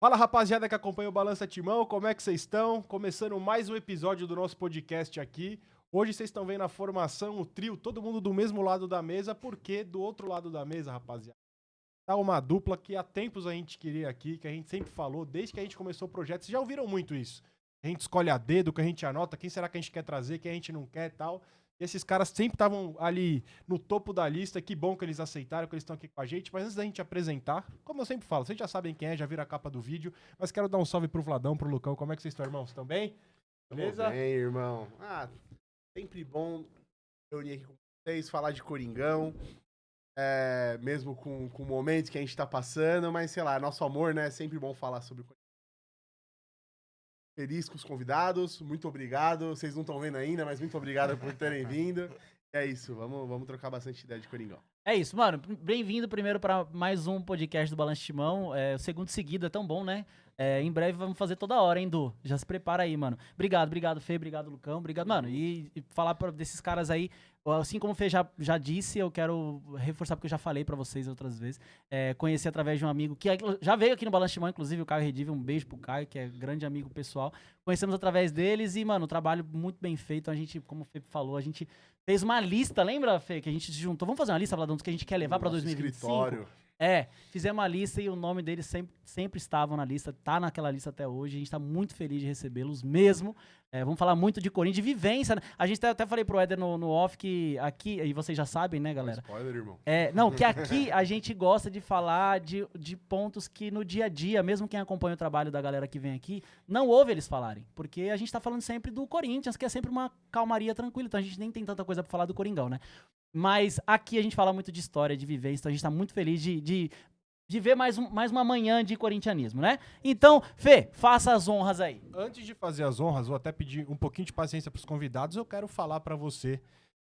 Fala, rapaziada que acompanha o Balança Timão, como é que vocês estão? Começando mais um episódio do nosso podcast aqui. Hoje vocês estão vendo a formação, o trio, todo mundo do mesmo lado da mesa, porque do outro lado da mesa, rapaziada, tá uma dupla que há tempos a gente queria aqui, que a gente sempre falou, desde que a gente começou o projeto. Vocês já ouviram muito isso? A gente escolhe a dedo, que a gente anota, quem será que a gente quer trazer, quem a gente não quer e tal. E esses caras sempre estavam ali no topo da lista, que bom que eles aceitaram, que eles estão aqui com a gente. Mas antes da gente apresentar, como eu sempre falo, vocês já sabem quem é, já viram a capa do vídeo, mas quero dar um salve pro Vladão, pro Lucão. Como é que vocês estão, irmãos? Estão bem? Beleza? Tudo bem, irmão. Sempre bom reunir aqui com vocês, falar de Coringão, mesmo com momentos que a gente tá passando, mas sei lá, nosso amor, né? É sempre bom falar sobre Coringão. Feliz com os convidados, muito obrigado. Vocês não estão vendo ainda, mas muito obrigado por terem vindo. É isso, vamos trocar bastante ideia de Coringão. É isso, mano. Bem-vindo primeiro para mais um podcast do Balanço Timão. O segundo seguido é tão bom, né? Em breve vamos fazer toda hora, hein, Du? Já se prepara aí, mano. Obrigado, Fê. Obrigado, Lucão. Obrigado, mano. E falar desses caras aí, assim como o Fê já disse, eu quero reforçar porque eu já falei pra vocês outras vezes. Conheci através de um amigo que já veio aqui no Balanço Timão, inclusive, o Caio Redive. Um beijo pro Caio, que é grande amigo pessoal. Conhecemos através deles e, mano, um trabalho muito bem feito. A gente, como o Fê falou, a gente fez uma lista, lembra, Fê, que a gente se juntou? Vamos fazer uma lista, Vladão, dos que a gente quer levar pra Nosso 2025? escritório. Fizemos uma lista e o nome deles sempre estavam na lista, tá naquela lista até hoje, a gente tá muito feliz de recebê-los mesmo. Vamos falar muito de Corinthians, de vivência, né? A gente até falei pro Éder no off que aqui, e vocês já sabem, né, galera? Spoiler, irmão. Não, que aqui a gente gosta de falar de pontos que no dia a dia, mesmo quem acompanha o trabalho da galera que vem aqui, não ouve eles falarem. Porque a gente tá falando sempre do Corinthians, que é sempre uma calmaria tranquila, então a gente nem tem tanta coisa pra falar do Coringão, né? Mas aqui a gente fala muito de história, de vivência, então a gente tá muito feliz de ver mais uma manhã de corintianismo, né? Então, Fê, faça as honras aí. Antes de fazer as honras, vou até pedir um pouquinho de paciência pros convidados, eu quero falar pra você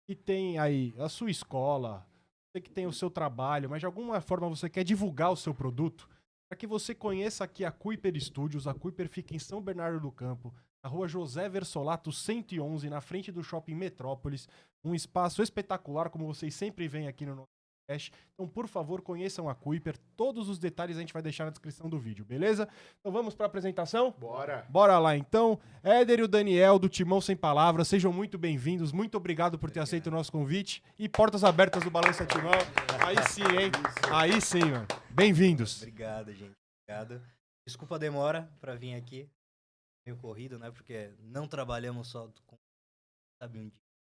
que tem aí a sua escola, você que tem o seu trabalho, mas de alguma forma você quer divulgar o seu produto, para que você conheça aqui a Kuiper Studios. A Kuiper fica em São Bernardo do Campo, na rua José Versolato 111, na frente do Shopping Metrópolis. Um espaço espetacular, como vocês sempre veem aqui no nosso podcast. Então, por favor, conheçam a Kuiper. Todos os detalhes a gente vai deixar na descrição do vídeo, beleza? Então vamos para a apresentação? Bora. Bora lá, então. Éder e o Daniel, do Timão Sem Palavras, sejam muito bem-vindos. Muito obrigado por ter aceito o nosso convite. E portas abertas do Balança Timão. Aí sim, hein? Aí sim, mano. Bem-vindos. Obrigado, gente. Obrigado. Desculpa a demora pra vir aqui. Meio corrido, né? Porque não trabalhamos só com... Sabe, um dia,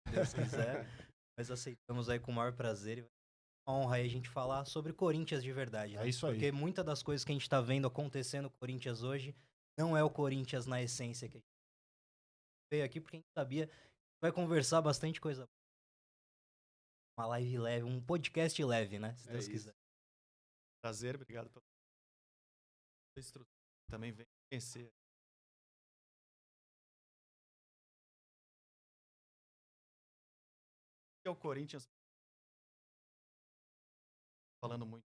se Deus quiser. Mas aceitamos aí com o maior prazer. E uma honra aí a gente falar sobre Corinthians de verdade, né? É isso aí. Porque muitas das coisas que a gente tá vendo acontecendo no Corinthians hoje não é o Corinthians na essência que a gente veio aqui, porque a gente sabia que vai conversar bastante coisa. Uma live leve, um podcast leve, né? Se Deus isso. quiser. Prazer, obrigado pela estrutura. Também vem conhecer. É o Corinthians falando muito.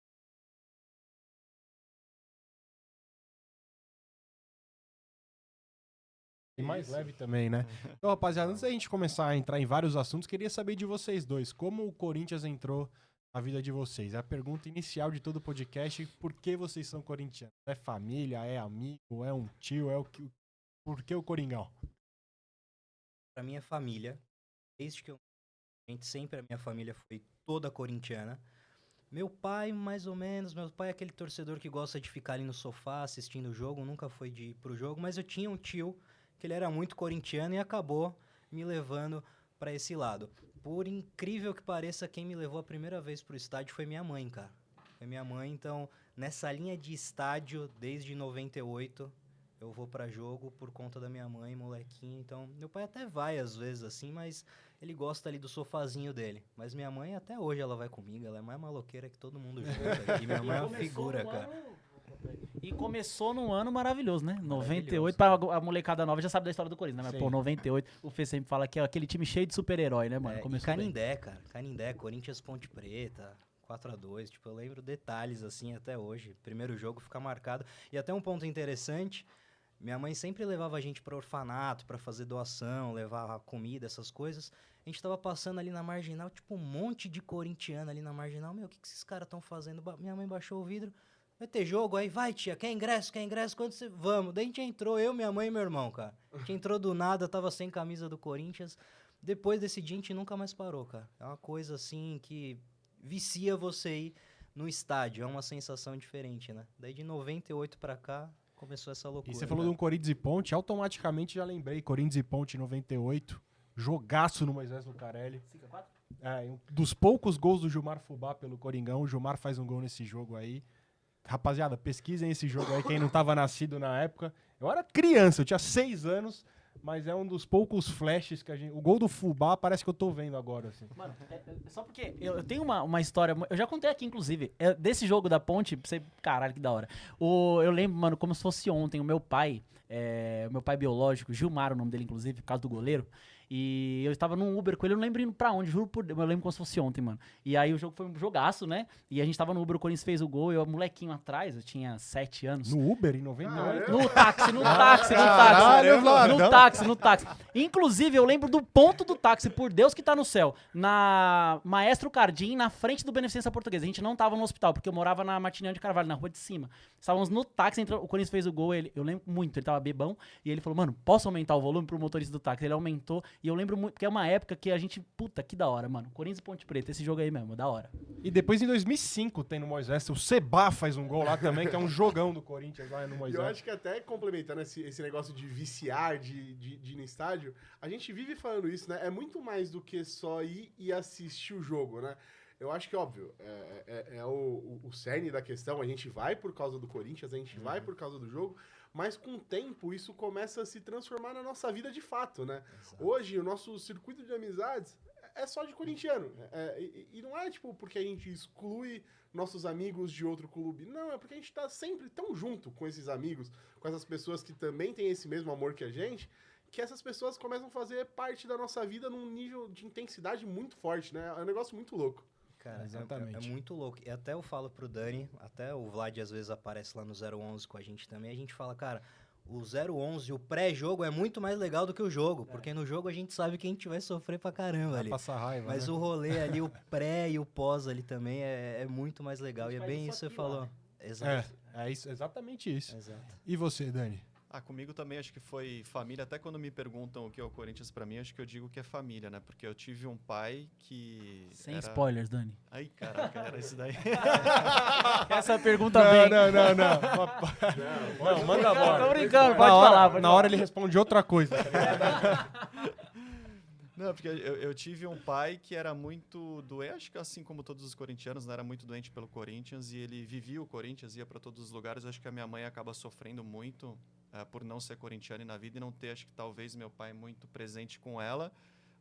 E mais leve também, né? Então, rapaziada, antes da gente começar a entrar em vários assuntos, queria saber de vocês dois. Como o Corinthians entrou na vida de vocês? É a pergunta inicial de todo o podcast. Por que vocês são corintianos? É família? É amigo? É um tio? É o que? Por que o Coringão? Pra minha família, desde que eu sempre a minha família foi toda corintiana. Meu pai, mais ou menos, meu pai é aquele torcedor que gosta de ficar ali no sofá assistindo o jogo, nunca foi de ir pro jogo, mas eu tinha um tio que ele era muito corintiano e acabou me levando pra esse lado. Por incrível que pareça, quem me levou a primeira vez pro estádio foi minha mãe, cara. Foi minha mãe, então, nessa linha de estádio, desde 98, eu vou pra jogo por conta da minha mãe, molequinho. Então, meu pai até vai às vezes assim, mas ele gosta ali do sofazinho dele. Mas minha mãe, até hoje, ela vai comigo. Ela é mais maloqueira que todo mundo junto aqui. Minha mãe é uma figura, cara. E começou num ano maravilhoso, né? 98, Maravilhoso. pra a molecada nova já sabe da história do Corinthians, né? Mas, Sim. pô, 98, o Fê sempre fala que é aquele time cheio de super-herói, né, mano? E Começou bem. Canindé, cara. Canindé, Corinthians Ponte Preta, 4-2. Tipo, eu lembro detalhes, assim, até hoje. Primeiro jogo fica marcado. E até um ponto interessante, minha mãe sempre levava a gente para orfanato, para fazer doação, levar comida, essas coisas. A gente tava passando ali na Marginal, tipo, um monte de corintiano ali na Marginal. Meu, o que esses caras estão fazendo? Minha mãe baixou o vidro. vai ter jogo? Aí, vai, tia, quer ingresso? Quando você... Vamos. Daí a gente entrou, eu, minha mãe e meu irmão, cara. A gente entrou do nada, tava sem camisa do Corinthians. Depois desse dia, a gente nunca mais parou, cara. É uma coisa, assim, que vicia você ir no estádio. É uma sensação diferente, né? Daí de 98 pra cá, começou essa loucura. E você falou de um Corinthians e Ponte, automaticamente já lembrei. Corinthians e Ponte 98, jogaço no Moisés Lucarelli. 5x4? É, um dos poucos gols do Gilmar Fubá pelo Coringão. O Gilmar faz um gol nesse jogo aí. Rapaziada, pesquisem esse jogo aí, quem não tava nascido na época. Eu era criança, eu tinha 6 anos, mas é um dos poucos flashes que a gente... O gol do Fubá parece que eu tô vendo agora, assim. Mano, só porque eu tenho uma história, eu já contei aqui, inclusive, desse jogo da Ponte, pra você, caralho, que da hora. Eu lembro, mano, como se fosse ontem, o meu pai biológico, Gilmar, o nome dele, inclusive, por causa do goleiro, e eu estava num Uber com ele, eu não lembro indo pra onde, juro por Deus, eu lembro como se fosse ontem, mano. E aí o jogo foi um jogaço, né? E a gente tava no Uber, o Corinthians fez o gol, eu, molequinho atrás, eu tinha 7 anos. No Uber, em 98? No táxi. No táxi. Inclusive, eu lembro do ponto do táxi, por Deus que tá no céu. Na Maestro Cardim, na frente do Beneficência Portuguesa. A gente não tava no hospital, porque eu morava na Martiniano de Carvalho, na rua de cima. Estávamos no táxi, o Corinthians fez o gol, eu lembro muito, ele tava bebão, e ele falou, mano, posso aumentar o volume pro motorista do táxi? Ele aumentou, e eu lembro muito, porque é uma época que a gente, puta, que da hora, mano. Corinthians e Ponte Preta, esse jogo aí mesmo, da hora. E depois em 2005 tem no Moisés, o Seba faz um gol lá também, que é um jogão do Corinthians lá no E eu Moisés. acho que até complementando esse negócio de viciar, de ir no estádio, a gente vive falando isso, né? É muito mais do que só ir e assistir o jogo, né? Eu acho que, óbvio, é o cerne da questão. A gente vai por causa do Corinthians, a gente vai por causa do jogo, mas com o tempo isso começa a se transformar na nossa vida de fato, né? Exato. Hoje, o nosso circuito de amizades é só de corintiano. E não é, tipo, porque a gente exclui nossos amigos de outro clube. Não, é porque a gente tá sempre tão junto com esses amigos, com essas pessoas que também têm esse mesmo amor que a gente, que essas pessoas começam a fazer parte da nossa vida num nível de intensidade muito forte, né? É um negócio muito louco. Cara, Exatamente. é muito louco. E até eu falo pro Dani, até o Vlad às vezes aparece lá no 011 com a gente também, a gente fala, cara, o 011, o pré-jogo é muito mais legal do que o jogo, porque no jogo a gente sabe que a gente vai sofrer pra caramba Vai ali. passar raiva, Mas né? o rolê ali, o pré e o pós ali também é muito mais legal. A E gente é faz bem isso isso que você aqui lá, falou. né? Exato. É isso, exatamente isso. Exato. E você, Dani? Ah, comigo também acho que foi família. Até quando me perguntam o que é o Corinthians pra mim, acho que eu digo que é família, né? Porque eu tive um pai que Sem era... spoilers, Dani. Ai, caraca, era esse daí. Essa pergunta vem. Não. Não, manda embora. Tô brincando, Na pode hora, falar. Pode na hora ele responde outra coisa. Tá ligado? Não, porque eu tive um pai que era muito doente, acho que assim como todos os corintianos, né, era muito doente pelo Corinthians, e ele vivia o Corinthians, ia para todos os lugares. Acho que a minha mãe acaba sofrendo muito por não ser corintiana na vida e não ter, acho que talvez, meu pai muito presente com ela,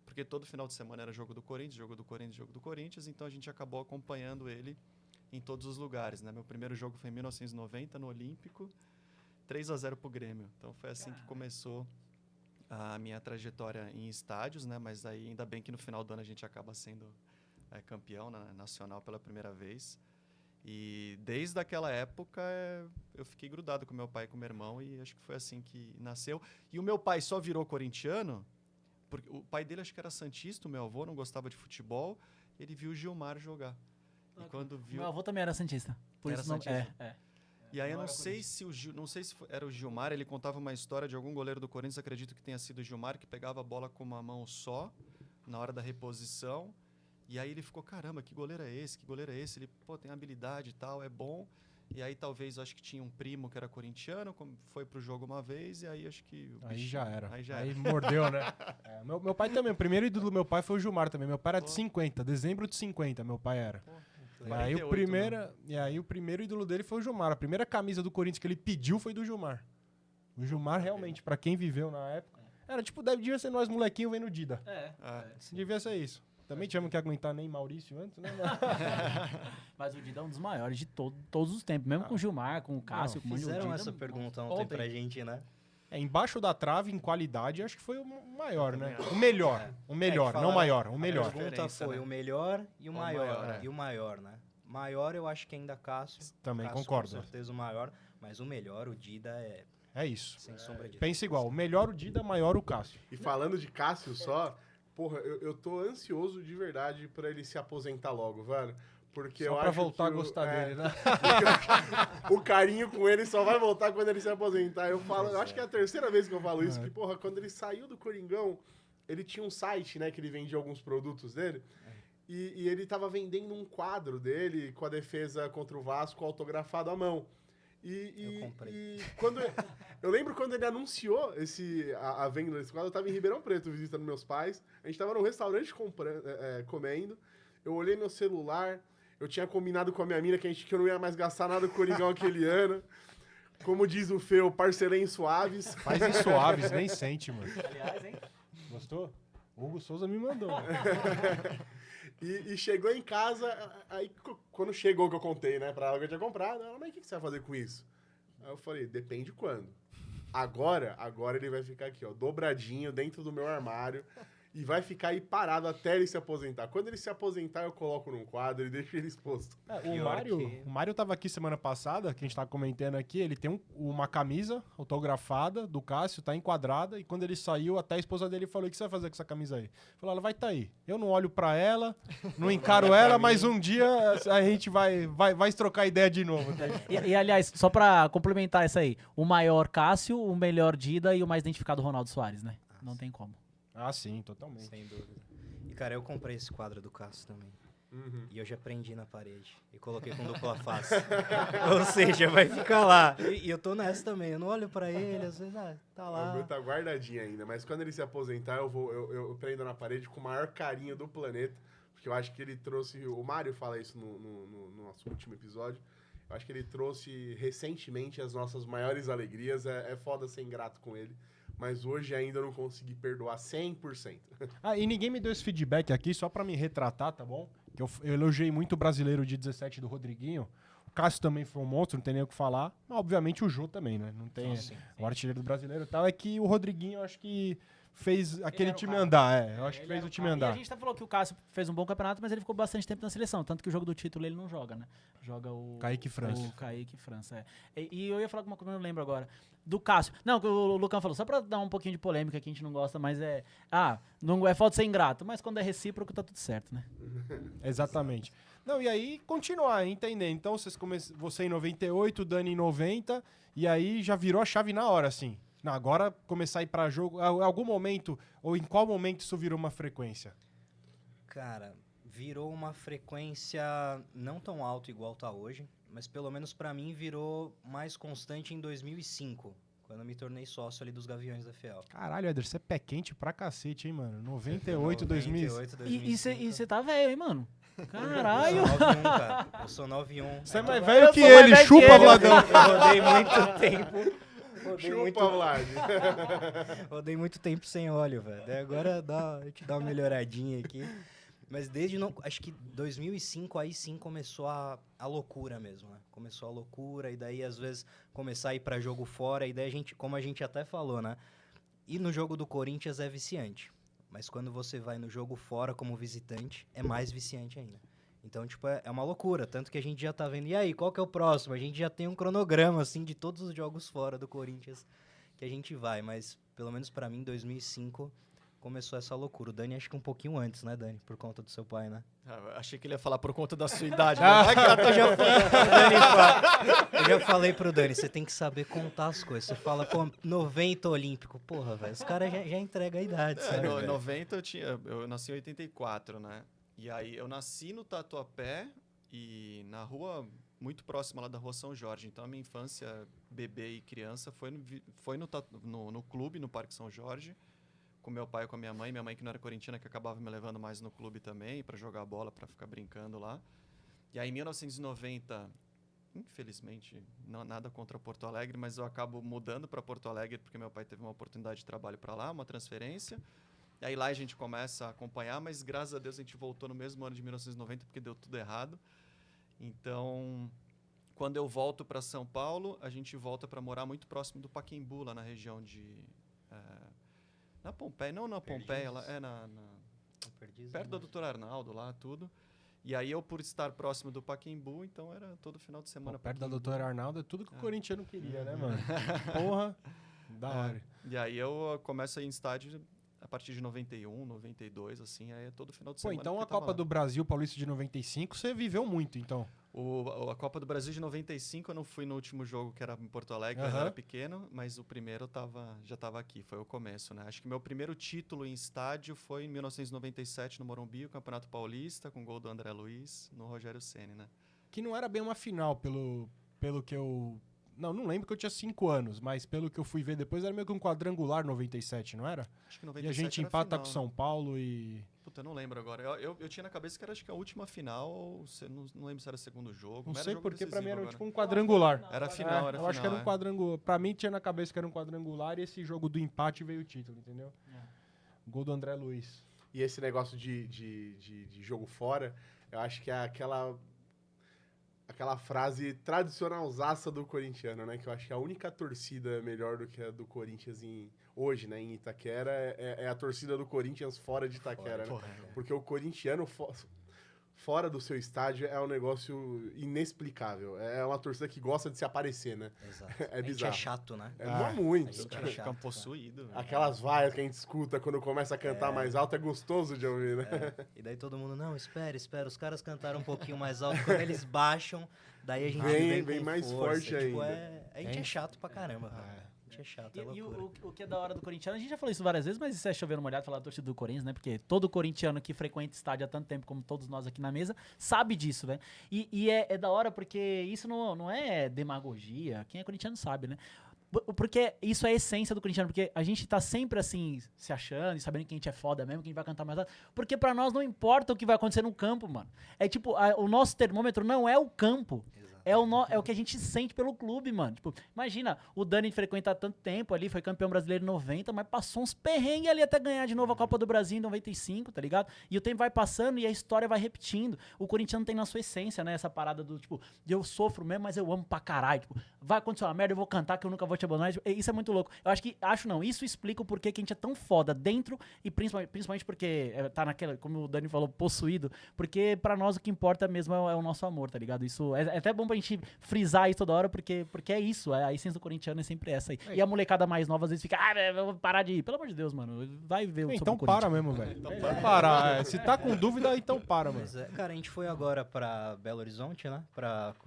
porque todo final de semana era jogo do Corinthians, então a gente acabou acompanhando ele em todos os lugares, né? Meu primeiro jogo foi em 1990, no Olímpico, 3-0 pro Grêmio. Então foi assim que começou a minha trajetória em estádios, né? Mas aí ainda bem que no final do ano a gente acaba sendo campeão nacional pela primeira vez. E desde aquela época eu fiquei grudado com meu pai e com meu irmão, e acho que foi assim que nasceu. E o meu pai só virou corintiano porque o pai dele acho que era santista, o meu avô não gostava de futebol, ele viu o Gilmar jogar. E quando viu... Meu avô também era santista. Por Era isso não... santista? E aí eu não sei se era o Gilmar, ele contava uma história de algum goleiro do Corinthians, acredito que tenha sido o Gilmar, que pegava a bola com uma mão só, na hora da reposição, e aí ele ficou, caramba, que goleiro é esse? Ele, pô, tem habilidade e tal, é bom. E aí talvez, acho que tinha um primo que era corintiano, foi pro jogo uma vez, e aí acho que... Aí já era. Aí já Aí era. mordeu, né? Meu pai também, o primeiro ídolo do meu pai foi o Gilmar também. Meu pai era de 50, dezembro de 50, meu pai era. E aí, 48, o primeiro ídolo dele foi o Gilmar. A primeira camisa do Corinthians que ele pediu foi do Gilmar. O Gilmar, realmente, pra quem viveu na época, era tipo, devia ser nós molequinho vendo Dida. Devia ser isso. Também tivemos que aguentar nem Maurício antes, né? Mas o Dida é um dos maiores de todos os tempos. Mesmo com o Gilmar, com o Cássio, com o Fizeram Dida, essa pergunta ontem pra gente, né? Embaixo da trave, em qualidade, acho que foi o maior, né? O melhor. O melhor, não o maior. O melhor. A pergunta Diferença, foi né? o melhor e o maior. maior, E o maior, né? Maior eu acho que ainda Cássio. Também Cássio, concordo. Com certeza o maior. Mas o melhor, o Dida, é É isso. sem sombra de Pensa igual. O melhor o Dida, maior o Cássio. E falando de Cássio só, porra, eu tô ansioso de verdade pra ele se aposentar logo, velho. Porque Só eu pra acho voltar a que gostar dele, né? o carinho com ele só vai voltar quando ele se aposentar. Eu acho que é a terceira vez que eu falo isso, que, porra, quando ele saiu do Coringão, ele tinha um site, né, que ele vendia alguns produtos dele, e ele tava vendendo um quadro dele com a defesa contra o Vasco autografado à mão. Eu comprei. E quando eu lembro quando ele anunciou a venda desse quadro, eu tava em Ribeirão Preto visitando meus pais, a gente tava num restaurante comendo, eu olhei meu celular, eu tinha combinado com a minha mina que eu não ia mais gastar nada com o Coringão aquele ano. Como diz o Fê, eu parcelei em suaves. Faz em suaves, nem sente, mano. Aliás, hein? Gostou? Hugo Souza me mandou. E chegou em casa, aí quando chegou que eu contei, né, pra ela que eu tinha comprado, ela, mas o que você vai fazer com isso? Aí eu falei, depende quando. Agora ele vai ficar aqui, ó, dobradinho dentro do meu armário e vai ficar aí parado até ele se aposentar. Quando ele se aposentar, eu coloco num quadro e deixo ele exposto. O Mário tava aqui semana passada, que a gente tava comentando aqui, ele tem uma camisa autografada do Cássio, tá enquadrada, e quando ele saiu, até a esposa dele falou, o que você vai fazer com essa camisa aí? Falou, ela vai tá aí. Eu não olho pra ela, não encaro ela, mas um dia a gente vai trocar ideia de novo. Tá? E, aliás, só pra complementar essa aí, o maior Cássio, o melhor Dida e o mais identificado Ronaldo Soares, né? Não tem como. Ah, sim, totalmente. Sem dúvida. E, cara, eu comprei esse quadro do Cássio também. E eu já prendi na parede. E coloquei com dupla face. Ou seja, vai ficar lá. E eu tô nessa também. Eu não olho pra ele, às vezes, tá O lá. meu tá guardadinho ainda, mas quando ele se aposentar, eu prendo na parede com o maior carinho do planeta, porque eu acho que ele trouxe, o Mário fala isso no nosso último episódio, eu acho que ele trouxe recentemente as nossas maiores alegrias, é foda ser ingrato com ele, mas hoje ainda eu não consegui perdoar 100%. Ah, e ninguém me deu esse feedback aqui, só pra me retratar, tá bom? Que eu elogiei muito o brasileiro de 17 do Rodriguinho. O Cássio também foi um monstro, não tem nem o que falar. Mas, obviamente, o Jô também, né? Não tem o artilheiro do brasileiro e tal. É que o Rodriguinho, eu acho que fez aquele time andar. Eu acho que fez o time E a andar. gente até falou que o Cássio fez um bom campeonato, mas ele ficou bastante tempo na seleção. Tanto que o jogo do título ele não joga, né? Joga o... Kaique França. O Kaique França, é. E eu ia falar alguma coisa, eu não lembro agora. Do Cássio. Não, que o Lucão falou, só pra dar um pouquinho de polêmica que a gente não gosta, mas é... não é falta de ser ingrato, mas quando é recíproco tá tudo certo, né? Exatamente. Não, e aí continuar, entender. Então, você em 98, o Dani em 90, e aí já virou a chave na hora, assim. Não, agora começar a ir pra jogo, em algum momento, ou em qual momento isso virou uma frequência? Cara, virou uma frequência não tão alta igual tá hoje, mas pelo menos pra mim virou mais constante em 2005, quando eu me tornei sócio ali dos Gaviões da Fiel. Caralho, Eder, você é pé quente pra cacete, hein, mano? 98, 2000. 2005. E você tá velho, hein, mano? Caralho! Eu sou 91. Você é Então, mais velho que sou mais ele, velho chupa, que ele. Vladão. eu rodei muito tempo. Chupa, Vlad. Rodei muito tempo sem óleo, velho. Daí agora a gente dá uma melhoradinha aqui. Mas acho que 2005 aí sim começou a loucura mesmo, né? Começou a loucura e daí às vezes começar a ir pra jogo fora e daí como a gente até falou, né? Ir no jogo do Corinthians é viciante, mas quando você vai no jogo fora como visitante, é mais viciante ainda. Então, tipo, é uma loucura, tanto que a gente já tá vendo, e aí, qual que é o próximo? A gente já tem um cronograma, assim, de todos os jogos fora do Corinthians que a gente vai, mas pelo menos pra mim, 2005... começou essa loucura. O Dani acho que um pouquinho antes, né, Dani? Por conta do seu pai, né? Achei que ele ia falar por conta da sua idade. Eu já falei pro Dani, você tem que saber contar as coisas. Você fala, pô, 90 olímpico. Porra, velho, os caras já entregam a idade, sabe? Em 90 eu nasci em 84, né? E aí eu nasci no Tatuapé e na rua muito próxima lá da Rua São Jorge. Então a minha infância, bebê e criança, foi no clube, no Parque São Jorge, com meu pai e com a minha mãe que não era corintiana, que acabava me levando mais no clube também, para jogar bola, para ficar brincando lá. E aí em 1990, infelizmente, nada contra Porto Alegre, mas eu acabo mudando para Porto Alegre porque meu pai teve uma oportunidade de trabalho para lá, uma transferência. E aí lá a gente começa a acompanhar, mas graças a Deus a gente voltou no mesmo ano de 1990 porque deu tudo errado. Então, quando eu volto para São Paulo, a gente volta para morar muito próximo do Pacaembu, lá na região de... na Pompeia, não na Pompeia, ela é perto da Doutor Arnaldo lá, tudo. E aí eu, por estar próximo do Pacaembu, então era todo final de semana. Perto da Doutor Arnaldo é tudo que o corintiano queria, né, mano? Porra, da hora. E aí eu começo a ir em estádio a partir de 91, 92, assim, aí é todo final de Pô, semana. então que a eu tava Copa lá. do Brasil Paulista de 95, você viveu muito, então. A Copa do Brasil de 95 eu não fui no último jogo, que era em Porto Alegre, eu Aham. era pequeno, mas o primeiro já tava aqui, foi o começo, né? Acho que meu primeiro título em estádio foi em 1997 no Morumbi, o Campeonato Paulista, com gol do André Luiz, no Rogério Ceni, né? Que não era bem uma final, pelo que eu... Não lembro que eu tinha 5 anos, mas pelo que eu fui ver depois, era meio que um quadrangular 97, não era? Acho que E 97 a gente era empata final, com né? São Paulo e... Puta, eu não lembro agora. Eu tinha na cabeça que era acho que a última final, ou não lembro se era segundo jogo. Não mas era sei jogo porque pra mim era decisivo tipo agora. um quadrangular. Era final, Eu acho que era um é. quadrangular. Pra mim tinha na cabeça que era um quadrangular e esse jogo do empate veio o título, entendeu? Gol do André Luiz. E esse negócio de jogo fora, eu acho que é aquela frase tradicionalzaça do corintiano, né? Que eu acho que a única torcida melhor do que a do Corinthians hoje, né? Em Itaquera, é a torcida do Corinthians fora de Itaquera, né? Porque o corintiano fora do seu estádio é um negócio inexplicável. É uma torcida que gosta de se aparecer, né? Exato. É A gente bizarro. é chato, né? Não muito. A gente é Fica chato. possuído. velho. Aquelas vaias que a gente escuta quando começa a cantar mais alto é gostoso de ouvir, né? E daí todo mundo, não, espera. Os caras cantaram um pouquinho mais alto. Quando eles baixam, daí a gente Vem com mais força. forte Tipo, ainda. a gente é chato pra caramba, velho. A gente é chato, é E loucura. o que é da hora do corintiano, a gente já falou isso várias vezes, mas isso é chover uma olhada falar da torcida do Corinthians, né? Porque todo corintiano que frequenta estádio há tanto tempo como todos nós aqui na mesa sabe disso, né? E é da hora porque isso não é demagogia, quem é corintiano sabe, né? Porque isso é a essência do corintiano, porque a gente tá sempre assim, se achando e sabendo que a gente é foda mesmo, que a gente vai cantar mais alto. Porque pra nós não importa o que vai acontecer no campo, mano. É tipo, o nosso termômetro não é o campo. É o que a gente sente pelo clube, mano. Tipo, imagina, o Dani frequenta há tanto tempo ali, foi campeão brasileiro em 90, mas passou uns perrengues ali até ganhar de novo a Copa do Brasil em 95, tá ligado? E o tempo vai passando e a história vai repetindo. O corintiano tem na sua essência, né, essa parada do, tipo, eu sofro mesmo, mas eu amo pra caralho. Tipo, vai acontecer uma merda, eu vou cantar que eu nunca vou te abandonar. Tipo, isso é muito louco. Isso explica o porquê que a gente é tão foda dentro e principalmente porque tá naquela, como o Dani falou, possuído. Porque pra nós o que importa mesmo é o nosso amor, tá ligado? Isso é até bom pra gente frisar isso toda hora, porque é isso, a essência do corintiano é sempre essa aí. E a molecada mais nova às vezes fica, eu vou parar de ir. Pelo amor de Deus, mano, vai ver sobre Então o Corinthians. para mesmo, velho. Vai parar. Se tá com dúvida, então para, mano. Pois é. Cara, a gente foi agora pra Belo Horizonte, né?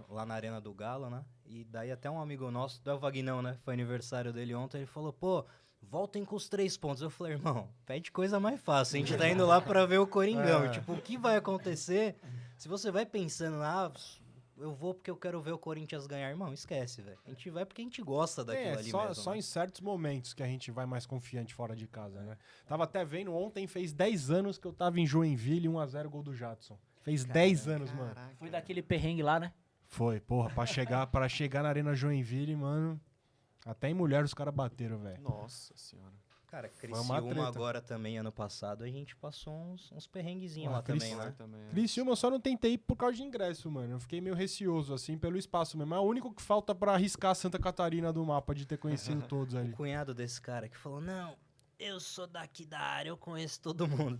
Lá na Arena do Galo, né? E daí até um amigo nosso, do Vagnão, né? Foi aniversário dele ontem, ele falou, pô, voltem com os 3 pontos. Eu falei, irmão, pede coisa mais fácil. A gente tá indo lá pra ver o Coringão. Tipo, o que vai acontecer? Se você vai pensando, eu vou porque eu quero ver o Corinthians ganhar, irmão, esquece, velho. A gente vai porque a gente gosta daquilo ali mesmo. Só né? em certos momentos que a gente vai mais confiante fora de casa, né? Tava até vendo, ontem fez 10 anos que eu tava em Joinville, 1x0 gol do Jadson. Fez 10 anos, mano. Foi daquele perrengue lá, né? Foi, porra, pra chegar na Arena Joinville, mano, até em mulher os caras bateram, velho. Nossa senhora. Cara, uma Criciúma treta. agora também, ano passado, a gente passou uns perrenguezinhos Ah, lá também, né? Criciúma eu só não tentei ir por causa de ingresso, mano. Eu fiquei meio receoso, assim, pelo espaço mesmo. É o único que falta pra arriscar Santa Catarina do mapa, de ter conhecido todos ali. O cunhado desse cara que falou, não, eu sou daqui da área, eu conheço todo mundo.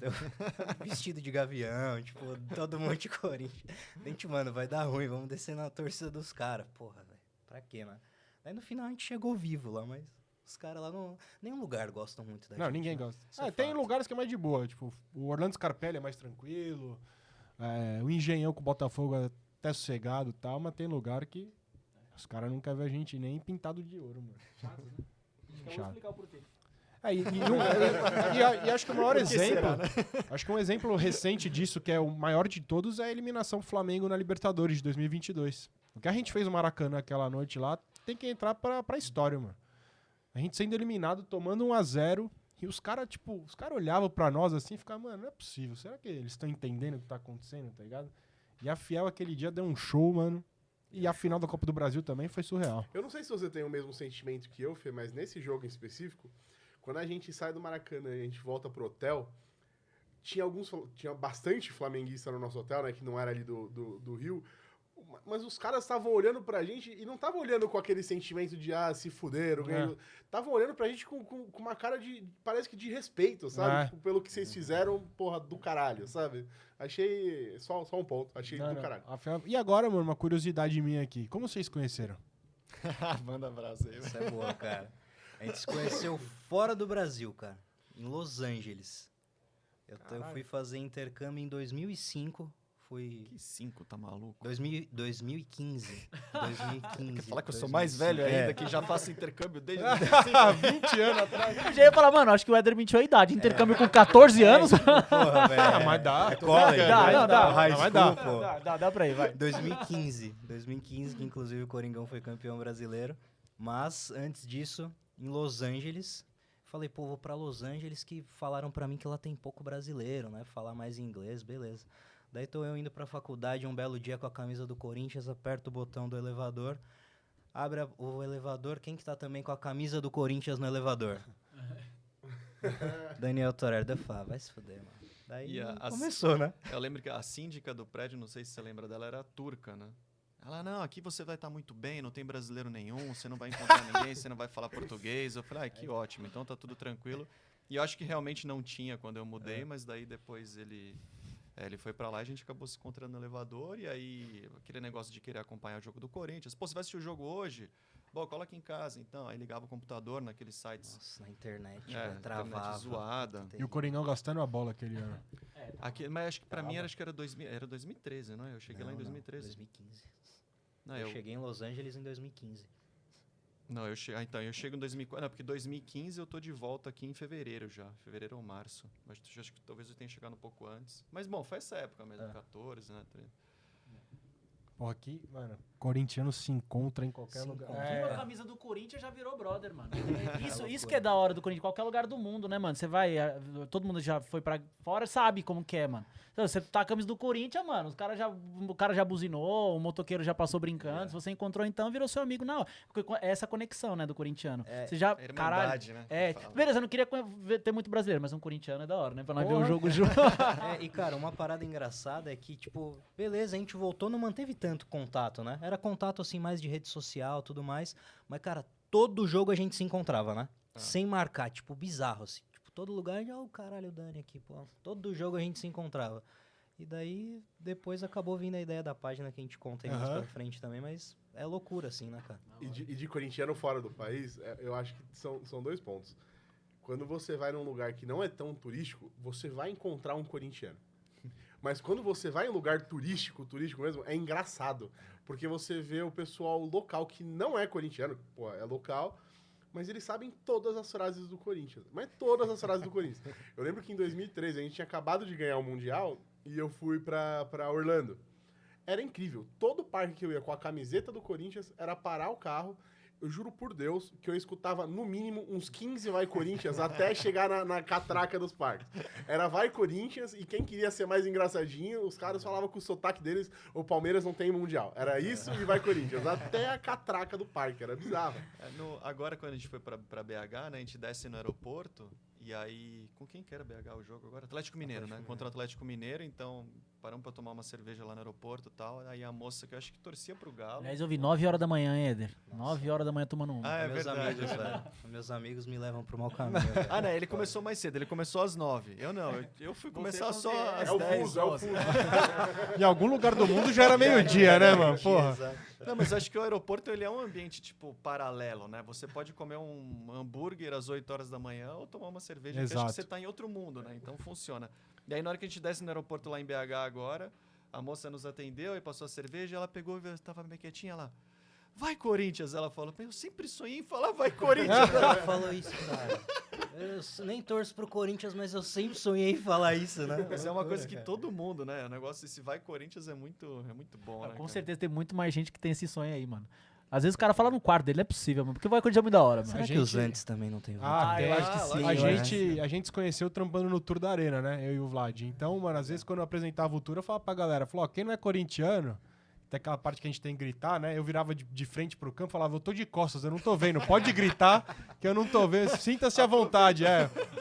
Vestido de gavião, tipo, todo mundo de Corinthians. Gente, mano, vai dar ruim, vamos descer na torcida dos caras. Porra, velho, pra quê, né? Aí no final a gente chegou vivo lá, mas os caras lá não... Nenhum lugar gostam muito da gente. Não, ninguém né? gosta. Isso é Tem fato. lugares que é mais de boa, tipo, o Orlando Scarpelli é mais tranquilo, o Engenhão com o Botafogo é até sossegado e tal, mas tem lugar que os caras não querem ver a gente nem pintado de ouro, mano. Chato, né? Eu vou Chato. explicar o porquê. E acho que o maior exemplo, acho que um exemplo recente disso, que é o maior de todos, é a eliminação do Flamengo na Libertadores de 2022. O que a gente fez no Maracanã aquela noite lá tem que entrar pra história, mano. A gente sendo eliminado, tomando 1x0, e os caras olhavam pra nós assim e ficavam, mano, não é possível, será que eles estão entendendo o que tá acontecendo, tá ligado? E a Fiel aquele dia deu um show, mano. E a final da Copa do Brasil também foi surreal. Eu não sei se você tem o mesmo sentimento que eu, Fê, mas nesse jogo em específico, quando a gente sai do Maracanã e a gente volta pro hotel, tinha bastante flamenguista no nosso hotel, né, que não era ali do Rio, mas os caras estavam olhando pra gente e não estavam olhando com aquele sentimento de, se fuderam. Estavam olhando pra gente com uma cara de, parece que de respeito, sabe? Tipo, pelo que vocês fizeram, porra, do caralho, sabe? Achei, só um ponto, achei do caralho. E agora, mano, uma curiosidade minha aqui. Como vocês conheceram? Manda abraço aí. Isso é boa, cara. A gente se conheceu fora do Brasil, cara. em Los Angeles. Eu fui fazer intercâmbio em 2005. Fui... Que 5, tá maluco? 2015. 2015. Quer falar que eu sou mais velho ainda, que já faço intercâmbio desde 20 anos atrás. Eu já ia falar, mano, acho que o Éder mentiu a idade. Intercâmbio com 14 anos. Porra, velho. Ah, mas dá. College. Dá. Dá pra ir, vai. 2015, que inclusive o Coringão foi campeão brasileiro. Mas, antes disso, em Los Angeles, falei, pô, vou pra Los Angeles, que falaram pra mim que lá tem pouco brasileiro, né? Falar mais inglês, beleza. Daí tô eu indo pra faculdade um belo dia com a camisa do Corinthians, aperto o botão do elevador, abre o elevador, quem que tá também com a camisa do Corinthians no elevador? Daniel Torer, vai se fuder, mano. Daí começou, né? Eu lembro que a síndica do prédio, não sei se você lembra dela, era turca, né? Ela, não, aqui você vai estar muito bem, não tem brasileiro nenhum, você não vai encontrar ninguém, você não vai falar português. Eu falei, que ótimo, então tá tudo tranquilo. E eu acho que realmente não tinha quando eu mudei, mas daí depois ele foi pra lá e a gente acabou se encontrando no elevador. E aí, aquele negócio de querer acompanhar o jogo do Corinthians. Pô, você vai assistir o jogo hoje? Bom, cola aqui em casa, então. Aí ligava o computador naqueles sites. Nossa, na internet, travava. Internet zoada. E o Coringão gastando a bola aquele ano. Mas acho que pra mim acho que era 2013, não é? Eu cheguei lá em 2013. 2015. Não, eu cheguei em Los Angeles em 2015. Não, eu chego em 2004. Não, porque 2015 eu tô de volta aqui em fevereiro já. Fevereiro ou março. Mas acho que talvez eu tenha chegado um pouco antes. Mas, bom, foi essa época mesmo, 14, né? Porra, aqui, mano, corintiano se encontra em qualquer lugar. Viu a camisa do Corinthians, já virou brother, mano. Isso que é da hora do Corinthians. Qualquer lugar do mundo, né, mano? Você vai... Todo mundo já foi pra fora, sabe como que é, mano. Então, você tá a camisa do Corinthians, mano, o cara já buzinou, o motoqueiro já passou brincando. Se você encontrou, então, virou seu amigo na hora. Porque é essa conexão, né, do corintiano. Você já... Irmandade, caralho, né? Beleza, eu não queria ter muito brasileiro, mas um corintiano é da hora, né? Pra nós ver um jogo junto. E, cara, uma parada engraçada é que, tipo, beleza, a gente voltou, não manteve tanto contato, né? Era contato, assim, mais de rede social, tudo mais. Mas, cara, todo jogo a gente se encontrava, né? Sem marcar, tipo, bizarro, assim. Tipo, todo lugar, o caralho, o Dani aqui, pô. Todo jogo a gente se encontrava. E daí, depois acabou vindo a ideia da página que a gente conta aí mais pra frente também, mas é loucura, assim, né, cara? E de corintiano fora do país, eu acho que são dois pontos. Quando você vai num lugar que não é tão turístico, você vai encontrar um corintiano. Mas quando você vai em lugar turístico mesmo, é engraçado. Porque você vê o pessoal local que não é corintiano, pô, é local, mas eles sabem todas as frases do Corinthians. Mas todas as frases do Corinthians. Eu lembro que em 2013 a gente tinha acabado de ganhar o Mundial e eu fui pra Orlando. Era incrível. Todo parque que eu ia com a camiseta do Corinthians era parar o carro. Eu juro por Deus que eu escutava no mínimo uns 15 Vai Corinthians até chegar na catraca dos parques. Era Vai Corinthians e quem queria ser mais engraçadinho, os caras falavam com o sotaque deles, o Palmeiras não tem Mundial. Era isso e Vai Corinthians, até a catraca do parque, era bizarro. Agora, quando a gente foi pra BH, né, a gente desce no aeroporto e aí... Com quem que era BH o jogo agora? Atlético Mineiro, né? Contra o Atlético Mineiro, então paramos pra tomar uma cerveja lá no aeroporto e tal. Aí a moça que eu acho que torcia pro Galo... Aliás, eu vi 9 horas da manhã, Éder. 9 horas da manhã tomando um. Ah, é meus verdade. amigos, velho. Meus amigos me levam pro mau caminho. Velho. Ah, né? Ele começou mais cedo. Ele começou às 9. Eu não. Eu fui começar só às É o 10. fuso, é o fuso. Em algum lugar do mundo já era meio-dia, né, mano? Porra. Não, mas acho que o aeroporto ele é um ambiente, tipo, paralelo, né? Você pode comer um hambúrguer às 8 horas da manhã ou tomar uma cerveja, que acho Exato. que você tá em outro mundo, né? Então funciona. E aí, na hora que a gente desce no aeroporto lá em BH agora, a moça nos atendeu e passou a cerveja, ela pegou e tava meio quietinha lá. Vai, Corinthians! Ela falou, eu sempre sonhei em falar vai, Corinthians! Ela falou isso, cara. Eu nem torço pro Corinthians, mas eu sempre sonhei em falar isso, né? Mas é uma coisa que todo mundo, né? O negócio desse vai, Corinthians é muito bom, né? Com cara? certeza tem muito mais gente que tem esse sonho aí, mano. Às vezes o cara fala no quarto dele, não é possível, mano. Porque vai Corinthians é muito da hora, mano. Será que os antes também não tem vontade? Tem. eu acho que sim. A gente se conheceu trampando no Tour da Arena, né? Eu e o Vlad. Então, mano, às vezes quando eu apresentava o Tour, eu falava pra galera, ó, quem não é corintiano, tem aquela parte que a gente tem que gritar, né? Eu virava de frente pro campo e falava, eu tô de costas, eu não tô vendo. Pode gritar, que eu não tô vendo. Sinta-se à vontade,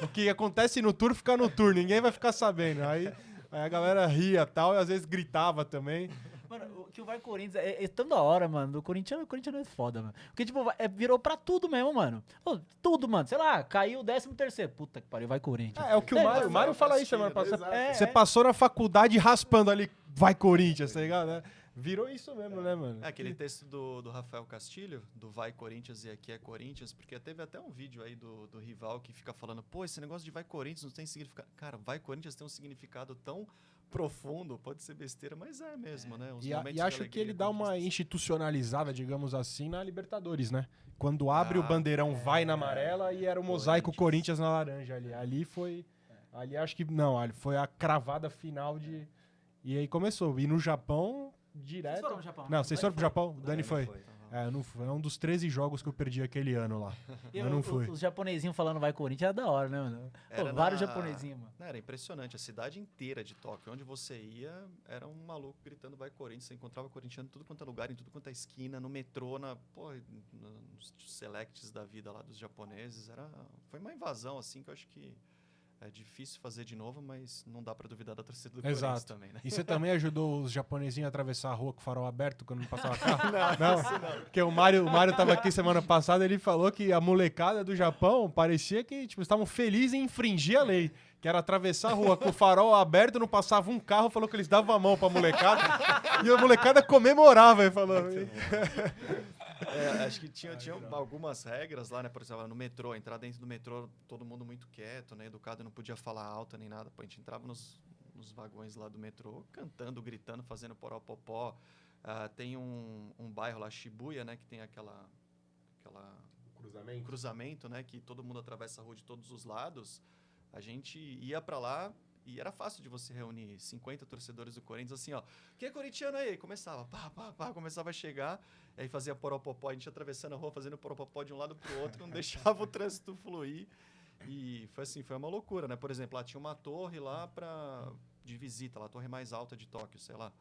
O que acontece no Tour, fica no Tour. Ninguém vai ficar sabendo. Aí a galera ria e tal, e às vezes gritava também. Mano, que o Vai Corinthians é tão da hora, mano. O Corinthians é foda, mano. Porque, tipo, virou pra tudo mesmo, mano. Pô, tudo, mano. Sei lá, caiu o 13º. Puta que pariu, Vai Corinthians. É o que o Mário fala isso semana passada. Exato. Você passou na faculdade raspando ali, vai Corinthians, tá ligado? Né? Virou isso mesmo, né, mano? É aquele texto do Rafael Castilho, do Vai Corinthians e aqui é Corinthians, porque teve até um vídeo aí do rival que fica falando, pô, esse negócio de Vai Corinthians não tem significado. Cara, Vai Corinthians tem um significado tão profundo, pode ser besteira, mas é mesmo, né? Uns E momentos de acho que alegria, ele dá uma conquistas. institucionalizada, digamos assim, na Libertadores, né? Quando abre o bandeirão vai na amarela e era o mosaico Corinthians na laranja ali. Ali foi... Ali acho que... Não, ali foi a cravada final de... E aí começou. E no Japão, direto... Vocês foram no Japão? Não, vocês foram pro Japão? O O Dani foi. É, eu não fui. É um dos 13 jogos que eu perdi aquele ano lá. E Eu não fui. Os japonesinhos falando Vai Corinthians é da hora, né, mano? Pô, Era vários na- japonesinhos, mano. Não, era impressionante. A cidade inteira de Tóquio, onde você ia, era um maluco gritando Vai Corinthians. Você encontrava corintiano em tudo quanto é lugar, em tudo quanto é esquina, no metrô, nos selects da vida lá dos japoneses. Foi uma invasão, assim, que eu acho que é difícil fazer de novo, mas não dá pra duvidar da torcida do Corinthians Exato. também, né? E você também ajudou os japonesinhos a atravessar a rua com o farol aberto quando não passava carro? Não. Porque o Mário tava aqui semana passada, ele falou que a molecada do Japão parecia que tipo, estavam felizes em infringir a lei. Que era atravessar a rua com o farol aberto, não passava um carro, falou que eles davam a mão pra molecada. E a molecada comemorava, ele falou. Acho que tinha algumas regras lá, né? Por exemplo, no metrô, entrar dentro do metrô, todo mundo muito quieto, né? Educado, não podia falar alto nem nada. Pô, a gente entrava nos vagões lá do metrô, cantando, gritando, fazendo poró-popó. Tem um bairro lá, Shibuya, né? Que tem aquela cruzamento, né? Que todo mundo atravessa a rua de todos os lados. A gente ia pra lá e era fácil de você reunir 50 torcedores do Corinthians, assim, ó. Quem é corintiano aí? Começava, começava a chegar, aí fazia poropopó, a gente atravessando a rua, fazendo poropopó de um lado pro outro, não deixava o trânsito fluir. E foi assim, foi uma loucura, né? Por exemplo, lá tinha uma torre lá de visita, lá, a torre mais alta de Tóquio, sei lá.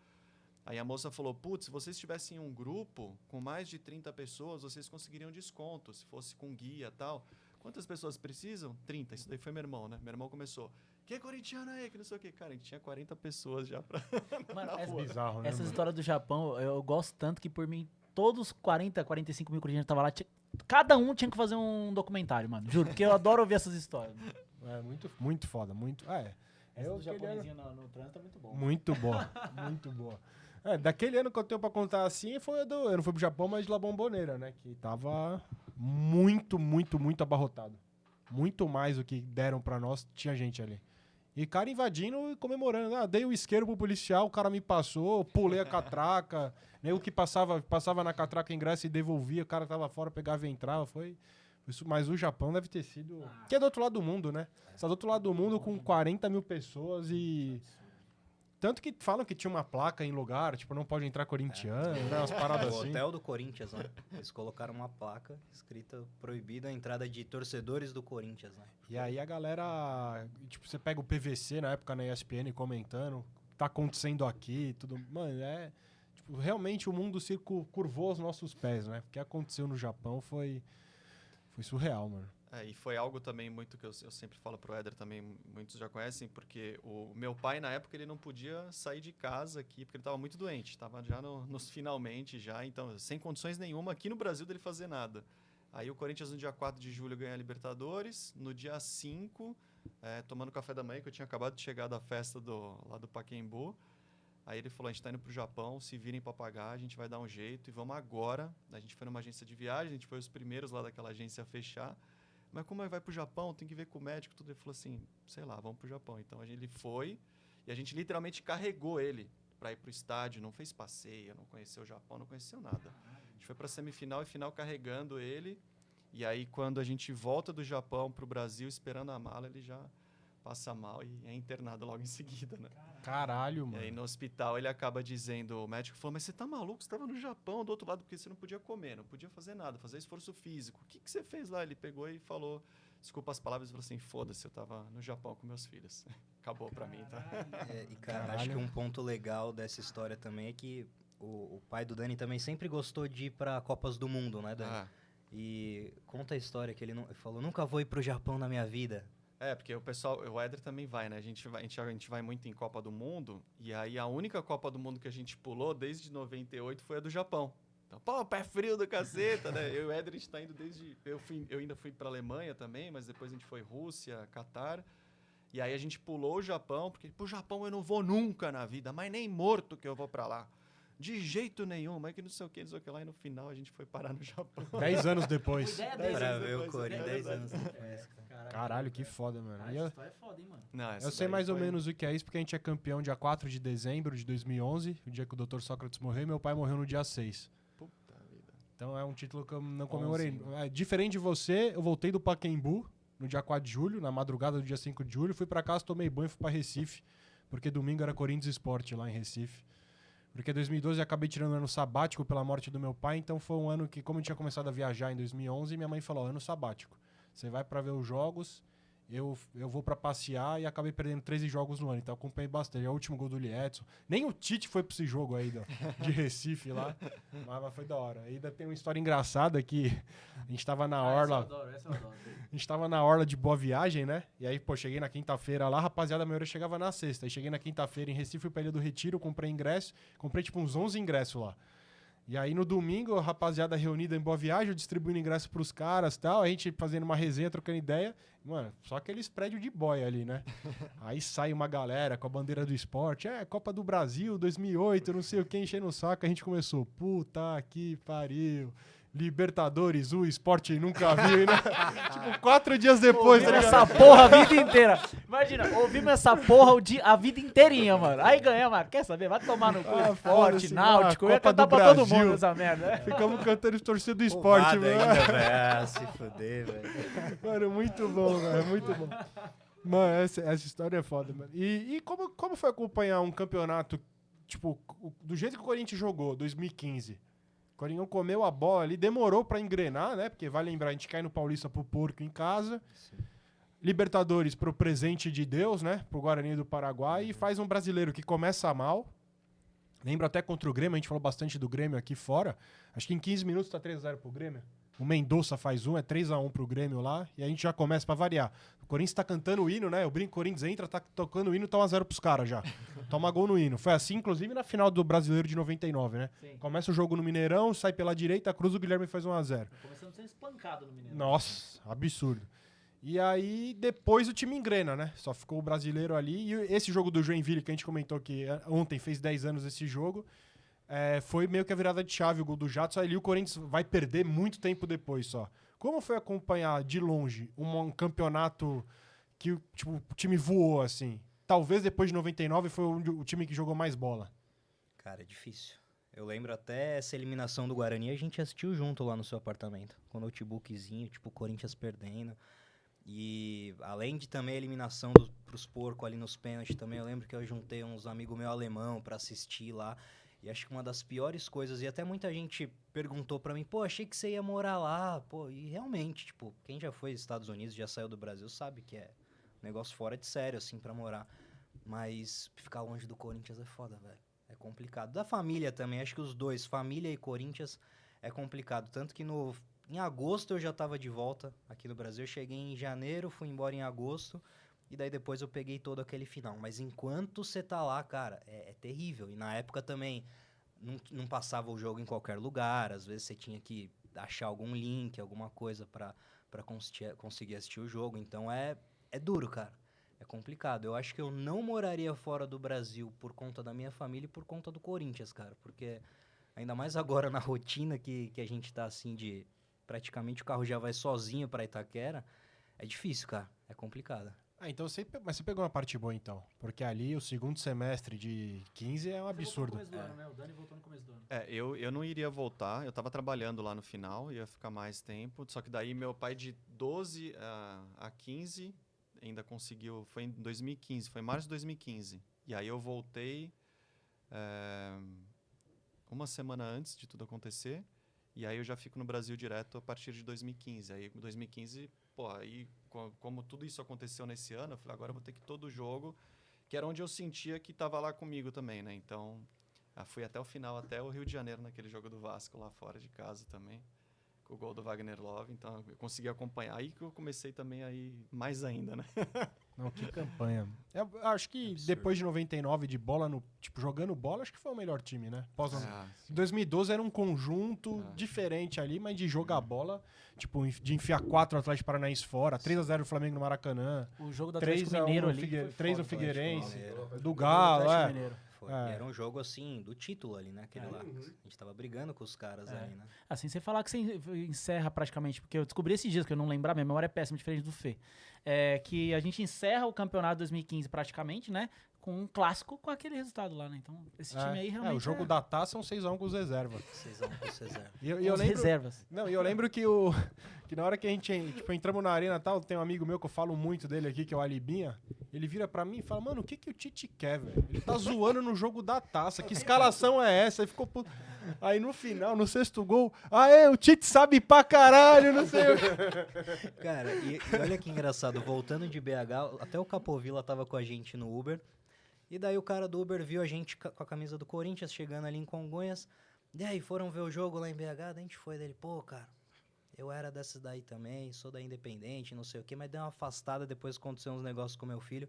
Aí a moça falou, putz, se vocês tivessem um grupo com mais de 30 pessoas, vocês conseguiriam desconto, se fosse com guia e tal. Quantas pessoas precisam? 30. Isso daí foi meu irmão, né? Meu irmão começou, quem é corintiano aí? Que não sei o quê. Cara, a gente tinha 40 pessoas já pra... Mano, Bizarro, né? essas mano? histórias do Japão, eu gosto tanto que por mim, todos os 40, 45 mil corintianos que estavam lá, cada um tinha que fazer um documentário, mano. Juro, porque eu adoro ouvir essas histórias. É muito foda, muito. Essa do aquele ano- japonesinho no trânsito é muito bom. Muito boa, muito boa. Daquele ano que eu tenho pra contar assim, eu não fui pro Japão, mas de La Bombonera, né? Que tava muito abarrotado. Muito mais do que deram pra nós, tinha gente ali. E cara invadindo e comemorando. Dei o isqueiro pro policial, o cara me passou, pulei a catraca. Nem o que passava na catraca ingresso e devolvia, o cara tava fora, pegava e entrava. Foi isso. Mas o Japão deve ter sido... Que é do outro lado do mundo, né? Você tá do outro lado do mundo com 40 mil pessoas e... Tanto que falam que tinha uma placa em lugar, tipo, não pode entrar corintiano, né? Umas paradas O assim. hotel do Corinthians, né? Eles colocaram uma placa escrita proibida a entrada de torcedores do Corinthians, né? E aí a galera, tipo, você pega o PVC na época na ESPN comentando, tá acontecendo aqui, tudo. Mano, tipo, realmente o mundo se curvou aos nossos pés, né? O que aconteceu no Japão foi surreal, mano. E foi algo também muito que eu sempre falo pro Éder também, muitos já conhecem, porque o meu pai, na época, ele não podia sair de casa aqui, porque ele estava muito doente, estava já nos finalmente já, então, sem condições nenhuma aqui no Brasil dele fazer nada. Aí o Corinthians no dia 4 de julho ganha a Libertadores, no dia 5, tomando café da manhã, que eu tinha acabado de chegar da festa lá do Pacaembu, aí ele falou, a gente tá indo pro Japão, se virem pra pagar, a gente vai dar um jeito e vamos agora. A gente foi numa agência de viagem, a gente foi os primeiros lá daquela agência a fechar. Mas como ele vai pro Japão, tem que ver com o médico, tudo. Ele falou assim, sei lá, vamos pro Japão. Então ele foi e a gente literalmente carregou ele pra ir pro estádio, não fez passeio, não conheceu o Japão, não conheceu nada. A gente foi pra semifinal e final carregando ele. E aí quando a gente volta do Japão pro Brasil, esperando a mala, ele já passa mal e é internado logo em seguida, né? Caralho, E mano. aí no hospital ele acaba dizendo, o médico falou, mas você tá maluco, você tava no Japão, do outro lado, porque você não podia comer, não podia fazer nada, fazer esforço físico. O que você fez lá? Ele pegou e falou, desculpa as palavras, falou assim, foda-se, eu tava no Japão com meus filhos. Acabou pra mim, tá? E, cara, Caralho. acho que um ponto legal dessa história também é que o pai do Dani também sempre gostou de ir pra Copas do Mundo, né, Dani? Ah, E conta a história que ele falou, nunca vou ir pro Japão na minha vida. Porque o pessoal, o Éder também vai, né? A gente vai muito em Copa do Mundo, e aí a única Copa do Mundo que a gente pulou desde 98 foi a do Japão. Então, pô, pé frio do caceta, né? Eu e o Éder, a gente tá indo desde... Eu ainda fui pra Alemanha também, mas depois a gente foi Rússia, Catar. E aí a gente pulou o Japão, porque pro Japão eu não vou nunca na vida, mas nem morto que eu vou pra lá. De jeito nenhum, mas que não sei o que lá, e no final a gente foi parar no Japão. 10 anos depois. Ideia Dez dele. Pra anos ver o depois, Corinthians 10 10 anos depois, cara. Caralho, que foda, mano. Cara, E essa eu, história é foda, hein, mano. Não, essa eu sei daí mais ou foi- menos o que é isso, porque a gente é campeão dia 4 de dezembro de 2011, o dia que o Dr. Sócrates morreu, e meu pai morreu no dia 6. Puta vida. Então é um título que eu não comemorei. 11. Diferente de você, eu voltei do Pacaembu no dia 4 de julho, na madrugada do dia 5 de julho, fui pra casa, tomei banho e fui pra Recife, porque domingo era Corinthians Sport lá em Recife. Porque 2012 eu acabei tirando um ano sabático pela morte do meu pai, então foi um ano que, como eu tinha começado a viajar em 2011, minha mãe falou, ano sabático. Você vai pra ver os jogos, eu vou pra passear, e acabei perdendo 13 jogos no ano, então eu acompanhei bastante. É o último gol do Liedson. Nem o Tite foi pra esse jogo aí de Recife lá, mas foi da hora. Ainda tem uma história engraçada que a gente tava na orla... Essa eu adoro. A gente tava na orla de Boa Viagem, né? E aí, pô, cheguei na quinta-feira lá, rapaziada, a maioria chegava na sexta. Aí cheguei na quinta-feira em Recife, fui pra Ilha do Retiro, comprei ingresso, comprei tipo uns 11 ingressos lá. E aí no domingo, a rapaziada reunida em Boa Viagem, eu distribuindo ingresso pros caras e tal, a gente fazendo uma resenha, trocando ideia. Mano, só aqueles prédios de boy ali, né? Aí sai uma galera com a bandeira do esporte, Copa do Brasil 2008, não sei o que, enchendo o saco. A gente começou, puta que pariu. Libertadores, o esporte nunca viu, né? Tipo, 4 dias depois, tá Ouvimos ligado? essa porra a vida inteira. Imagina, ouvimos essa porra a vida inteirinha, mano. Aí ganhamos, quer saber? Vai tomar no cu. Ah, Forte, foda-se, náutico. Eu ia Copa cantar do pra todo Brasil. mundo essa merda. Ficamos cantando torcida do esporte, Roubado mano. ainda, velho. Se fuder, velho. Mano, muito bom, velho, muito bom. Mano, essa história é foda, mano. E como foi acompanhar um campeonato, tipo, do jeito que o Corinthians jogou, 2015? O Corinthians comeu a bola ali, demorou pra engrenar, né? Porque vai lembrar, a gente cai no Paulista pro Porco em casa. Libertadores pro presente de Deus, né? Pro Guarani do Paraguai. E faz um brasileiro que começa mal. Lembro até contra o Grêmio, a gente falou bastante do Grêmio aqui fora. Acho que em 15 minutos tá 3-0 pro Grêmio. O Mendonça faz é 3-1 pro Grêmio lá. E a gente já começa pra variar. O Corinthians tá cantando o hino, né? Eu brinco, o Corinthians entra, tá tocando o hino, tá 1-0 pros caras já. Toma gol no hino. Foi assim, inclusive, na final do Brasileiro de 99, né? Sim. Começa o jogo no Mineirão, sai pela direita, cruza o Guilherme e faz 1-0. Começando sendo espancado no Mineiro. Nossa, absurdo. E aí, depois o time engrena, né? Só ficou o brasileiro ali. E esse jogo do Joinville, que a gente comentou que ontem fez 10 anos esse jogo, foi meio que a virada de chave, o gol do Jadson. Ali o Corinthians vai perder muito tempo depois só. Como foi acompanhar de longe um campeonato que tipo, o time voou, assim? Talvez depois de 99 foi o time que jogou mais bola. Cara, é difícil. Eu lembro até essa eliminação do Guarani, a gente assistiu junto lá no seu apartamento. Com o notebookzinho, tipo, o Corinthians perdendo. E além de também a eliminação pros porcos ali nos pênaltis também, eu lembro que eu juntei uns amigos meus alemão pra assistir lá. E acho que uma das piores coisas, e até muita gente perguntou pra mim, pô, achei que você ia morar lá, pô, e realmente, tipo, quem já foi aos Estados Unidos, já saiu do Brasil, sabe que é um negócio fora de sério, assim, pra morar. Mas ficar longe do Corinthians é foda, velho. É complicado. Da família também, acho que os dois, família e Corinthians, é complicado. Tanto que em agosto eu já tava de volta aqui no Brasil, eu cheguei em janeiro, fui embora em agosto, e daí depois eu peguei todo aquele final. Mas enquanto você tá lá, cara, é terrível. E na época também não passava o jogo em qualquer lugar. Às vezes você tinha que achar algum link, alguma coisa pra conseguir assistir o jogo. Então é duro, cara. É complicado. Eu acho que eu não moraria fora do Brasil por conta da minha família e por conta do Corinthians, cara. Porque ainda mais agora na rotina que a gente tá assim de... Praticamente o carro já vai sozinho pra Itaquera. É difícil, cara. É complicado. Então mas você pegou uma parte boa, então. Porque ali o segundo semestre de 15 é um absurdo. Você voltou no começo do ano, né? O Dani voltou no começo do ano. Eu não iria voltar, eu tava trabalhando lá no final, ia ficar mais tempo, só que daí meu pai de 12 a 15 ainda conseguiu, foi em 2015, foi em março de 2015, e aí eu voltei uma semana antes de tudo acontecer, e aí eu já fico no Brasil direto a partir de 2015, aí em 2015, pô, aí como tudo isso aconteceu nesse ano, eu falei, agora eu vou ter que ir todo jogo, que era onde eu sentia que tava lá comigo também, né, então... fui até o final, até o Rio de Janeiro, naquele jogo do Vasco lá fora de casa também. com o gol do Wagner Love, então eu consegui acompanhar. Aí que eu comecei também aí mais ainda, né? Não, que campanha. Eu acho que depois de 99 de bola, tipo, jogando bola, acho que foi o melhor time, né? Em 2012 era um conjunto diferente ali, mas de jogar bola, tipo, de enfiar 4 Atlético Paranaense fora, 3-0 do Flamengo no Maracanã, O jogo do Atlético 3-1 Mineiro no ali. foi 3 foda. do Figueirense, Mineiro. do Galo, Atlético é. Mineiro. Foi. É. E era um jogo, assim, do título ali, né? Aquele lá. A gente tava brigando com os caras ali, né? Assim, você falar que você encerra praticamente, porque eu descobri esses dias, que eu não lembrava, minha memória é péssima, diferente do Fê. Que a gente encerra o campeonato 2015 praticamente, né? Com um clássico com aquele resultado lá, né? Então, esse time aí realmente. o jogo da taça é um 6x1 com os reservas. Vocês vão com vocês é. E eu com os lembro, reservas. não, e eu lembro que que na hora que a gente, tipo, entramos na arena e tal, tem um amigo meu que eu falo muito dele aqui, que é o Alibinha, ele vira pra mim e fala, mano, o que o Tite quer, velho? Ele tá zoando no jogo da taça, que escalação é essa? Aí ficou puto. Aí no final, no 6º gol, o Tite sabe pra caralho, não sei o quê. Cara, e olha que engraçado, voltando de BH, até o Capovilla tava com a gente no Uber, e daí o cara do Uber viu a gente com a camisa do Corinthians chegando ali em Congonhas, e aí foram ver o jogo lá em BH, daí a gente foi dele, pô, cara, eu era dessa daí também, sou da Independente, não sei o quê, mas dei uma afastada depois que aconteceu uns negócios com meu filho,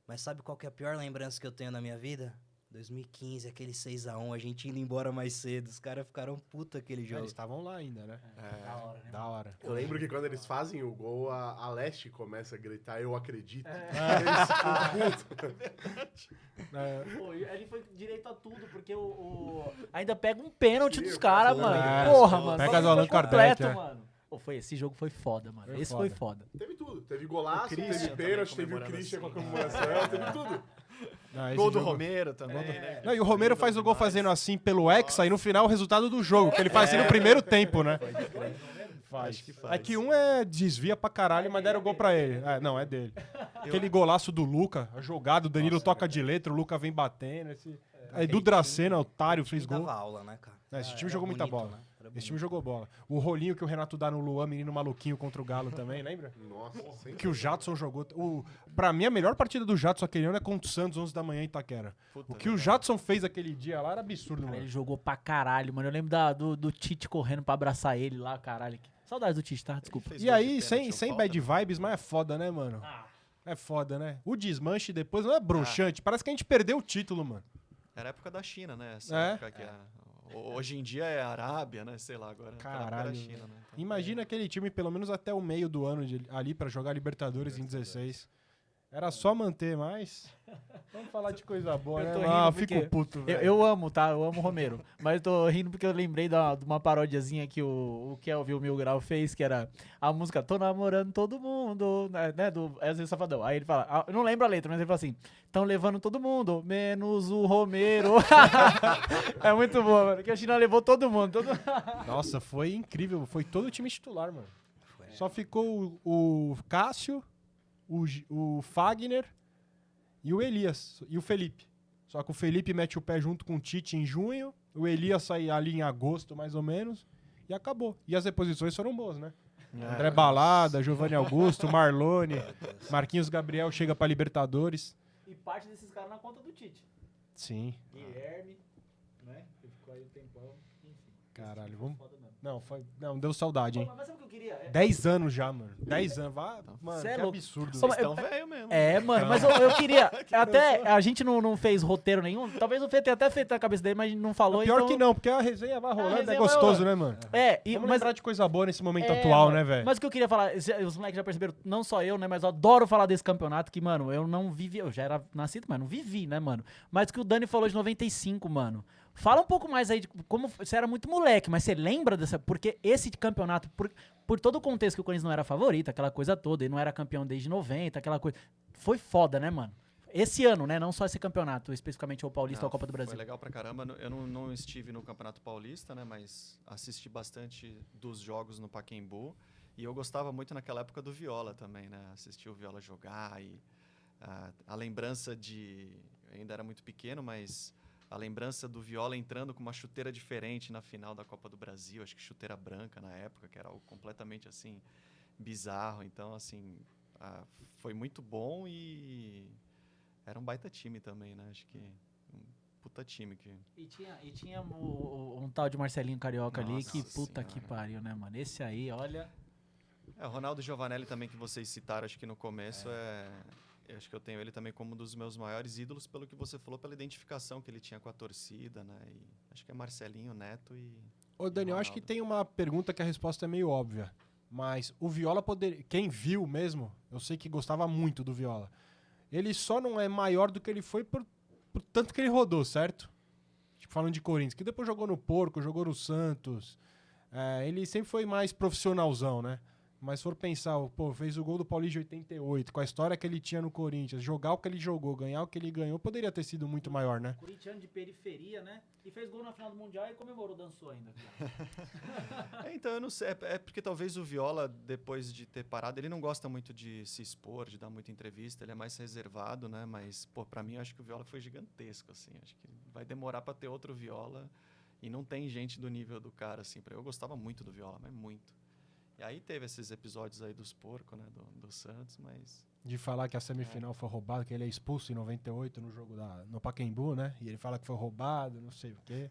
mas sabe qual que é a pior lembrança que eu tenho na minha vida? 2015, aquele 6x1, a gente indo embora mais cedo, os caras ficaram puta aquele jogo. Eles estavam lá ainda, né? Da hora, né? Da hora. Eu lembro que quando eles fazem o gol, a Leste começa a gritar, eu acredito. Eles ficam putos. Pô, ele foi direito a tudo, porque ainda pega um pênalti Sim, dos caras, foi, mano. é, Porra, mano. pega Só do Allan foi completo, Kardec, mano. Pô, esse jogo foi foda, mano. Foi Esse foda. foi foda. Teve tudo. Teve golaço, Christian teve pênalti, também teve o comemorando Christian com a assim. comemoração, teve tudo. Não, esse Gol do jogo- Romero também, né? Não, e o Romero faz o gol fazendo assim pelo Hexa e no final o resultado do jogo, que ele faz assim no primeiro tempo, né? Faz. Acho que faz. É que um desvia pra caralho, mas deram o gol pra ele. Não, é dele. Aquele golaço do Luca, a jogada, o Danilo toca de letra, o Luca vem batendo. Do Dracena, otário, fez Dava gol. aula, né, cara? Esse time Era jogou muita bonito, bola. né? Era Esse time bonito. jogou bola. O rolinho que o Renato dá no Luan, menino maluquinho contra o Galo também, lembra? Nossa, sempre. Que o Jadson jogou. Pra mim, a melhor partida do Jadson aquele ano é contra o Santos, 11 da manhã em Itaquera. Puta, O que o Jadson fez aquele dia lá era absurdo, Cara, mano. ele jogou pra caralho, mano. Eu lembro do Tite correndo pra abraçar ele lá, caralho. Saudades do Tite, tá? Desculpa. Fez E gol de aí, pênalti, sem ou bad falta, né? vibes, mas é foda, né, mano? É foda, né? O desmanche depois não é broxante. Parece que a gente perdeu o título, mano. Era a época da China, né? Essa É? época que hoje em dia é Arábia, né? Sei lá, agora. naquela época Caralho, era China, né? Então, Imagina aquele time pelo menos até o meio do ano ali pra jogar Libertadores em 16. Era só manter, mas... Vamos falar de coisa boa, Eu né? tô Ah, rindo eu porque fico puto, velho. Eu amo, tá? Eu amo o Romero. Mas tô rindo porque eu lembrei de uma parodiazinha que o Kelvin, o Mil Grau, fez, que era a música Tô namorando todo mundo, né? Do Wesley Safadão. Aí ele fala, eu não lembro a letra, mas ele fala assim, tão levando todo mundo, menos o Romero. É muito bom, mano. Que a China levou todo mundo. Nossa, foi incrível. Foi todo o time titular, mano. Foi. Só ficou o Cássio, o Fagner e o Elias. E o Felipe. Só que o Felipe mete o pé junto com o Tite em junho. O Elias sai ali em agosto, mais ou menos. E acabou. E as reposições foram boas, né? André Balada, Giovanni Augusto, Marlone, Marquinhos Gabriel chega pra Libertadores. E parte desses caras na conta do Tite. Sim. Guilherme, né? Ele ficou aí um tempão. Enfim. Caralho, vamos... Não, deu saudade, hein? Mas sabe o que eu queria? 10 anos já, mano. 10 anos. Mano, Cê é que louco. absurdo. Só- velho. Vocês estão velho mesmo. Mano, mas eu queria. Até a gente não fez roteiro nenhum. Talvez o Fê tenha até feito na cabeça dele, mas não falou. Pior então... que não, porque a resenha vai rolando, resenha é vai gostoso, rolando. né, mano? Vamos Mas lembrar de coisa boa nesse momento atual, mano, né, velho? Mas o que eu queria falar, os moleques já perceberam, não só eu, né, mas eu adoro falar desse campeonato que, mano, eu não vivi, eu já era nascido, mas não vivi, né, mano? Mas o que o Dani falou de 95, mano. Fala um pouco mais aí de como você era muito moleque, mas você lembra dessa, porque esse campeonato, por todo o contexto que o Corinthians não era favorito, aquela coisa toda, ele não era campeão desde 90, aquela coisa, foi foda, né, mano? Esse ano, né, não só esse campeonato, especificamente o Paulista ou a Copa do Brasil. Foi legal pra caramba. Eu não estive no Campeonato Paulista, né? Mas assisti bastante dos jogos no Pacaembu. E eu gostava muito naquela época do Viola também, né? Assistir o Viola jogar e a lembrança de... Eu ainda era muito pequeno, mas a lembrança do Viola entrando com uma chuteira diferente na final da Copa do Brasil. Acho que chuteira branca na época, que era algo completamente, assim, bizarro. Então, assim, foi muito bom e... Era um baita time também, né? Acho que puta time que... E tinha um tal de Marcelinho Carioca ali, Nossa que puta senhora. que pariu, né, mano? Esse aí, olha... O Ronaldo Giovanelli também, que vocês citaram, acho que no começo, eu acho que eu tenho ele também como um dos meus maiores ídolos, pelo que você falou, pela identificação que ele tinha com a torcida, né? E acho que é Marcelinho, Neto e... Ô, Daniel, acho que tem uma pergunta que a resposta é meio óbvia. Mas o Viola poderia... Quem viu mesmo, eu sei que gostava muito do Viola. Ele só não é maior do que ele foi por tanto que ele rodou, certo? Tipo, falando de Corinthians, que depois jogou no Porco, jogou no Santos. Ele sempre foi mais profissionalzão, né? Mas se for pensar, pô, fez o gol do Paulista de 88, com a história que ele tinha no Corinthians, jogar o que ele jogou, ganhar o que ele ganhou, poderia ter sido muito maior, né? Corintiano de periferia, né? E fez gol na final do Mundial e comemorou, dançou ainda. Então, eu não sei, é porque talvez o Viola, depois de ter parado, ele não gosta muito de se expor, de dar muita entrevista, ele é mais reservado, né? Mas, pô, pra mim, eu acho que o Viola foi gigantesco, assim, acho que vai demorar pra ter outro Viola e não tem gente do nível do cara, assim, eu gostava muito do Viola, mas muito. E aí teve esses episódios aí dos porcos, né, do Santos, mas... De falar que a semifinal foi roubada, que ele é expulso em 98 no jogo no Pacaembu, né? E ele fala que foi roubado, não sei o quê.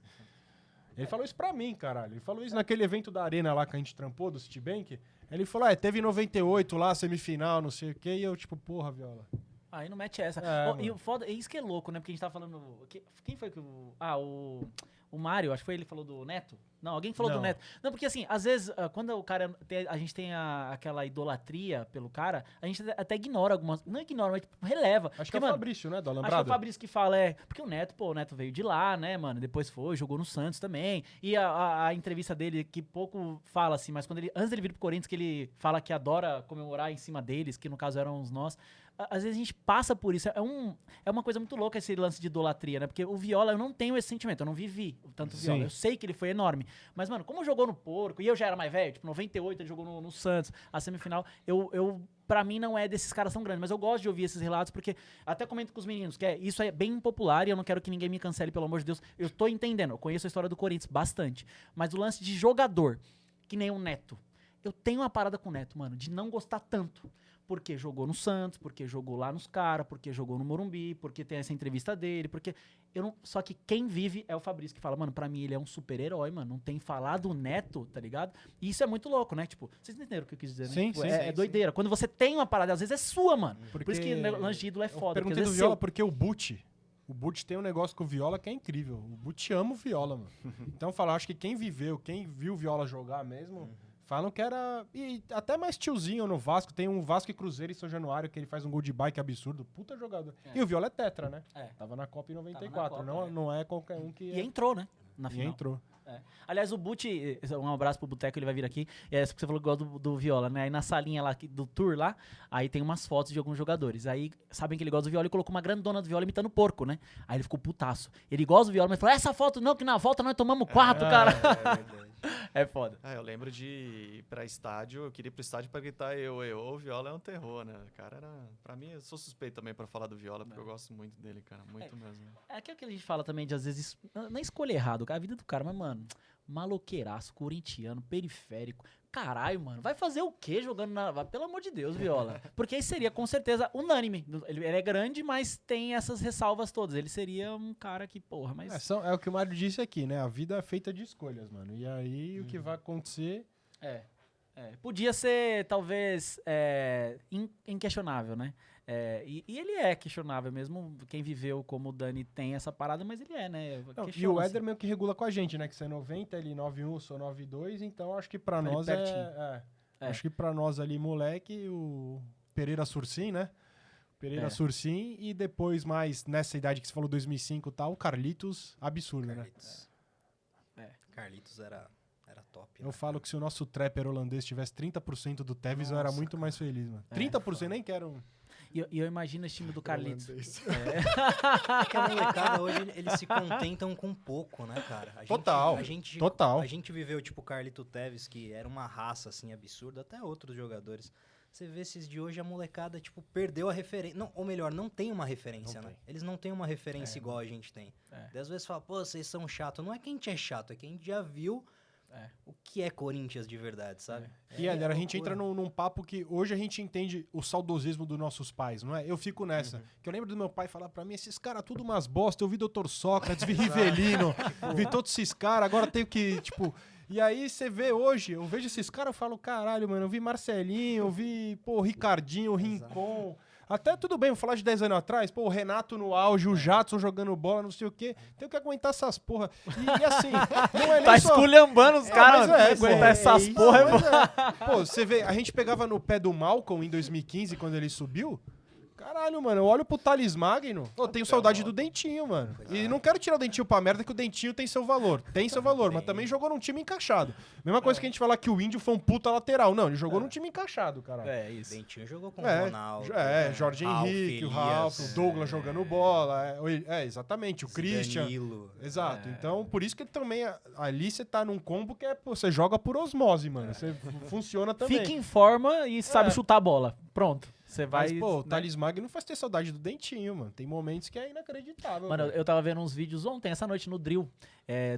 Ele falou isso pra mim, caralho. Ele falou isso naquele evento da Arena lá que a gente trampou, do Citibank. Ele falou, teve em 98 lá, semifinal, não sei o quê. E eu, tipo, porra, Viola. Aí não mete essa. E o foda, isso que é louco, né? Porque a gente tava falando... Quem foi que o Mário, acho que foi ele que falou do Neto. Não, alguém falou do Neto. Não, porque assim, às vezes, quando o cara a gente tem aquela idolatria pelo cara, a gente até ignora algumas... Não ignora, mas tipo, releva. Acho que é o Fabrício, né, do Alambrado? Acho que é o Fabrício que fala, porque o Neto veio de lá, né, mano? Depois jogou no Santos também. E a entrevista dele, que pouco fala assim, mas antes dele vir pro Corinthians, que ele fala que adora comemorar em cima deles, que no caso eram os nós. Às vezes a gente passa por isso. É uma coisa muito louca esse lance de idolatria, né? Porque o Viola, eu não tenho esse sentimento, eu não vivi tanto o Viola. Sim. Eu sei que ele foi enorme. Mas, mano, como jogou no Porco, e eu já era mais velho, tipo, 98 ele jogou no Santos, a semifinal, pra mim não é desses caras tão grandes, mas eu gosto de ouvir esses relatos, porque até comento com os meninos, que isso é bem impopular e eu não quero que ninguém me cancele, pelo amor de Deus. Eu tô entendendo, eu conheço a história do Corinthians bastante, mas o lance de jogador, que nem o Neto, eu tenho uma parada com o Neto, mano, de não gostar tanto. Porque jogou no Santos, porque jogou lá nos caras, porque jogou no Morumbi, porque tem essa entrevista dele, porque... Só que quem vive é o Fabrício, que fala, mano, pra mim ele é um super-herói, mano, não tem falado do Neto, tá ligado? E isso é muito louco, né? Tipo, vocês entenderam o que eu quis dizer, né? Sim, Tipo, sim, é doideira. Quando você tem uma parada, às vezes é sua, mano. Por isso que o lance de ídolo é foda. Eu perguntei porque às do vezes Viola seu. porque o Butch tem um negócio com o Viola que é incrível. O Butch ama o Viola, mano. Então, acho que quem viu o Viola jogar mesmo... Falam que era... E até mais tiozinho no Vasco. Tem um Vasco e Cruzeiro em São Januário que ele faz um gol de bike absurdo. Puta jogador. E o Viola é tetra, né? Tava na Copa em 94. Copa, não é qualquer um que... E entrou, né? Na E final. entrou. Aliás, o Butch, um abraço pro Boteco, ele vai vir aqui. Porque você falou que gosta do Viola, né? Aí na salinha lá do tour lá, aí tem umas fotos de alguns jogadores. Aí sabem que ele gosta do Viola e colocou uma grandona do Viola imitando porco, né? Aí ele ficou putaço. Ele gosta do Viola, mas falou: essa foto não, que na volta nós tomamos 4, cara. É verdade. É foda. Eu lembro de ir pra estádio, eu queria ir pro estádio pra gritar o Viola é um terror, né? O cara era... Pra mim, eu sou suspeito também pra falar do Viola, porque eu gosto muito dele, cara. Muito mesmo. É aquilo que a gente fala também de, às vezes, não é escolha errado, a vida do cara, mas, mano, maloqueiraço, corintiano, periférico. Caralho, mano, vai fazer o quê jogando na... Pelo amor de Deus, Viola. Porque aí seria, com certeza, unânime. Ele é grande, mas tem essas ressalvas todas. Ele seria um cara que, porra, mas... É o que o Mário disse aqui, né? A vida é feita de escolhas, mano. E aí, o que vai acontecer... Podia ser, talvez, inquestionável, né? E ele é questionável mesmo. Quem viveu como o Dani tem essa parada, mas ele é, né? Não, e o Questiona-se. Éder meio que regula com a gente, né? Que você é 90, ele 91, sou 92, então acho que pra Ali nós pertinho. Acho que pra nós ali, moleque, o Pereira Sursim, né? Pereira Sursim e depois mais nessa idade que você falou, 2005 e tal, o Carlitos, absurdo, Carlitos. Carlitos era top. né? Eu falo que se o nosso trapper holandês tivesse 30% do Tevez, eu era Nossa, muito mais feliz, mano. 30%, nem quero... E eu imagino esse time do Carlitos. Porque a molecada hoje, eles se contentam com pouco, né, cara? Total. A gente viveu, tipo, o Carlito Tevez, que era uma raça, assim, absurda, até outros jogadores. Você vê esses de hoje, a molecada, tipo, perdeu a referência. Não, ou melhor, não tem uma referência, né? Eles não têm uma referência igual a gente tem. Daí, às vezes fala, pô, vocês são chatos. Não é que a gente é chato, é que a gente já viu o que é Corinthians de verdade, sabe? E a gente loucura. entra num papo que hoje a gente entende o saudosismo dos nossos pais, não é? Eu fico nessa. Que eu lembro do meu pai falar pra mim, esses caras tudo umas bosta, eu vi Dr. Sócrates, vi Rivelino, vi todos esses caras, agora tenho que, tipo... E aí você vê hoje, eu vejo esses caras, eu falo, caralho, mano, eu vi Marcelinho, eu vi, pô, Ricardinho, Rincon... Até tudo bem, vou falar de 10 anos atrás, pô, o Renato no auge, o Jadson jogando bola, não sei o quê. Tenho que aguentar essas porra. E assim, não é nem Tá só... esculhambando os caras, mas aguentar pô, essas isso, porra. mas pô, você vê, a gente pegava no pé do Malcolm em 2015, quando ele subiu. Caralho, mano, eu olho pro Thales Magno, eu tenho saudade do Dentinho, mano. E não quero tirar o Dentinho pra merda, que o Dentinho tem seu valor. Tem seu valor, mas também jogou num time encaixado. Mesma coisa que a gente falar que o Índio foi um puta lateral. Não, ele jogou num time encaixado, caralho. É, isso. Dentinho jogou com o É, Ronaldo. Jorge Ralf, Henrique, o Elias, Ralf, o Douglas jogando bola. Exatamente, o Christian. Danilo. Exato. Então, por isso que ele também. Ali você tá num combo que é. Pô, você joga por osmose, mano. Você funciona também. Fica em forma e sabe chutar a bola. Pronto. Você vai. Mas, pô, o né? Thales Magno faz ter saudade do Dentinho, mano. Tem momentos que é inacreditável. Mano, velho. eu tava vendo uns vídeos ontem, essa noite, no drill,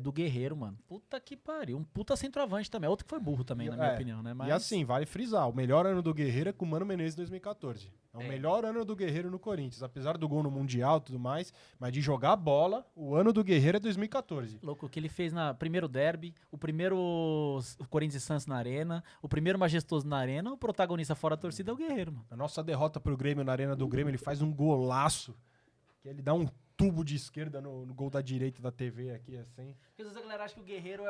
do Guerreiro, mano. Puta que pariu. Um puta centroavante também. Outro que foi burro também, na minha opinião, né? Mas... E assim, vale frisar: o melhor ano do Guerreiro é com o Mano Menezes em 2014. É o melhor ano do Guerreiro no Corinthians. Apesar do gol no Mundial e tudo mais, mas de jogar bola, o ano do Guerreiro é 2014. Louco, o que ele fez na primeiro derby, o primeiro Corinthians e Santos na arena, o primeiro majestoso na arena, o protagonista fora da torcida é o Guerreiro, mano. A nossa derrota pro Grêmio na arena do Grêmio, ele faz um golaço. Que ele dá um tubo de esquerda no gol da direita da TV aqui, assim. Porque às vezes a galera acha que o Guerreiro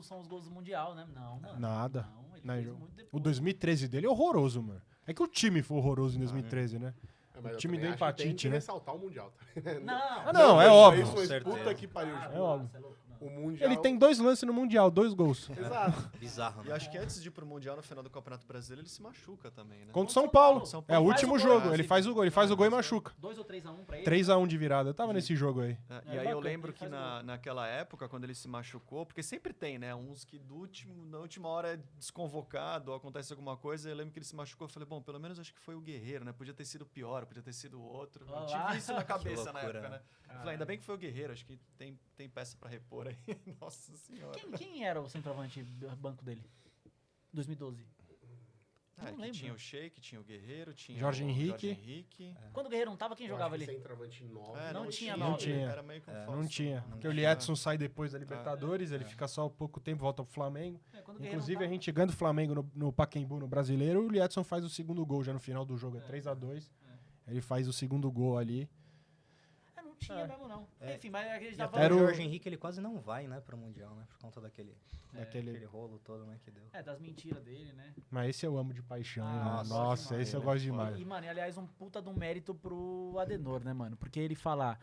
são os gols do Mundial, né? Não, mano. Nada. Não, ele Não, fez eu- muito O depois. 2013 dele é horroroso, mano. É que o time foi horroroso em 2013, né? Mas O eu time também do acho que tem empatite, que né? ressaltar o Mundial. Não, Ah, não, é foi óbvio. Isso, mas certeza. puta que pariu. É óbvio. Você é louco, não. O Mundial... Ele tem 2 lances no Mundial, 2 gols. Exato. Bizarro, E né? acho que antes de ir pro Mundial, no final do Campeonato Brasileiro, ele se machuca também, né? Contra o São Paulo. São É o Paulo. último Faz o gol, jogo. né? Ele faz o gol, ele faz o gol e machuca. 2 ou 3-1 pra ele. 3-1 de virada. Eu tava nesse jogo aí. É, e É aí eu bacana, lembro ele que faz naquela época, quando ele se machucou, porque sempre tem, né? Uns que na última hora é desconvocado, ou acontece alguma coisa, eu lembro que ele se machucou, eu falei, bom, pelo menos acho que foi o Guerreiro, né? Podia ter sido pior, podia ter sido o outro. Eu Olá. tive isso na Que cabeça na loucura, época, né? né? Eu falei, ainda bem que foi o Guerreiro, acho que tem peça pra repor aí. Nossa senhora. Quem era o centroavante banco dele? 2012. Ah, não que lembro. tinha o Sheik, tinha o Guerreiro, tinha Jorge o Henrique. Jorge Henrique. Quando o Guerreiro não tava, quem jogava ali? Centroavante 9. É, Não tinha Não nove. tinha. Era meio que um falso. Não tinha. Não Porque o tinha. Liedson sai depois da Libertadores, ele fica só pouco tempo, volta pro Flamengo. Quando o Guerreiro Inclusive, não a gente ganha do Flamengo no Pacaembu, no Brasileiro, o Liedson faz o segundo gol já no final do jogo, é 3-2. Ele faz o segundo gol ali. Não tinha mesmo, não. É. Enfim, mas a gente E tava até falando... Era o o- Jorge Henrique, ele quase não vai, né, pro Mundial, né? Por conta daquele rolo todo, né, que deu. das mentiras dele, né? Mas esse eu amo de paixão. Ah, né? nossa, Nossa, demais, esse eu né? gosto demais. E, mano, e, aliás, um puta de um mérito pro Adenor, né, mano? Porque ele falar...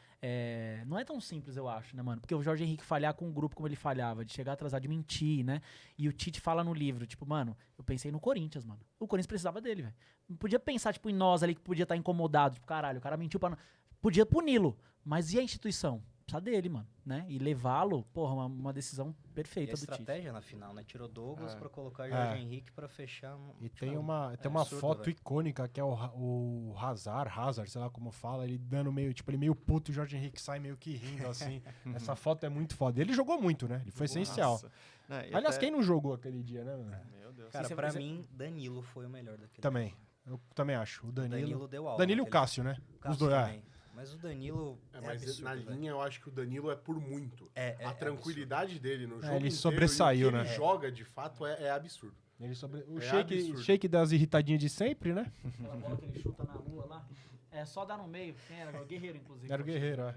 não é tão simples, eu acho, né, mano? Porque o Jorge Henrique falhar com um grupo como ele falhava, de chegar atrasado, de mentir, né? E o Tite fala no livro, tipo, mano, eu pensei no Corinthians, mano. O Corinthians precisava dele, velho. Não podia pensar, tipo, em nós ali, que podia estar incomodado. Tipo, caralho, o cara mentiu pra... Podia puni-lo. Mas e a instituição? Precisa dele, mano, né? E levá-lo, porra, uma decisão E a perfeita do Tite. estratégia na final, né? Tirou Douglas pra colocar É. Jorge Henrique pra fechar. E tipo, tem uma absurdo, foto velho. icônica que é o Hazard, sei lá como fala, ele dando meio, tipo, ele meio puto e o Jorge Henrique sai meio que rindo, assim. Essa foto é muito foda. Ele jogou muito, né? Ele foi essencial. Nossa. Né, e Aliás, até- quem não jogou aquele dia, né, mano? Meu Deus. Cara, Você- pra você- mim, Danilo foi o melhor daquele. Também. Eu também acho. O Danilo. Danilo deu aula. Danilo e o naquele- Cássio, né? O Cássio Os dois. também. Mas o Danilo é Mas absurdo, na velho. linha eu acho que o Danilo é por muito. É A tranquilidade dele no jogo ele inteiro sobressaiu, e o que né? ele joga, de fato, é absurdo. Ele o É shake, absurdo. shake das irritadinhas de sempre, né? Aquela bola que ele chuta na lua lá. É só dar no meio. Quem era? O Guerreiro, inclusive. Era o Guerreiro, é.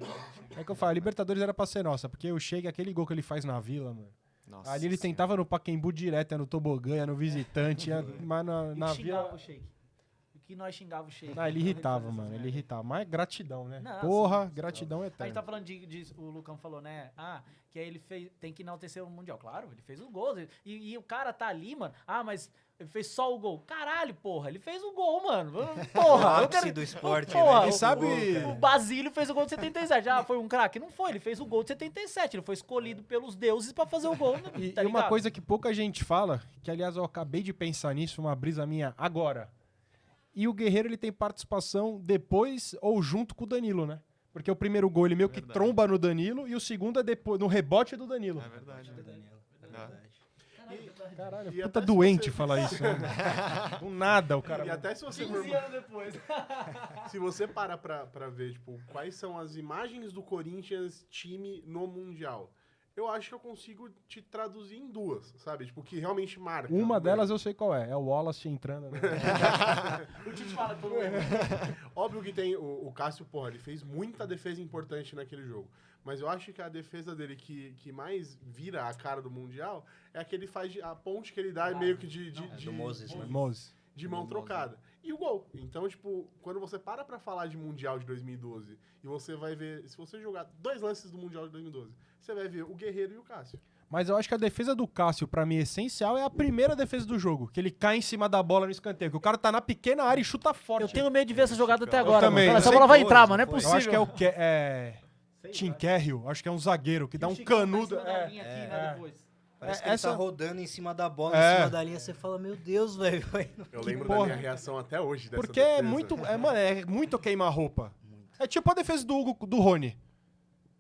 É que eu falo, a Libertadores era pra ser nossa, porque o shake, aquele gol que ele faz na Vila, mano. Nossa Ali ele Senhora. tentava no Pacaembu direto, ia no tobogã, ia no visitante, ia, mas E na que xingava Vila... o Sheik. O que nós xingava o Sheik. Ah, ele irritava, fazia essas mano, ele merda. irritava. Mas gratidão, né? Não, Porra, sim, gratidão A gente eterna. tá falando o Lucão falou, né? Que aí ele tem que enaltecer o Mundial. Claro, ele fez os gols. E o cara tá ali, mano. Mas ele fez só o gol. Caralho, porra, ele fez o gol, mano. O Porra, eu ápice quero... do esporte, Porra, né? E sabe- O Basílio fez o gol de 77. Foi um craque? Não foi, ele fez o gol de 77. Ele foi escolhido pelos deuses pra fazer o gol. E, tá e uma ligado? coisa que pouca gente fala, que aliás eu acabei de pensar nisso, uma brisa minha agora. E o Guerreiro ele tem participação depois ou junto com o Danilo, né? Porque o primeiro gol ele meio que Verdade. tromba no Danilo e o segundo é depois, no rebote do Danilo. É verdade. Do né? Danilo, é Ah. verdade. Caralho, E puta até se doente você- falar isso. Né? Do nada o cara... E até se você 15 anos depois. se você para pra ver, tipo, quais são as imagens do Corinthians time no Mundial, eu acho que eu consigo te traduzir em duas, sabe? Tipo, que realmente marca. Uma delas eu sei qual é. É o Wallace entrando. Né? O Tite fala todo mundo. Óbvio que tem o Cássio, porra, ele fez muita defesa importante naquele jogo. Mas eu acho que a defesa dele que mais vira a cara do Mundial é a que ele faz, a ponte que ele dá meio que do Moses, né? Moses. de mão trocada. E o gol. Então, tipo, quando você para pra falar de Mundial de 2012 e você vai ver, se você jogar 2 lances do Mundial de 2012, você vai ver o Guerreiro e o Cássio. Mas eu acho que a defesa do Cássio, pra mim, essencial é a primeira defesa do jogo. Que ele cai em cima da bola no escanteio. Que o cara tá na pequena área e chuta forte. Eu tenho medo de ver essa jogada até Eu agora. também. Mano. Eu Essa sei bola vai que entrar, foi, mano. Não é não foi. possível. Eu acho que é o Tim Carroll. Acho que é um zagueiro que dá um canudo. Parece que essa- ele tá rodando em cima da bola, É. em cima da linha, você fala, meu Deus, velho. vai no- Eu Que lembro porra. da minha reação até hoje dessa Porque é defesa. muito, mano, é muito queima-roupa. É tipo a defesa do Rony.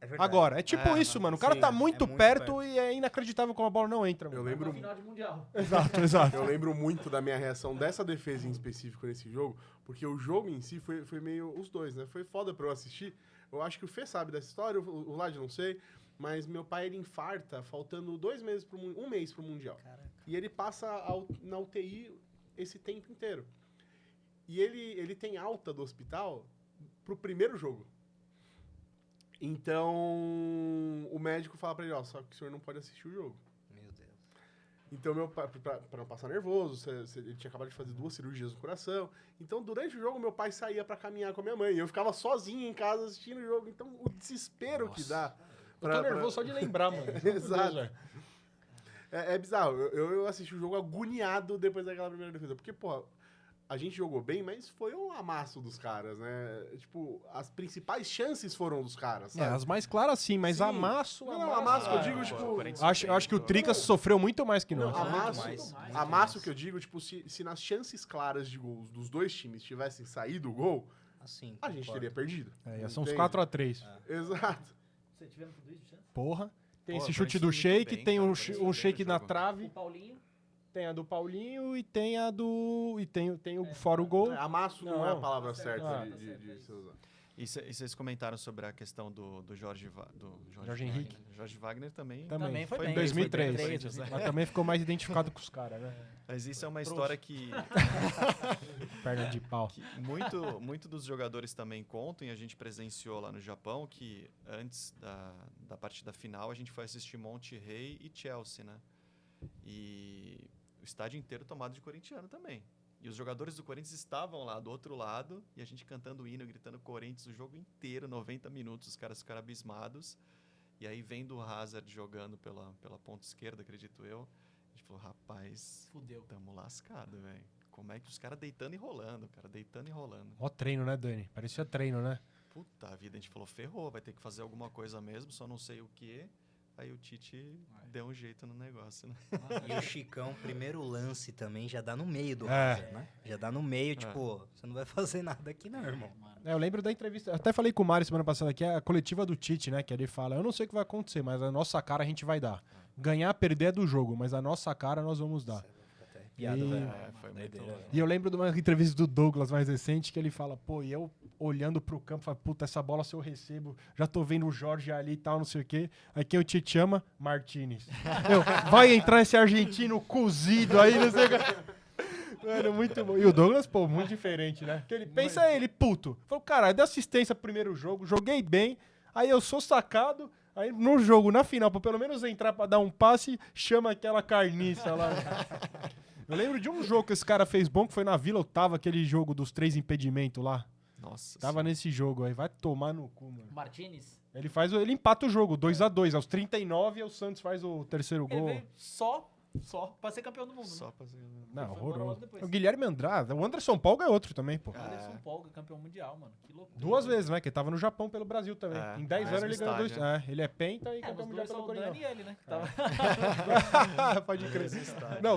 É verdade. Agora, é tipo isso, mano. O cara sim, tá é muito, muito perto e é inacreditável como a bola não entra. Eu Mano. lembro, Final de Mundial. Exato, exato. eu lembro muito da minha reação dessa defesa em específico nesse jogo, porque o jogo em si foi meio os dois, né? Foi foda pra eu assistir. Eu acho que o Fê sabe dessa história, o Lad não sei, mas meu pai ele infarta faltando 2 meses um mês pro Mundial. Caraca. E ele passa na UTI esse tempo inteiro. E ele tem alta do hospital pro primeiro jogo. Então, o médico fala pra ele, ó, só que o senhor não pode assistir o jogo. Meu Deus. Então, meu pai, pra não passar nervoso, ele tinha acabado de fazer 2 cirurgias no coração. Então, durante o jogo, meu pai saía pra caminhar com a minha mãe. E eu ficava sozinho em casa assistindo o jogo. Então, o desespero que dá. Eu tô nervoso só de lembrar, mano. Exato. É bizarro. Eu assisti o jogo agoniado depois daquela primeira defesa. Porque, pô, a gente jogou bem, mas foi um amasso dos caras, né? Tipo, as principais chances foram dos caras, É, sabe? as mais claras sim, mas Sim. amasso... Não, amasso que eu digo, Pô, tipo... o Corinthians Eu acho que o Tricas sofreu muito mais que nós. Não, amasso, mais. amasso que eu digo, tipo, se nas chances claras de gols dos dois times tivessem saído o gol, Assim, a gente concordo. teria perdido. É, ia ser uns Entende? 4-3. Exato. Você tivemos tudo isso de chance? Porra. Tem Pô, esse o chute Corinthians do foi muito Sheik, bem, tem cara, um, o Corinthians um foi bem Sheik no na jogo. trave, O Paulinho. tem a do Paulinho e tem a do... E tem o fora o gol. Amasso não, é a palavra tá certo, certa tá de certo, é se isso. usar. E vocês comentaram sobre a questão do Jorge Jorge Wagner. Henrique. Jorge Wagner também. Também foi Foi bem. em 2003. Foi bem no Corinthians, Mas também ficou mais identificado com os caras, né? Mas isso é uma história que, Perna de pau. que muito dos jogadores também contam, e a gente presenciou lá no Japão, que antes da partida final a gente foi assistir Monterrey e Chelsea, né? E o estádio inteiro tomado de corintiano também. E os jogadores do Corinthians estavam lá do outro lado, e a gente cantando o hino, gritando Corinthians o jogo inteiro, 90 minutos, os caras ficaram abismados. E aí vendo o Hazard jogando pela ponta esquerda, acredito eu, a gente falou, rapaz, Fudeu. tamo lascado, velho. Como é que os caras deitando e rolando, cara, deitando e rolando. Mó treino, né, Dani? Parecia treino, né? Puta vida, a gente falou, ferrou, vai ter que fazer alguma coisa mesmo, só não sei o quê. Aí o Tite deu um jeito no negócio, né? E o Chicão, primeiro lance também, já dá no meio do É. Hazard, né? Já dá no meio, tipo, você não vai fazer nada aqui não, irmão. Eu lembro da entrevista, até falei com o Mário semana passada aqui, a coletiva do Tite, né? Que ele fala, eu não sei o que vai acontecer, mas a nossa cara a gente vai dar. Ganhar, perder é do jogo, mas a nossa cara nós vamos dar. Piada, E- velho. Foi muito Doideira, louco. velho. E eu lembro de uma entrevista do Douglas mais recente, que ele fala, pô, e eu olhando pro campo, falo, puta, essa bola se eu recebo, já tô vendo o Jorge ali e tal, não sei o quê. Aí quem o Tite chama? Martinez. Vai entrar esse argentino cozido aí, não sei o que. Mano, muito bom. E o Douglas, pô, muito diferente, né? Que ele pensa ele, puto. Falou, cara, dei assistência pro primeiro jogo, joguei bem, aí eu sou sacado, aí no jogo, na final, pra pelo menos entrar pra dar um passe, chama aquela carniça lá. Eu lembro de um jogo que esse cara fez bom, que foi na Vila Otava, aquele jogo dos 3 impedimentos lá. Nossa Tava senhora. nesse jogo aí, vai tomar no cu, mano. Martinez. Ele empata o jogo, 2-2, aos 39, e o Santos faz o terceiro Ele gol. veio só pra ser campeão do mundo. Só Né? pra ser... Não, Ele foi embora logo horroroso. depois. O Guilherme Andrade, o Anderson Polga é outro também, pô. Anderson Polga, campeão mundial, mano. Que loucura. 2 vezes, né? Que ele tava no Japão pelo Brasil também. É, Em 10 no anos ele mesmo ganhou 2. estádio, Ele é penta e É, campeão os mundial dois são pelo o Corinthians. Dani e ele, né? Que tava... Pode crer. Mesmo estádio. Não,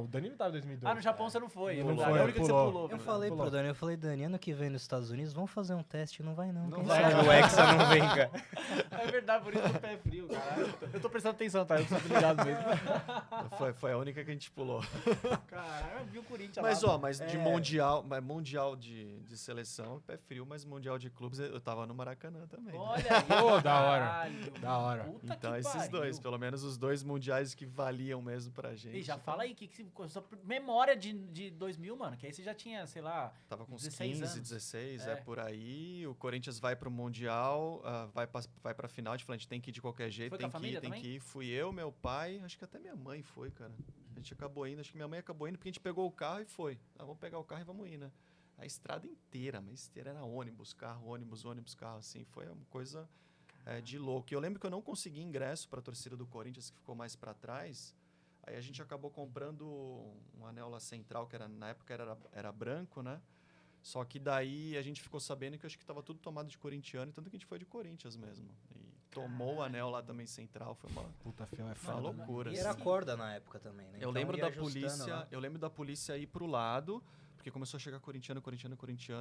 o Dani não tava em 2002. Ah, no Japão você não foi. Não é verdade. foi, É a única que você pulou. pulou. Eu falei Pulou. pro Dani, Dani, ano que vem nos Estados Unidos, vamos fazer um teste, não vai não. Não Quem vai. sabe o Hexa não vem, cara. É verdade, por isso que o pé é frio, caralho. Eu tô prestando atenção, tá? Eu tô ligado mesmo. Foi a única que a gente pulou. Caralho, viu o Corinthians Mas, lá. ó, mas de mundial de seleção, pé frio, mas mundial de clubes, eu tava no Maracanã também. Né? Olha aí, Pô, da hora. caralho. Da hora. Puta Então, que esses pariu. dois, pelo menos os 2 mundiais que valiam mesmo pra gente. E já fala aí, sua memória de 2000, mano, que aí você já tinha, sei lá, Tava com uns 16 15, anos. 16, É. por aí. O Corinthians vai pro Mundial, vai pra final. A gente falou, a gente tem que ir de qualquer jeito, Foi com tem a que ir, família tem também? que ir. Fui eu, meu pai, acho que até minha mãe foi, cara. A gente acabou indo, acho que minha mãe acabou indo porque a gente pegou o carro e foi. Vamos pegar o carro e vamos ir, né? A estrada inteira, mas inteira era ônibus, carro, ônibus, carro, assim. Foi uma coisa de louco. E eu lembro que eu não consegui ingresso pra torcida do Corinthians, que ficou mais pra trás. Aí a gente acabou comprando um anel lá central, que na época era branco, né? Só que daí a gente ficou sabendo que eu acho que estava tudo tomado de corintiano, tanto que a gente foi de Corinthians mesmo. E tomou o anel lá também central, foi uma Puta, fiel é uma foda. loucura. E era assim. corda na época também, né? Eu Então lembro ia da ajustando polícia, lá. eu lembro da polícia ir pro lado, porque começou a chegar corintiano,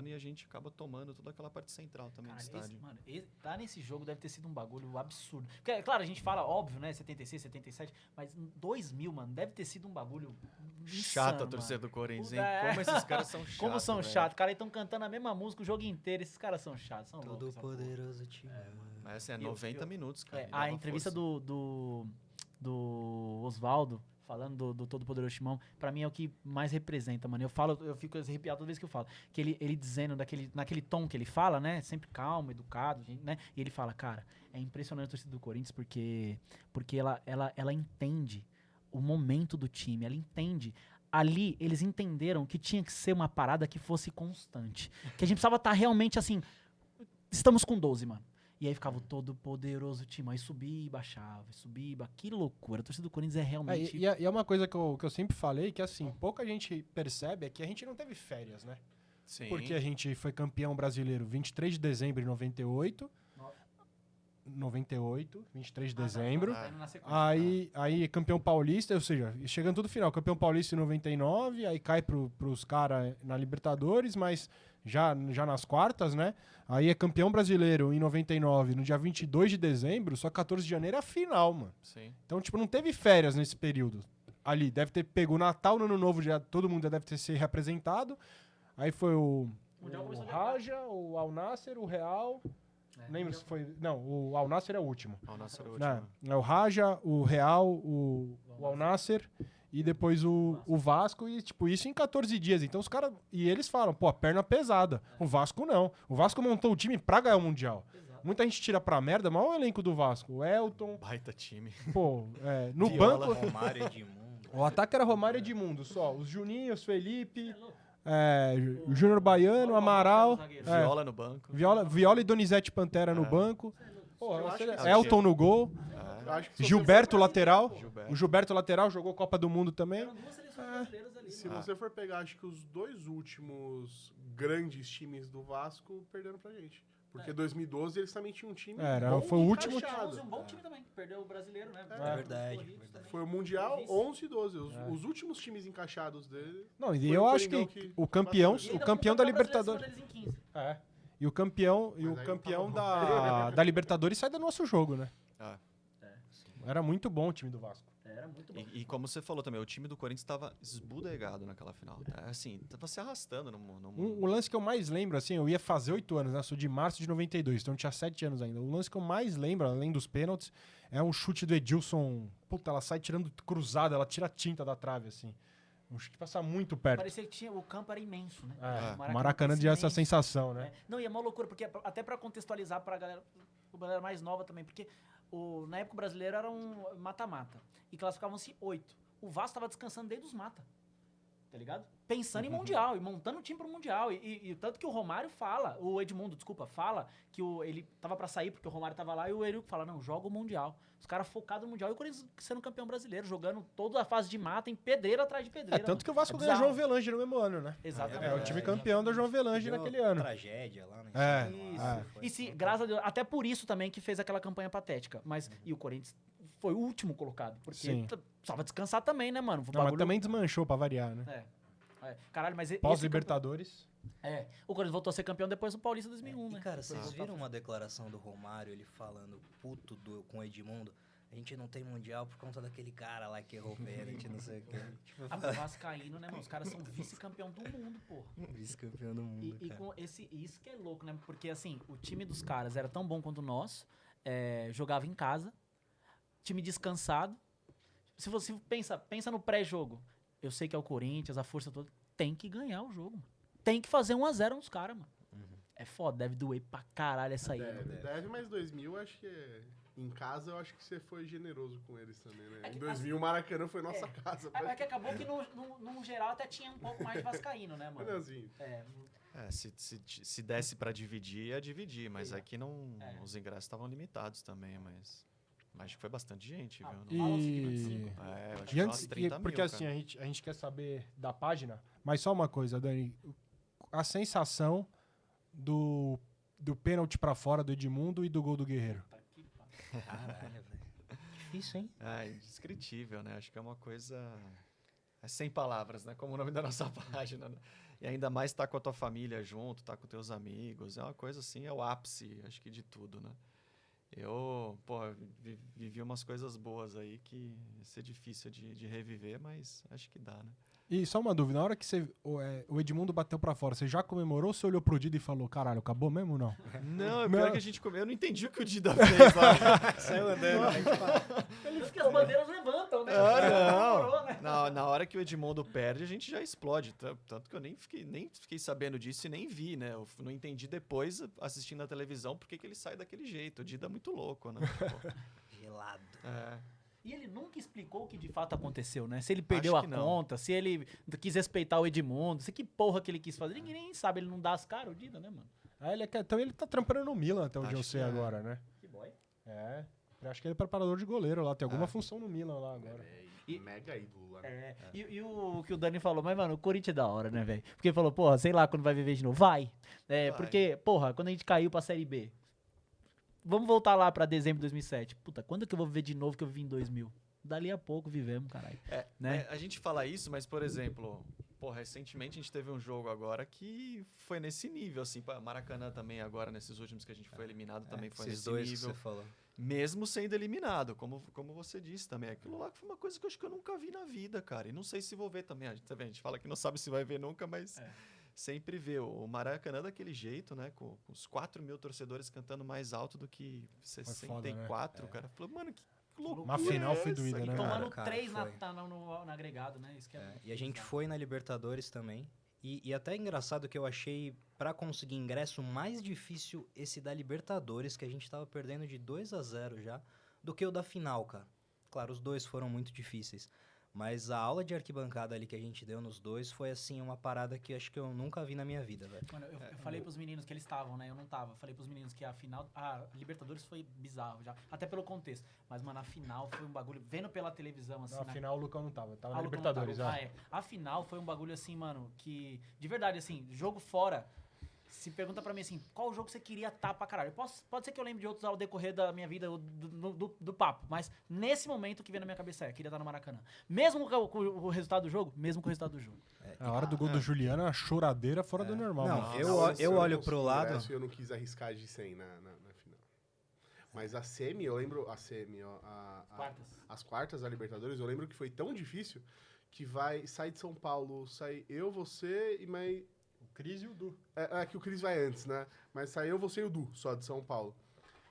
e a gente acaba tomando toda aquela parte central também do Cara, estádio. mano, tá nesse jogo deve ter sido um bagulho absurdo. Porque, claro, a gente fala, óbvio, né, 76, 77, mas em 2000, mano, deve ter sido um bagulho Chato insano, a torcida mano. do Corinthians, Puta, hein? é. Como esses caras são chatos. Como são velho. chatos, cara, estão cantando a mesma música o jogo inteiro, esses caras são chatos, são Todo loucos. essa porra. poderoso time. Mas assim, é E 90 minutos, cara. É, e a dava entrevista força. do Oswaldo, falando do Todo Poderoso Timão, pra mim é o que mais representa, mano. Eu fico arrepiado toda vez que eu falo. Que ele dizendo naquele tom que ele fala, né? Sempre calmo, educado, né? E ele fala, cara, é impressionante a torcida do Corinthians porque ela entende o momento do time, ela entende. Ali, eles entenderam que tinha que ser uma parada que fosse constante. Que a gente precisava estar realmente assim. Estamos com 12, mano. E aí ficava o todo poderoso time. Aí subia e baixava, subia e baixava. Que loucura. A torcida do Corinthians é realmente. E é uma coisa que eu sempre falei, que assim, pouca gente percebe é que a gente não teve férias, né? Sim. Porque a gente foi campeão brasileiro 23 de dezembro de 98. 23 de dezembro. Tá indo na sequência. Aí campeão paulista, ou seja, chegando tudo final, campeão paulista em 99, aí cai pros caras na Libertadores, mas já nas quartas, né? Aí é campeão brasileiro em 99, no dia 22 de dezembro, só 14 de janeiro é a final, mano. Sim. Então, tipo, não teve férias nesse período. Ali, deve ter pego o Natal, no Ano Novo, já, todo mundo já deve ter se representado. Aí foi o Mundial começou dia Raja, o Al Nassr, o Real... É, Lembra se foi... Não, o Al Nassr é o último. Ao nosso Não, é o Raja, o Real, o Al Nassr e depois o Vasco. E, tipo, isso em 14 dias. Então os caras... E eles falam, pô, a perna pesada. O Vasco não. O Vasco montou o time pra ganhar o Mundial. Muita gente tira pra merda, mas olha o elenco do Vasco. O Elton, Baita time. pô, no Viola. banco... Romário, Edmundo. O ataque era Romário e Edmundo só. Os Juninhos, Felipe, o Júnior Baiano, Amaral... é, Viola no banco. Viola e Donizete Pantera no banco. Porra, Eu acho que Elton no gol. Eu acho que se Gilberto você for lateral. Gilberto. O Gilberto lateral jogou Copa do Mundo também. Eram duas seleções brasileiras ali, Se mano. você for pegar, acho que os 2 últimos grandes times do Vasco perderam pra gente. Porque 2012 eles também tinham um time. bom Foi o e último encaixado. Tinha um bom time também. Perdeu o brasileiro, né? É verdade. Foi o Mundial 11 e 12. É. Os últimos times encaixados dele. Não, e Foi eu o acho Coringão que que o campeão, E ainda o foi campeão da brasileiro em cima Libertadores. deles em 15. É. E o campeão Mas aí não tava da Libertadores sai do nosso jogo, né? Ah. Era muito bom o time do Vasco. Era muito bom. E como você falou também, o time do Corinthians estava esbudegado naquela final. Assim, tava se arrastando no O lance que eu mais lembro, assim, eu ia fazer 8 anos, né? Sou de março de 92, então eu tinha 7 anos ainda. O lance que eu mais lembro, além dos pênaltis, é um chute do Edilson. Puta, ela sai tirando cruzada, ela tira a tinta da trave, assim. Um chute que passa muito perto. Parecia que o campo era imenso, né? O Maracanã tinha essa imenso. sensação, né? É. Não, e é uma loucura, porque até pra contextualizar pra galera mais nova também, porque na época o brasileiro era um mata-mata. E classificavam-se 8. O Vasco tava descansando desde os mata. Tá ligado? Pensando em Mundial e montando o time pro Mundial. E tanto que o Romário fala, o Edmundo, desculpa, fala que ele tava pra sair porque o Romário tava lá e o Eurico fala, não, joga o Mundial. Os caras focados no Mundial e o Corinthians sendo campeão brasileiro, jogando toda a fase de mata em pedreira atrás de pedreira. Tanto que o Vasco É ganhou bizarro. João Avelange no mesmo ano, né? Exatamente. É, o time campeão do João Avelange Deu naquele ano. Tragédia lá, né? É, Isso. é. Foi E se, foda. graças a Deus, até por isso também que fez aquela campanha patética. Mas, e o Corinthians foi o último colocado. Porque Sim. precisava descansar também, né, mano? O Não, mas bagulho- também desmanchou pra variar, né? Caralho, mas esse Pós-Libertadores. campeão- o Corinthians voltou a ser campeão depois do Paulista 2001, E, né? cara, Foi vocês voltar viram a- uma declaração do Romário, ele falando puto com o Edmundo? a gente não tem mundial por conta daquele cara lá que errou o pênalti, não sei o quê. Tipo, Ah, mas vascaíno, né, mano? Os caras são vice-campeão do mundo, porra. vice-campeão do mundo, E cara. com isso que é louco, né? Porque, assim, o time dos caras era tão bom quanto o nosso, jogava em casa, time descansado. Se você pensa no pré-jogo, eu sei que é o Corinthians, a força toda, tem que ganhar o jogo, mano. Tem que fazer 1-0 nos caras, mano. É foda, deve doer pra caralho essa aí, mano. Deve, mas 2000, acho que em casa, eu acho que você foi generoso com eles também, né? É que, Em 2000, o Maracanã foi nossa é. casa. É que acabou que no geral até tinha um pouco mais de vascaíno, né, mano? Manazinho. Se desse pra dividir, ia dividir, mas aqui não. É. Os ingressos estavam limitados também, mas acho que foi bastante gente, Ah, viu? fala Não- uns E, 25. É, eu acho e que antes, umas 30 porque mil, assim, cara. a gente quer saber da página, mas só uma coisa, Dani. A sensação do pênalti pra fora do Edmundo e do gol do Guerreiro. Tá aqui, pá. Caralho, velho. Difícil, hein? É indescritível, né? Acho que é uma coisa. É sem palavras, né? Como o nome da nossa página, né? E ainda mais tá com a tua família junto, tá com teus amigos. É uma coisa assim, é o ápice, acho que de tudo, né? Eu, pô, vivi umas coisas boas aí que ia ser difícil de reviver, mas acho que dá, né? E só uma dúvida, na hora que o Edmundo bateu pra fora, você já comemorou ou você olhou pro Dida e falou, caralho, acabou mesmo ou não? Não, é Não. pior que a gente comeu. Eu não entendi o que o Dida fez lá. Saiu andando. Ele fica, as bandeiras levantam, né? Ah, Né? não. Na hora que o Edmundo perde, a gente já explode. Tanto que eu nem fiquei sabendo disso e nem vi, né? Eu não entendi depois, assistindo a televisão, por que ele sai daquele jeito. O Dida é muito louco, né? Pô, Gelado. é. E ele nunca explicou o que de fato aconteceu, né? Se ele perdeu Acho a que não. conta, se ele quis respeitar o Edmundo, se que porra que ele quis fazer. Ninguém nem sabe, ele não dá as caras, o Dida, né, mano? Então ele tá trampando no Milan, até onde Acho eu sei que é. agora, né? Que boy. É. Eu acho que ele é preparador de goleiro lá, tem alguma função no Milan lá agora. E- Mega ídolo lá. né? E o que o Dani falou, mas, mano, o Corinthians é da hora, né, velho? Porque ele falou, porra, sei lá quando vai viver de novo. Vai. Vai. Porque, porra, quando a gente caiu pra Série B, vamos voltar lá pra dezembro de 2007. Puta, quando que eu vou viver de novo que eu vivi em 2000? Dali a pouco vivemos, caralho. Né? A gente fala isso, mas, por exemplo, pô, recentemente a gente teve um jogo agora que foi nesse nível, assim. Maracanã também agora, nesses últimos que a gente foi eliminado, também foi Esses nesse dois nível. que você falou. Mesmo sendo eliminado, como você disse também. Aquilo lá foi uma coisa que eu acho que eu nunca vi na vida, cara. E não sei se vou ver também. A gente fala que não sabe se vai ver nunca, mas sempre vê. O Maracanã daquele jeito, né? Com os 4 mil torcedores cantando mais alto do que foda, 64, cara. Falou, mano, que loucura. Uma final é foi essa, doída, né? cara? Tomando cara, 3 foi. no agregado, né? Isso que é E a gente bizarro. foi na Libertadores também. E até engraçado que eu achei, pra conseguir ingresso, mais difícil esse da Libertadores, que a gente tava perdendo de 2-0 já, do que o da final, cara. Claro, os dois foram muito difíceis. Mas a aula de arquibancada ali que a gente deu nos dois foi, assim, uma parada que acho que eu nunca vi na minha vida, velho. Mano, eu falei pros meninos que eles estavam, né? Eu não tava. Falei pros meninos que a final. A Libertadores foi bizarro já. Até pelo contexto. Mas, mano, a final foi um bagulho. Vendo pela televisão, assim. Na na- final o Lucão não tava, tava Ah, na o Lucão Libertadores. tava. é. É. A final foi um bagulho assim, mano, que. De verdade, assim, jogo fora. Se pergunta pra mim assim, qual jogo você queria estar pra caralho? Pode ser que eu lembre de outros ao decorrer da minha vida, do papo. Mas nesse momento o que vem na minha cabeça queria estar no Maracanã. Mesmo com o resultado do jogo, mesmo com o resultado do jogo. A hora do gol do Juliano, a choradeira fora do normal. Não, mano. eu olho pro lado- Eu não quis arriscar de 100 na final. Mas a semi, eu lembro... A semi, ó. Quartas. As quartas da Libertadores, eu lembro que foi tão difícil que sai de São Paulo, sai eu, você e mais... O Cris e o Du. É que o Cris vai antes, né? Mas saiu eu, você e o Du, só de São Paulo.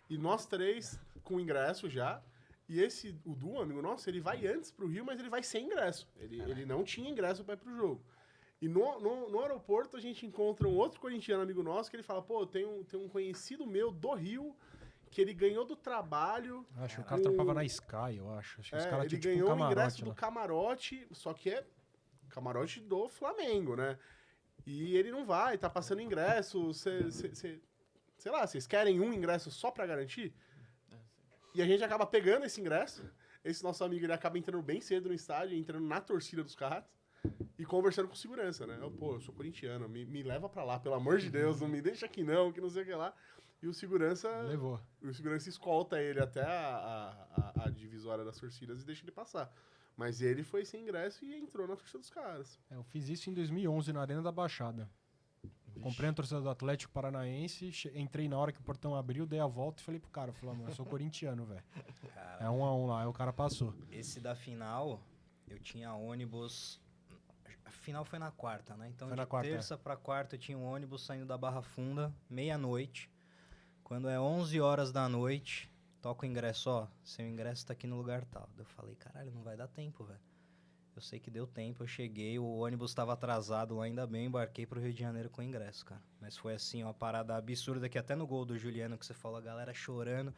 E nós três com ingresso já. E o Du, amigo nosso, ele vai antes pro Rio, mas ele vai sem ingresso. Ele não tinha ingresso pra ir pro jogo. E no aeroporto a gente encontra um outro corintiano amigo nosso que ele fala, pô, tem um conhecido meu do Rio que ele ganhou do trabalho. Acho que o cara trampava na Sky, eu acho. Acho que os caras Ele tinham tipo um ganhou o ingresso camarote do lá. camarote, só que é camarote do Flamengo, né? E ele não vai, tá passando ingresso. Sei lá, vocês querem um ingresso só pra garantir? E a gente acaba pegando esse ingresso. Esse nosso amigo, ele acaba entrando bem cedo no estádio, entrando na torcida dos caras e conversando com segurança, né? Eu sou corintiano, me leva pra lá, pelo amor de Deus, não me deixa aqui não, que não sei o que lá. E o segurança escolta ele até a divisória das torcidas e deixa ele passar. Mas ele foi sem ingresso e entrou na torcida dos caras. Eu fiz isso em 2011 na Arena da Baixada. Comprei a torcida do Atlético Paranaense, entrei na hora que o portão abriu, dei a volta e falei pro cara, mano, eu sou corintiano, velho. É 1-1 lá, aí o cara passou. Esse da final, eu tinha ônibus... A final foi na quarta, né? Então, Foi de na quarta, terça pra quarta, eu tinha um ônibus saindo da Barra Funda, meia-noite. Quando é 11 horas da noite, toca o ingresso, ó, seu ingresso tá aqui no lugar tal. Eu falei, caralho, não vai dar tempo, velho. Eu sei que deu tempo, eu cheguei, o ônibus tava atrasado lá, ainda bem, embarquei pro Rio de Janeiro com o ingresso, cara. Mas foi assim, uma parada absurda, que até no gol do Juliano que você falou, a galera chorando.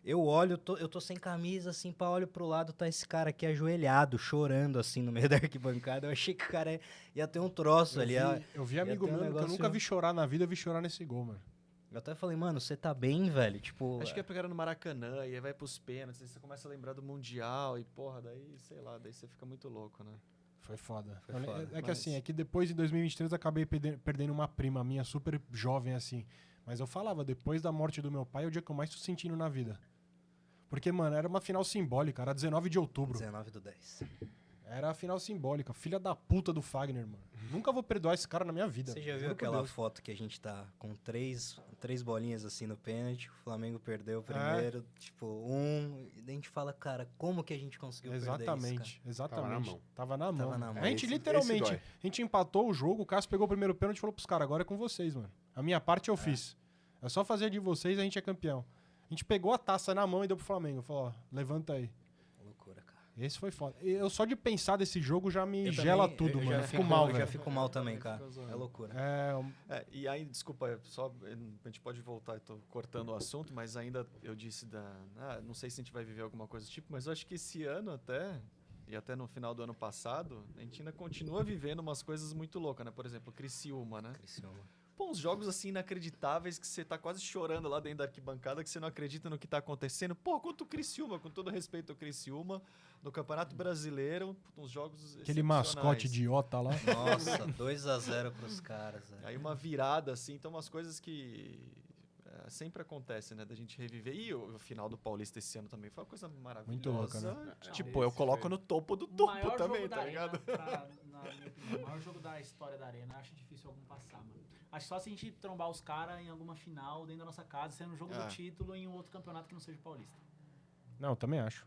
Eu olho, eu tô sem camisa, assim, pá, olho pro lado, tá esse cara aqui ajoelhado, chorando, assim, no meio da arquibancada. Eu achei que o cara ia ter um troço ali. Eu vi amigo ter um meu que eu negócio- nunca vi chorar na vida, eu vi chorar nesse gol, mano. Eu até falei, mano, você tá bem, velho? Tipo, Acho que é porque era no Maracanã, e aí vai pros pênaltis, aí você começa a lembrar do Mundial, e porra, daí, sei lá, daí você fica muito louco, né? Foi foda. Foi foda, É que mas- assim, é que depois de 2023 eu acabei perdendo uma prima minha super jovem assim. Mas eu falava, depois da morte do meu pai, é o dia que eu mais tô sentindo na vida. Porque, mano, era uma final simbólica, era 19 de outubro. 19/10. Era a final simbólica. Filha da puta do Fagner, mano. Nunca vou perdoar esse cara na minha vida. Você já viu Juro por aquela Deus. foto que a gente tá com três bolinhas assim no pênalti, o Flamengo perdeu o primeiro, tipo, e daí a gente fala, cara, como que a gente conseguiu perder isso, Exatamente, exatamente. Tava na mão. Tava na mão. Tava na mão. A gente Esse literalmente, dói. a gente empatou o jogo, o Cássio pegou o primeiro pênalti e falou pros caras, agora é com vocês, mano. A minha parte eu fiz. É só fazer de vocês, a gente é campeão. A gente pegou a taça na mão e deu pro Flamengo. Falou, ó, levanta aí. cara? Loucura, cara. Esse foi foda. Eu só de pensar desse jogo já me Eu gela também- tudo, eu mano. já Eu fico fico- mal, Eu já velho. fico mal também, Fica cara. zoando. É loucura. E aí, desculpa, a gente pode voltar, eu tô cortando o assunto, mas ainda eu disse não sei se a gente vai viver alguma coisa do tipo, mas eu acho que esse ano até, e até no final do ano passado, a gente ainda continua vivendo umas coisas muito loucas, né? Por exemplo, Criciúma, né? Criciúma. Pô, uns jogos assim inacreditáveis que você tá quase chorando lá dentro da arquibancada, que você não acredita no que tá acontecendo. Pô, quanto o Criciúma, com todo respeito ao Criciúma, no Campeonato Brasileiro, uns jogos Aquele excepcionais. mascote idiota lá. Nossa, 2-0 pros caras, velho. Aí uma virada, assim, então umas coisas que sempre acontecem, né, da gente reviver. E o final do Paulista esse ano também foi uma coisa maravilhosa. Muito louca, né? Tipo, eu coloco no topo do topo Maior também, jogo tá da ligado? Arena, na minha opinião, o maior jogo da história da Arena. Acho difícil algum passar, mano. Acho só se a gente trombar os caras em alguma final dentro da nossa casa, sendo um jogo do título em um outro campeonato que não seja o Paulista. Não, também acho.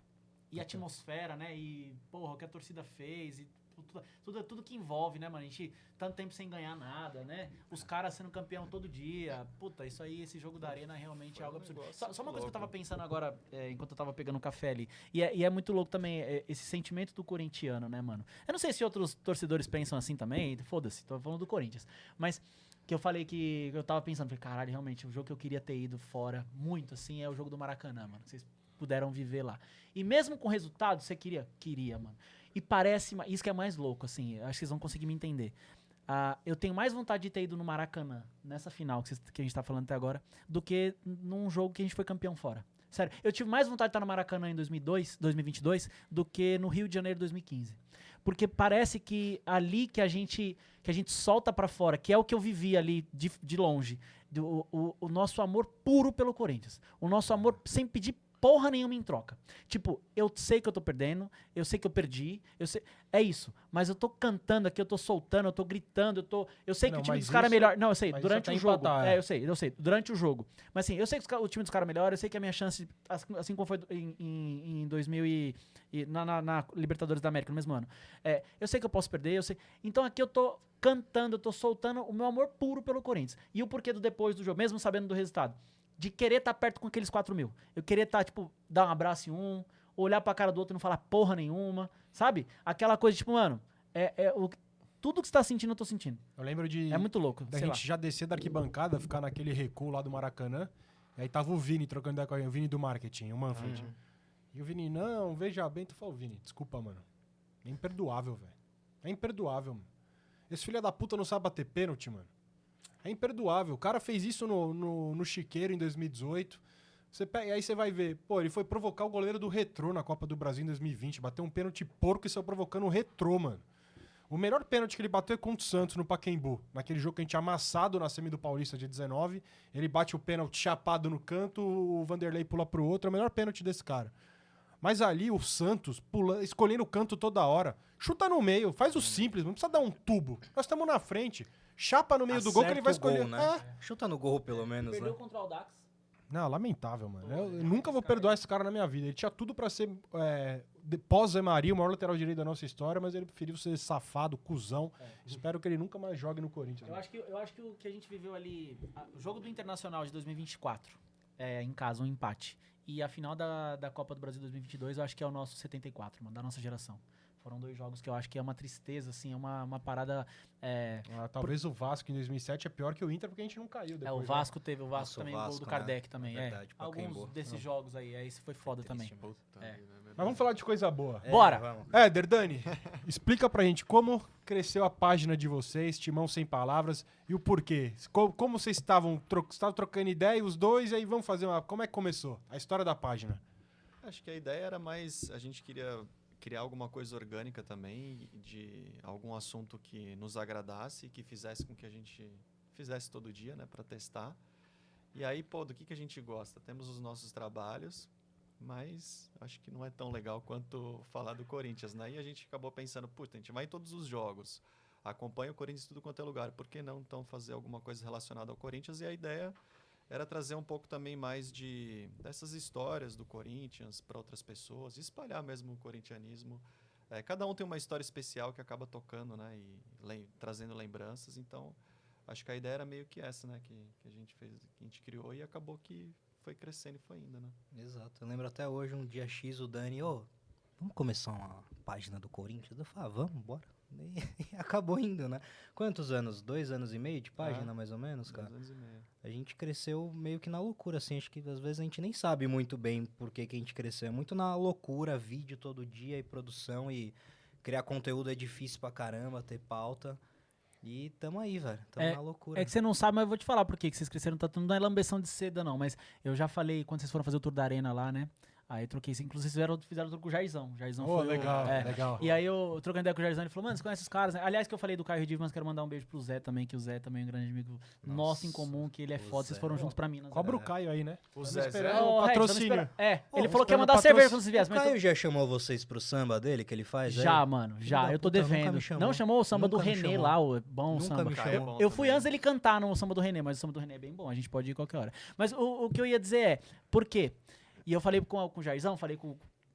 E a atmosfera, né? E, porra, o que a torcida fez e tudo que envolve, né, mano? A gente tanto tempo sem ganhar nada, né? Os caras sendo campeão todo dia. Puta, isso aí, esse jogo da Arena realmente Foi é algo um absurdo. negócio Só uma coisa que eu tava louco. pensando agora, enquanto eu tava pegando um café ali. E é muito louco também esse sentimento do corintiano, né, mano? Eu não sei se outros torcedores pensam assim também. Foda-se, tô falando do Corinthians. Mas que eu falei que eu tava pensando, falei, caralho, realmente, o jogo que eu queria ter ido fora muito, assim, é o jogo do Maracanã, mano. Vocês puderam viver lá. E mesmo com o resultado, você queria? Queria, mano. E parece, isso que é mais louco, assim, acho que vocês vão conseguir me entender. Eu tenho mais vontade de ter ido no Maracanã, nessa final que a gente tá falando até agora, do que num jogo que a gente foi campeão fora. Sério, eu tive mais vontade de estar no Maracanã em 2022 do que no Rio de Janeiro 2015. Porque parece que ali que a gente solta pra fora, que é o que eu vivi ali de longe, o nosso amor puro pelo Corinthians. O nosso amor sem pedir porra nenhuma em troca. Tipo, eu sei que eu tô perdendo, eu sei que eu perdi, eu sei... É isso. Mas eu tô cantando aqui, eu tô soltando, eu tô gritando, eu sei que Não, o time mas dos caras é isso- melhor. Não, eu sei, mas durante isso o até jogo. empatar, é. Eu sei, durante o jogo. Mas assim, eu sei que o time dos caras é melhor, eu sei que a minha chance, assim como foi em 2000 na Libertadores da América, no mesmo ano. Eu sei que eu posso perder, eu sei. Então aqui eu tô cantando, eu tô soltando o meu amor puro pelo Corinthians. E o porquê do depois do jogo, mesmo sabendo do resultado. De querer estar perto com aqueles 4.000. Eu queria estar, tipo, dar um abraço em um, olhar pra cara do outro e não falar porra nenhuma, sabe? Aquela coisa, tipo, mano, tudo que você tá sentindo, eu tô sentindo. Eu lembro de É muito louco, da sei lá. gente já descer da arquibancada, ficar naquele recuo lá do Maracanã. E aí tava o Vini trocando ideia com o Vini do marketing, o Manfred. E o Vini, não, veja bem, tu falou, Vini, desculpa, mano. É imperdoável, velho. É imperdoável, mano. Esse filho da puta não sabe bater pênalti, mano. É imperdoável. O cara fez isso no Chiqueiro em 2018. E aí você vai ver, pô, ele foi provocar o goleiro do Retrô na Copa do Brasil em 2020. Bateu um pênalti porco e saiu provocando o Retrô, mano. O melhor pênalti que ele bateu é contra o Santos no Pacaembu. Naquele jogo que a gente tinha amassado na semi do Paulista de 19. Ele bate o pênalti chapado no canto, o Vanderlei pula pro outro. É o melhor pênalti desse cara. Mas ali o Santos escolhendo o canto toda hora. Chuta no meio, faz o simples, não precisa dar um tubo. Nós estamos na frente. Chapa no meio do gol que ele vai Acerta o escolher. gol, né? Chuta no gol, pelo menos, né? contra o Audax. Não, lamentável, mano. Eu nunca vou perdoar esse cara na minha vida. Ele tinha tudo pra ser, pós-Zé Maria, o maior lateral direito da nossa história, mas ele preferiu ser safado, cuzão. Espero que ele nunca mais jogue no Corinthians. Eu acho que o que a gente viveu ali, o jogo do Internacional de 2024, em casa, um empate. E a final da Copa do Brasil 2022, eu acho que é o nosso 74, mano, da nossa geração. Foram 2 jogos que eu acho que é uma tristeza, assim, é uma parada... Talvez o Vasco em 2007 é pior que o Inter, porque a gente não caiu depois. o Vasco teve, o Vasco Nossa, o também, o gol Vasco, do né? Kardec também. Verdade, Alguns desses jogos aí, esse foi foda também. Triste, mano. Mas vamos falar de coisa boa. Bora! Vamos. Éder, Dani, explica pra gente como cresceu a página de vocês, Timão Sem Palavras, e o porquê. Como vocês estavam trocando ideia, os dois, e aí vamos fazer uma... Como é que começou a história da página? Acho que a ideia era mais... A gente queria criar alguma coisa orgânica também, de algum assunto que nos agradasse, que fizesse com que a gente fizesse todo dia, né, para testar. E aí, pô, do que a gente gosta? Temos os nossos trabalhos, mas acho que não é tão legal quanto falar do Corinthians, né? E a gente acabou pensando, puta, a gente vai em todos os jogos, acompanha o Corinthians em tudo quanto é lugar, por que não então fazer alguma coisa relacionada ao Corinthians? E a ideia era trazer um pouco também mais dessas histórias do Corinthians para outras pessoas, espalhar mesmo o corintianismo. Cada um tem uma história especial que acaba tocando, né, e trazendo lembranças. Então, acho que a ideia era meio que essa, né, que a gente fez, que a gente criou, e acabou que foi crescendo e foi indo, né. Exato. Eu lembro até hoje, um dia X, o Dani, vamos começar uma página do Corinthians? Eu falei, vamos, bora. E acabou indo, né? Quantos anos? 2 anos e meio de página, mais ou menos, cara? 2 anos e meio. A gente cresceu meio que na loucura, assim. Acho que às vezes a gente nem sabe muito bem por que a gente cresceu. É muito na loucura, vídeo todo dia e produção. E criar conteúdo é difícil pra caramba, ter pauta. E tamo aí, velho. Tamo na loucura. É que você não sabe, mas eu vou te falar por que vocês cresceram tanto. Não é lambeção de seda, não. Mas eu já falei, quando vocês foram fazer o tour da Arena lá, né? Aí eu troquei isso. Inclusive, fizeram o tour com o Jairzão. Jairzão foi legal, o, legal. E aí eu trocando ideia com o Jairzão, ele falou, mano, você conhece os caras, né? Aliás, que eu falei do Caio Redivas, mas quero mandar um beijo pro Zé também, que o Zé também é um grande amigo nosso em comum, que ele é foda. Vocês foram juntos pra Minas. Cobra o Caio aí, né? O Estamos Zé, esperando Ô, o Rex, patrocínio. ele falou esperando que ia mandar o cerveja patrocínio. quando vocês viessem. O Mas Caio já chamou vocês pro samba dele, que ele faz? já, mano, já. da Eu tô puta, nunca devendo. me chamou. Não chamou o samba Nunca do me Renê chamou. lá, o bom Nunca samba. me Caio é chamou. bom Eu fui também. antes dele cantar no samba do Renê, mas o samba do Renê é bem bom, a gente pode ir qualquer hora. Mas o que eu ia dizer é, por quê? E eu falei com o Jairzão,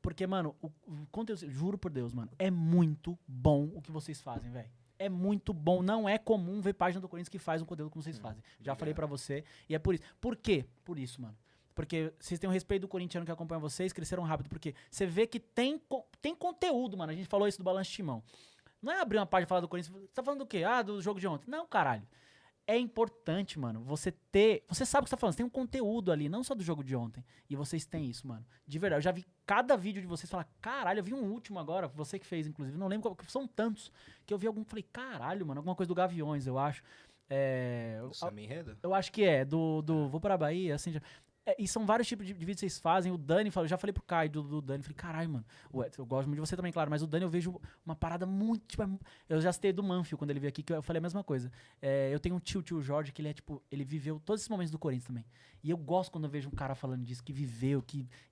porque, mano, o conteúdo, juro por Deus, mano, é muito bom o que vocês fazem, velho. É muito bom. Não é comum ver página do Corinthians que faz um conteúdo como vocês fazem. Já falei pra você. E é por isso. Por quê? Por isso, mano. Porque vocês têm o respeito do corintiano que acompanha vocês, cresceram rápido. Porque você vê que tem conteúdo, mano. A gente falou isso do Balanço Timão. Não é abrir uma página e falar do Corinthians. Você tá falando do quê? Ah, do jogo de ontem. Não, caralho. É importante, mano, você ter... Você sabe o que você tá falando, você tem um conteúdo ali, não só do jogo de ontem. E vocês têm isso, mano. De verdade, eu já vi cada vídeo de vocês e falar, caralho, eu vi um último agora, você que fez, inclusive, não lembro qual, são tantos, que eu vi algum, falei, caralho, mano, alguma coisa do Gaviões, eu acho. O Samba Enredo? Eu acho que Vou para a Bahia, assim, e são vários tipos de vídeos que vocês fazem. O Dani, eu já falei pro Caio do Dani, falei, caralho, mano, eu gosto muito de você também, claro, mas o Dani eu vejo uma parada muito, tipo, eu já citei do Manfio quando ele veio aqui, que eu falei a mesma coisa. Eu tenho um tio Jorge, que ele é, tipo, ele viveu todos esses momentos do Corinthians também. E eu gosto quando eu vejo um cara falando disso, que viveu,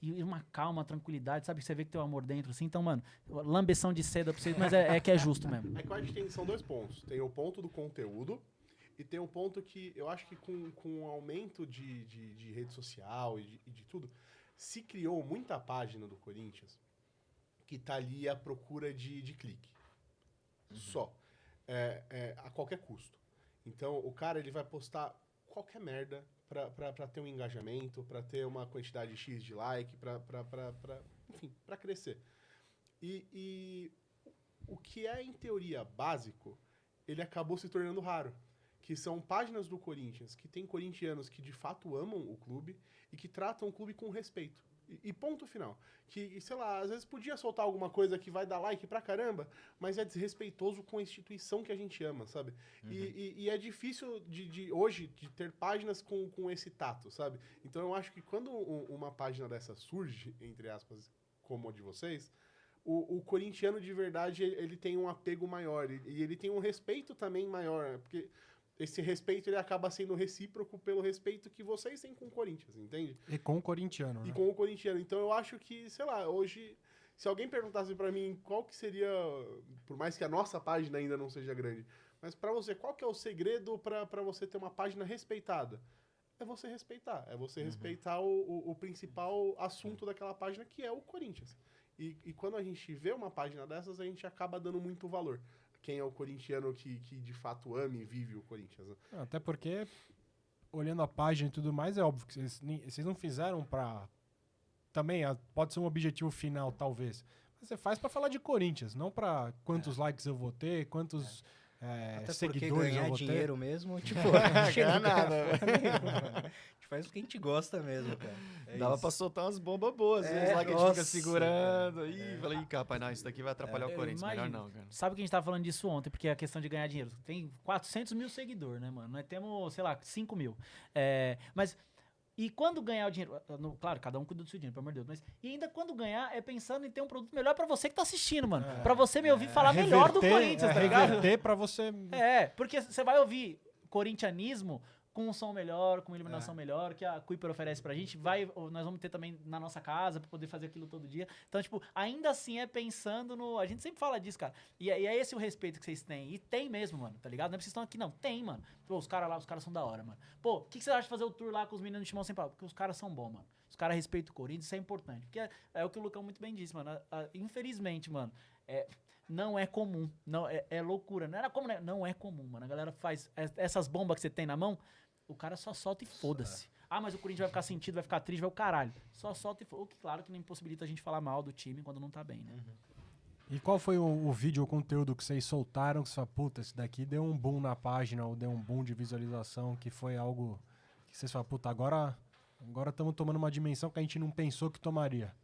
e uma calma, uma tranquilidade, sabe, que você vê que tem um amor dentro, assim. Então, mano, lambeção de seda pra vocês, mas é que é justo mesmo. É que eu acho que são 2 pontos. Tem o ponto do conteúdo e tem um ponto que eu acho que com o aumento de rede social e de tudo, se criou muita página do Corinthians que tá ali à procura de clique. Só. A qualquer custo. Então, o cara ele vai postar qualquer merda pra ter um engajamento, pra ter uma quantidade X de like, enfim, pra crescer. E o que é, em teoria, básico, ele acabou se tornando raro. Que são páginas do Corinthians, que tem corintianos que de fato amam o clube e que tratam o clube com respeito. E ponto final. Que, sei lá, às vezes podia soltar alguma coisa que vai dar like pra caramba, mas é desrespeitoso com a instituição que a gente ama, sabe? Uhum. E é difícil hoje de ter páginas com esse tato, sabe? Então eu acho que quando uma página dessa surge, entre aspas, como a de vocês, o corintiano de verdade, ele tem um apego maior e ele tem um respeito também maior, porque esse respeito ele acaba sendo recíproco pelo respeito que vocês têm com o Corinthians, entende? E com o corintiano, né? E com o corintiano. Então eu acho que, sei lá, hoje, se alguém perguntasse pra mim qual que seria, por mais que a nossa página ainda não seja grande, mas pra você, qual que é o segredo pra você ter uma página respeitada? É você respeitar. É você respeitar o principal assunto daquela página, que é o Corinthians. E quando a gente vê uma página dessas, a gente acaba dando muito valor. Quem é o corintiano que de fato ama e vive o Corinthians, né? Até porque, olhando a página e tudo mais, é óbvio que vocês não fizeram pra... Também pode ser um objetivo final, talvez. Mas você faz pra falar de Corinthians, não pra quantos likes eu vou ter, quantos Até porque seguidores eu ganhar vou ter. dinheiro mesmo, tipo, Ganhar chega nada. A gente faz o que a gente gosta mesmo, cara. É Dava isso. pra soltar umas bombas boas, É, lá que a gente fica nossa, segurando. Ih, falei, ih, rapaz, não, isso daqui vai atrapalhar o Eu Corinthians. Melhor imagino. não, cara. Sabe que a gente tava falando disso ontem, porque é a questão de ganhar dinheiro. Tem 400 mil seguidores, né, mano? Nós temos, sei lá, 5 mil. Mas... E quando ganhar o dinheiro, claro, cada um cuida do seu dinheiro, pelo amor de Deus, mas e ainda quando ganhar é pensando em ter um produto melhor pra você que tá assistindo, mano. Pra você me ouvir falar melhor do Corinthians, tá ligado? Reverter pra você... Porque você vai ouvir corintianismo com um som melhor, com uma iluminação melhor, que a Kuiper oferece pra gente. Nós vamos ter também na nossa casa pra poder fazer aquilo todo dia. Então, tipo, ainda assim é pensando no... A gente sempre fala disso, cara. E é esse o respeito que vocês têm. E tem mesmo, mano, tá ligado? Não é porque vocês estão aqui, não. Tem, mano. Pô, os caras são da hora, mano. Pô, o que você acha de fazer o tour lá com os meninos de Timão Sem Palavras? Porque os caras são bons, mano. Os caras respeitam o Corinthians, isso é importante. Porque é o que o Lucão muito bem disse, mano. Infelizmente, mano, não é comum. Não, é loucura. Não era comum, né? Não é comum, mano. A galera faz essas bombas que você tem na mão, o cara só solta e foda-se. Ah, mas o Corinthians vai ficar sentido, vai ficar triste, vai o caralho. Só solta e foda-se. O que, claro, que não impossibilita a gente falar mal do time quando não tá bem, né? E qual foi o vídeo ou conteúdo que vocês soltaram que você fala, puta, esse daqui deu um boom na página ou deu um boom de visualização, que foi algo que vocês falam, puta, agora estamos tomando uma dimensão que a gente não pensou que tomaria.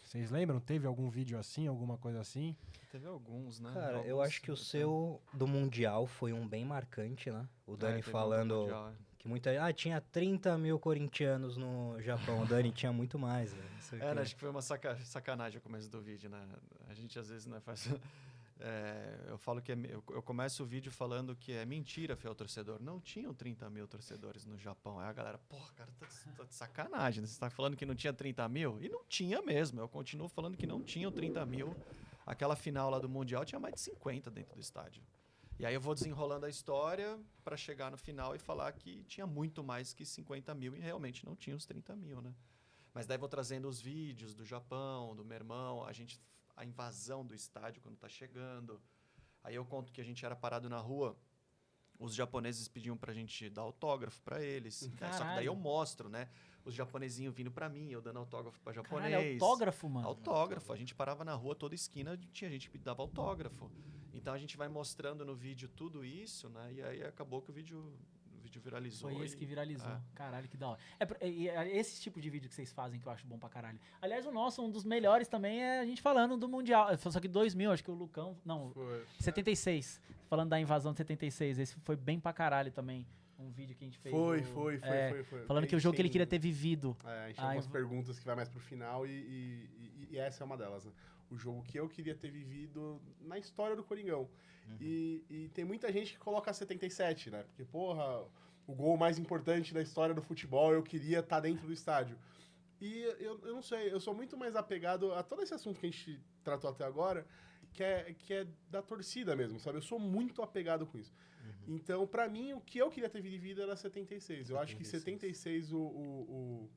Vocês lembram? Teve algum vídeo assim, alguma coisa assim? Teve alguns, né? Cara, eu Alguns, acho que o sim, seu do Mundial foi um bem marcante, né? O Dani teve um falando Mundial, que tinha 30 mil corintianos no Japão. O Dani tinha muito mais, velho. Não sei o quê. Acho que foi uma sacanagem o começo do vídeo, né? A gente às vezes, né, faz... eu falo que eu começo o vídeo falando que é mentira, fiel torcedor. Não tinham 30 mil torcedores no Japão. Aí a galera, porra, cara, tá de sacanagem. Né? Você tá falando que não tinha 30 mil? E não tinha mesmo. Eu continuo falando que não tinham 30 mil. Aquela final lá do Mundial tinha mais de 50 dentro do estádio. E aí eu vou desenrolando a história para chegar no final e falar que tinha muito mais que 50 mil e realmente não tinha os 30 mil, né? Mas daí vou trazendo os vídeos do Japão, do meu irmão, a invasão do estádio quando tá chegando. Aí eu conto que a gente era parado na rua, os japoneses pediam pra gente dar autógrafo pra eles. Só que daí eu mostro, né? Os japonesinhos vindo pra mim, eu dando autógrafo pra japonês. Caralho, autógrafo, mano. Autógrafo. A gente parava na rua, toda esquina tinha gente que dava autógrafo. Então a gente vai mostrando no vídeo tudo isso, né? E aí acabou que o vídeo viralizou. Foi esse que viralizou. Caralho, que da hora. É esse tipo de vídeo que vocês fazem que eu acho bom pra caralho. Aliás, o nosso, um dos melhores também é a gente falando do Mundial. Só que 2000, acho que o Lucão... Não, Foi. 76. Falando da invasão de 76. Esse foi bem pra caralho também. Um vídeo que a gente fez. Foi. Falando que o jogo que ele queria ter vivido. A gente tem algumas perguntas que vai mais pro final e essa é uma delas, né? O jogo que eu queria ter vivido na história do Coringão. E tem muita gente que coloca 77, né? Porque, porra, o gol mais importante da história do futebol, eu queria estar dentro do estádio. E eu não sei, eu sou muito mais apegado a todo esse assunto que a gente tratou até agora, que é da torcida mesmo, sabe? Eu sou muito apegado com isso. Então, pra mim, o que eu queria ter vivido era 76. Eu acho que 76, o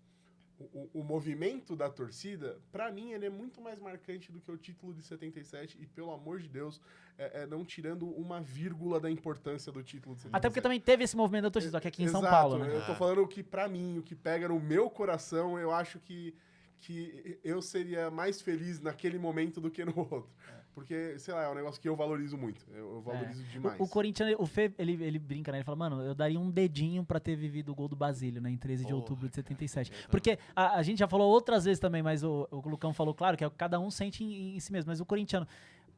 movimento da torcida, pra mim, ele é muito mais marcante do que o título de 77. E, pelo amor de Deus, não tirando uma vírgula da importância do título de 77. Até porque também teve esse movimento da torcida, só que aqui em São Exato, Paulo, né? Eu tô falando que, pra mim, o que pega no meu coração, eu acho que eu seria mais feliz naquele momento do que no outro. Porque, sei lá, é um negócio que eu valorizo muito. Eu valorizo demais. O Corinthians, o Fê, ele brinca, né? Ele fala, mano, eu daria um dedinho pra ter vivido o gol do Basílio, né? Em 13 de outubro de 77. Porque a gente já falou outras vezes também, mas o Lucão falou, claro, que cada um sente em si mesmo. Mas o corintiano,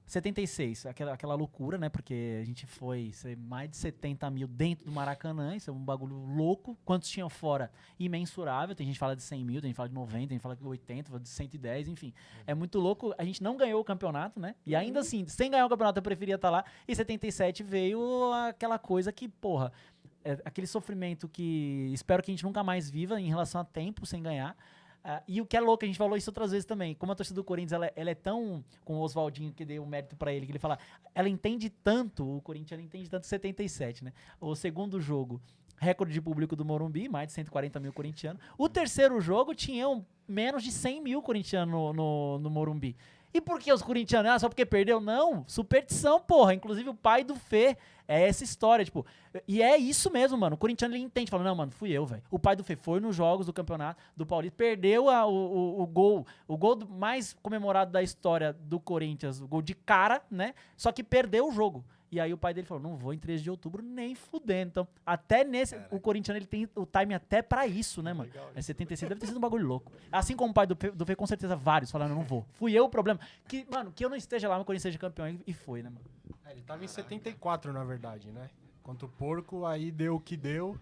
76, aquela loucura, né? Porque a gente foi mais de 70 mil dentro do Maracanã, isso é um bagulho louco. Quantos tinham fora? Imensurável. Tem gente que fala de 100 mil, tem gente que fala de 90, tem gente que fala de 80, fala de 110, enfim. É muito louco. A gente não ganhou o campeonato, né? E ainda assim, sem ganhar o campeonato, eu preferia estar lá. E 77 veio aquela coisa que, porra, aquele sofrimento que espero que a gente nunca mais viva em relação a tempo sem ganhar. E o que é louco, a gente falou isso outras vezes também, como a torcida do Corinthians, ela é tão, com o Oswaldinho que deu um mérito pra ele, que ele fala, ela entende tanto, o Corinthians ela entende tanto 77, né? O segundo jogo, recorde de público do Morumbi, mais de 140 mil corintianos. O terceiro jogo tinham menos de 100 mil corintianos no Morumbi. E por que os corintianos? Só porque perdeu? Não, superstição, porra. Inclusive o pai do Fê é essa história, tipo. E é isso mesmo, mano. O corintiano ele entende, fala, não, mano, fui eu, velho. O pai do Fê foi nos jogos do campeonato do Paulista, perdeu o gol mais comemorado da história do Corinthians, o gol de cara, né? Só que perdeu o jogo. E aí o pai dele falou, não vou em 13 de outubro nem fudendo. Então, até nesse, o corintiano ele tem o time até pra isso, né, mano? Legal, 76 deve ter sido um bagulho louco. Assim como o pai do Fê, com certeza, vários falaram, não vou. Fui eu o problema. Que, mano, que eu não esteja lá, mas o Corinthians seja campeão. E foi, né, mano? Ele tava em 74, na verdade, né? Contra o Porco, aí deu o que deu.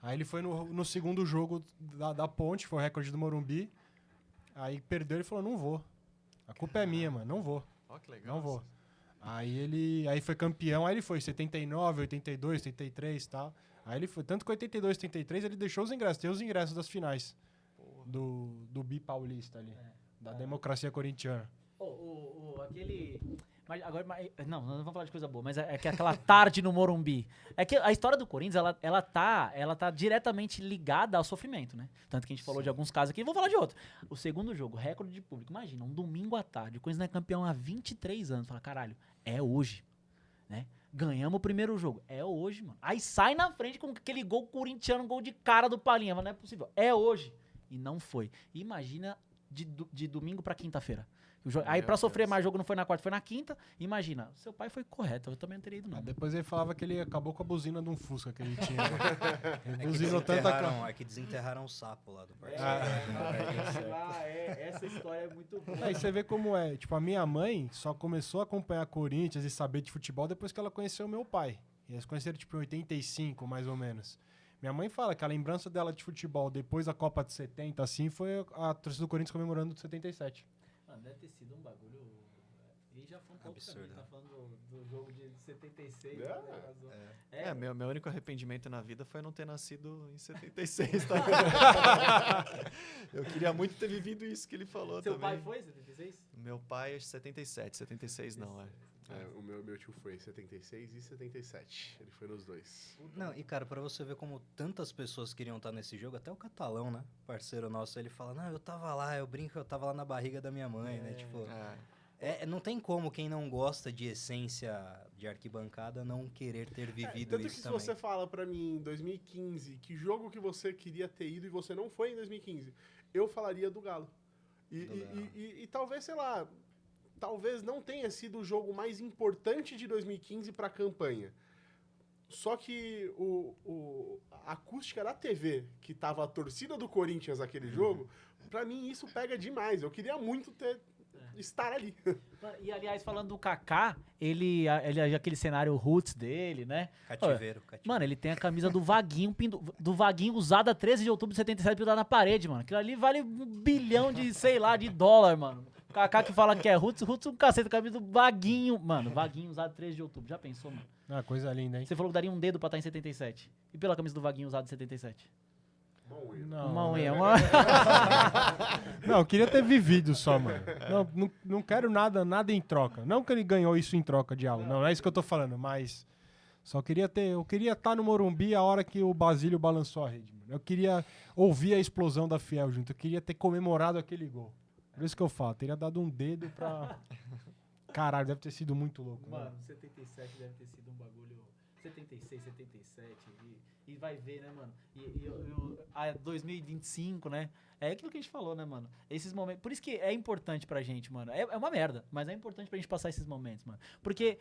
Aí ele foi no segundo jogo da Ponte, foi o recorde do Morumbi. Aí perdeu, ele falou, não vou. A culpa é minha, mano, não vou. Ó, que legal. Não vou. Aí foi campeão, aí ele foi 79, 82, 83 e tal. Aí ele foi, tanto que 82, 83 ele deixou os ingressos, tem os ingressos das finais do Bi Paulista ali, da democracia corintiana. Aquele... Mas agora, não vamos falar de coisa boa, mas é que aquela tarde no Morumbi. É que a história do Corinthians, ela tá diretamente ligada ao sofrimento, né? Tanto que a gente falou de alguns casos aqui, vou falar de outro. O segundo jogo, recorde de público. Imagina, um domingo à tarde, o Corinthians não é campeão há 23 anos. Fala, caralho, é hoje, né? Ganhamos o primeiro jogo. É hoje, mano. Aí sai na frente com aquele gol corintiano, gol de cara do Palinha. Mas não é possível. É hoje. E não foi. Imagina de domingo pra quinta-feira. Aí pra sofrer mais jogo não foi na quarta, foi na quinta. Imagina, seu pai foi correto, eu também não teria ido não. Depois ele falava que ele acabou com a buzina de um Fusca que ele tinha. Ele É buzinou que desenterraram o sapo lá do parque. Essa história é muito boa. Aí você vê como é. Tipo, a minha mãe só começou a acompanhar Corinthians e saber de futebol depois que ela conheceu meu pai. E eles conheceram, tipo, em 85, mais ou menos. Minha mãe fala que a lembrança dela de futebol depois da Copa de 70, assim, foi a torcida do Corinthians comemorando de 77. Mano, deve ter sido um bagulho... E já foi um pouco Absurdo, também, né? tá falando do jogo de 76. Meu único arrependimento na vida foi não ter nascido em 76, tá? Eu queria muito ter vivido isso que ele falou Seu também. pai foi 76? Meu pai é 77, 76 não, é. O meu tio foi em 76 e 77. Ele foi nos dois. Não, e cara, pra você ver como tantas pessoas queriam estar nesse jogo, até o Catalão, né? Parceiro nosso, ele fala, não, eu tava lá, eu brinco, eu tava lá na barriga da minha mãe, né? Tipo, não tem como quem não gosta de essência de arquibancada não querer ter vivido Tanto isso que se também. você fala pra mim em 2015 que jogo que você queria ter ido e você não foi em 2015, eu falaria do Galo. E talvez, sei lá, talvez não tenha sido o jogo mais importante de 2015 pra campanha. Só que a acústica da TV, que tava a torcida do Corinthians naquele jogo, pra mim isso pega demais. Eu queria muito estar ali. E, aliás, falando do Kaká, ele aquele cenário roots dele, né? Cativeiro. Mano, ele tem a camisa do Vaguinho, do Vaguinho usada 13 de outubro de 77 pendurada na parede, mano. Aquilo ali vale $1 bilhão de dólar, mano. O Kaká que fala que é roots um cacete, a camisa do Vaguinho. Mano, Vaguinho usado 13 de outubro. Já pensou, mano? Ah, coisa linda, hein? Você falou que daria um dedo pra estar em 77. E pela camisa do Vaguinho usado em 77? Uma unha. Não, eu queria ter vivido só, mano. Não quero nada em troca. Não que ele ganhou isso em troca de algo. Não é isso que eu tô falando, mas só queria eu queria estar no Morumbi a hora que o Basílio balançou a rede, mano. Eu queria ouvir a explosão da Fiel junto. Eu queria ter comemorado aquele gol. Por isso que eu falo, teria dado um dedo pra... Caralho, deve ter sido muito louco. Mano, 77 deve ter sido um bagulho... 76, 77... E vai ver, né, mano? A 2025, né? É aquilo que a gente falou, né, mano? Esses momentos... Por isso que é importante pra gente, mano. É uma merda, mas é importante pra gente passar esses momentos, mano. Porque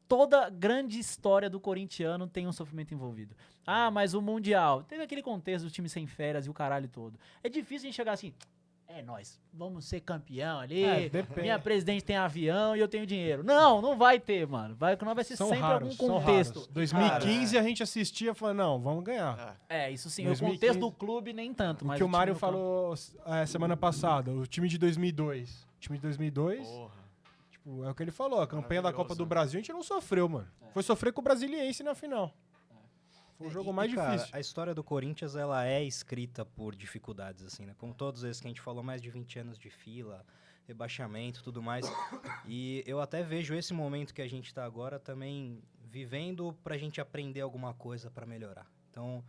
toda grande história do corintiano tem um sofrimento envolvido. Ah, mas o Mundial... Teve aquele contexto do time sem férias e o caralho todo. É difícil a gente chegar assim... é nós, vamos ser campeão ali. Depende. Minha presidente tem avião e eu tenho dinheiro. Não vai ter, mano. Vai ser São sempre raros, algum são contexto. raros. 2015 a gente assistia e falou, não, vamos ganhar. Isso sim, 2015, o contexto do clube nem tanto. O Mas que o time Mário no campo- falou semana passada, o time de 2002. O time de 2002, Porra. tipo, é o que ele falou, a campanha da Copa Maravilhoso. do Brasil a gente não sofreu, mano. Foi sofrer com o Brasiliense na final. Foi o jogo mais cara, difícil. A história do Corinthians, ela é escrita por dificuldades, assim, né? Como todos esses que a gente falou, mais de 20 anos de fila, rebaixamento, tudo mais. E eu até vejo esse momento que a gente tá agora também vivendo pra gente aprender alguma coisa pra melhorar. Então,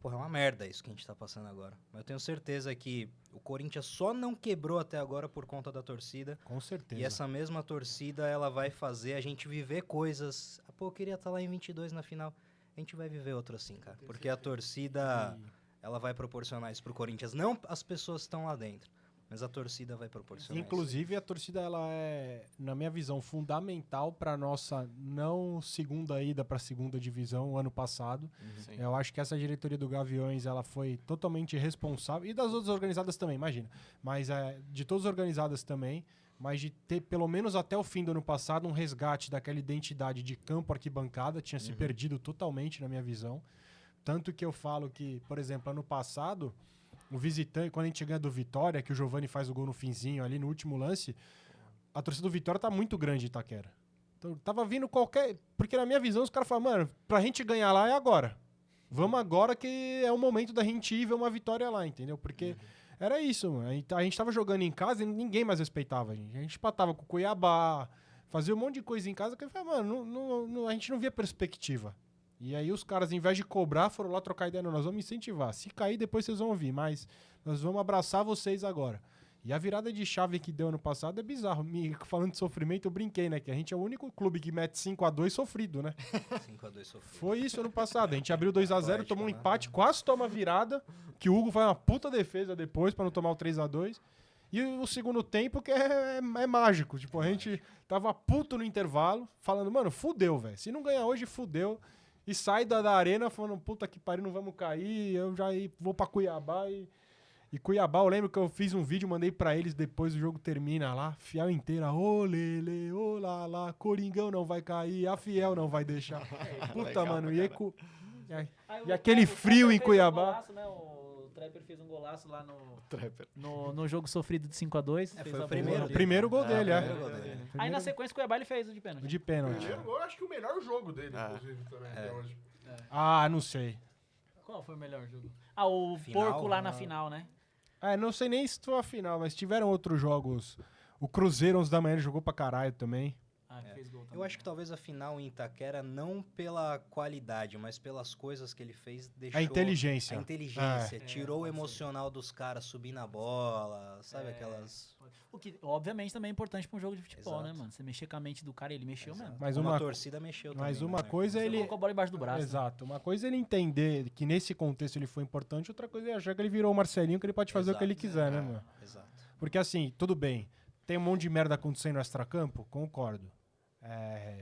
porra, é uma merda isso que a gente tá passando agora. Mas eu tenho certeza que o Corinthians só não quebrou até agora por conta da torcida. Com certeza. E essa mesma torcida, ela vai fazer a gente viver coisas... Pô, eu queria estar lá em 22 na final. A gente vai viver outro assim, cara. Porque a torcida, ela vai proporcionar isso pro Corinthians. Não as pessoas que estão lá dentro, mas a torcida vai proporcionar Inclusive, a torcida, ela é, na minha visão, fundamental para nossa não segunda ida para a segunda divisão ano passado. Sim. Eu acho que essa diretoria do Gaviões, ela foi totalmente responsável, e das outras organizadas também, imagina, mas de todas as organizadas também, mas de ter, pelo menos até o fim do ano passado, um resgate daquela identidade de campo arquibancada, tinha se perdido totalmente na minha visão. Tanto que eu falo que, por exemplo, ano passado, o visitante, quando a gente ganha do Vitória, que o Giovani faz o gol no finzinho ali, no último lance, a torcida do Vitória tá muito grande em Itaquera. Então, tava vindo qualquer... Porque na minha visão, os caras falam, mano, pra gente ganhar lá é agora. Vamos agora que é o momento da gente ir ver uma vitória lá, entendeu? Porque era isso, mano. A gente tava jogando em casa e ninguém mais respeitava a gente. A gente empatava com o Cuiabá, fazia um monte de coisa em casa que eu falei, mano, a gente não via perspectiva. E aí os caras, em vez de cobrar, foram lá trocar ideia. Não, nós vamos incentivar. Se cair, depois vocês vão ouvir, mas nós vamos abraçar vocês agora. E a virada de chave que deu ano passado é bizarro. Falando de sofrimento, eu brinquei, né? Que a gente é o único clube que mete 5-2 sofrido, né? 5-2 sofrido. Foi isso ano passado. A gente abriu 2-0, Poética, tomou um né? empate, quase toma virada. Que o Hugo faz uma puta defesa depois pra não tomar o 3-2. E o segundo tempo que é mágico. Tipo, a gente tava puto no intervalo, falando, mano, fudeu, velho. Se não ganhar hoje, fudeu. E sai da arena falando, puta que pariu, não vamos cair. Eu já vou pra Cuiabá E Cuiabá, eu lembro que eu fiz um vídeo, mandei pra eles depois do jogo termina lá, fiel inteira, ô lele, ô lá lá, Coringão não vai cair, a Fiel não vai deixar. Puta, Legal mano, pra e, caralho. e aquele frio em Cuiabá. O Trapper fez um golaço lá Trapper. no jogo sofrido de 5-2. Foi o primeiro. O primeiro gol dele, o primeiro gol dele. Aí na Primeiro- sequência o Cuiabá ele fez o de o pênalti. de pênalti. Primeiro gol, eu acho que o melhor jogo dele, Ah. inclusive, também, até hoje. Ah, não sei. Qual foi o melhor jogo? Ah, o Final? porco lá na final, né? Não sei nem se foi a final, mas tiveram outros jogos. O Cruzeiro, 11 da manhã, ele jogou pra caralho também. Ah, que fez gol também. Eu acho que talvez a final em Itaquera, não pela qualidade, mas pelas coisas que ele fez, deixou... A inteligência. A inteligência. É, tirou o pode ser. emocional dos caras subir na bola, sabe aquelas... O que, obviamente, também é importante pra um jogo de futebol, Exato. né, mano? Você mexer com a mente do cara, ele mexeu mesmo. Mas Como uma, a torcida mexeu também. mas uma né? coisa Você ele... colocou a bola embaixo do braço. né? Exato. Uma coisa é ele entender que nesse contexto ele foi importante, outra coisa é achar que ele virou o Marcelinho, que ele pode fazer o que ele Exato. quiser, né, mano? Exato. Porque assim, tudo bem, tem um monte de merda acontecendo no extracampo? Concordo.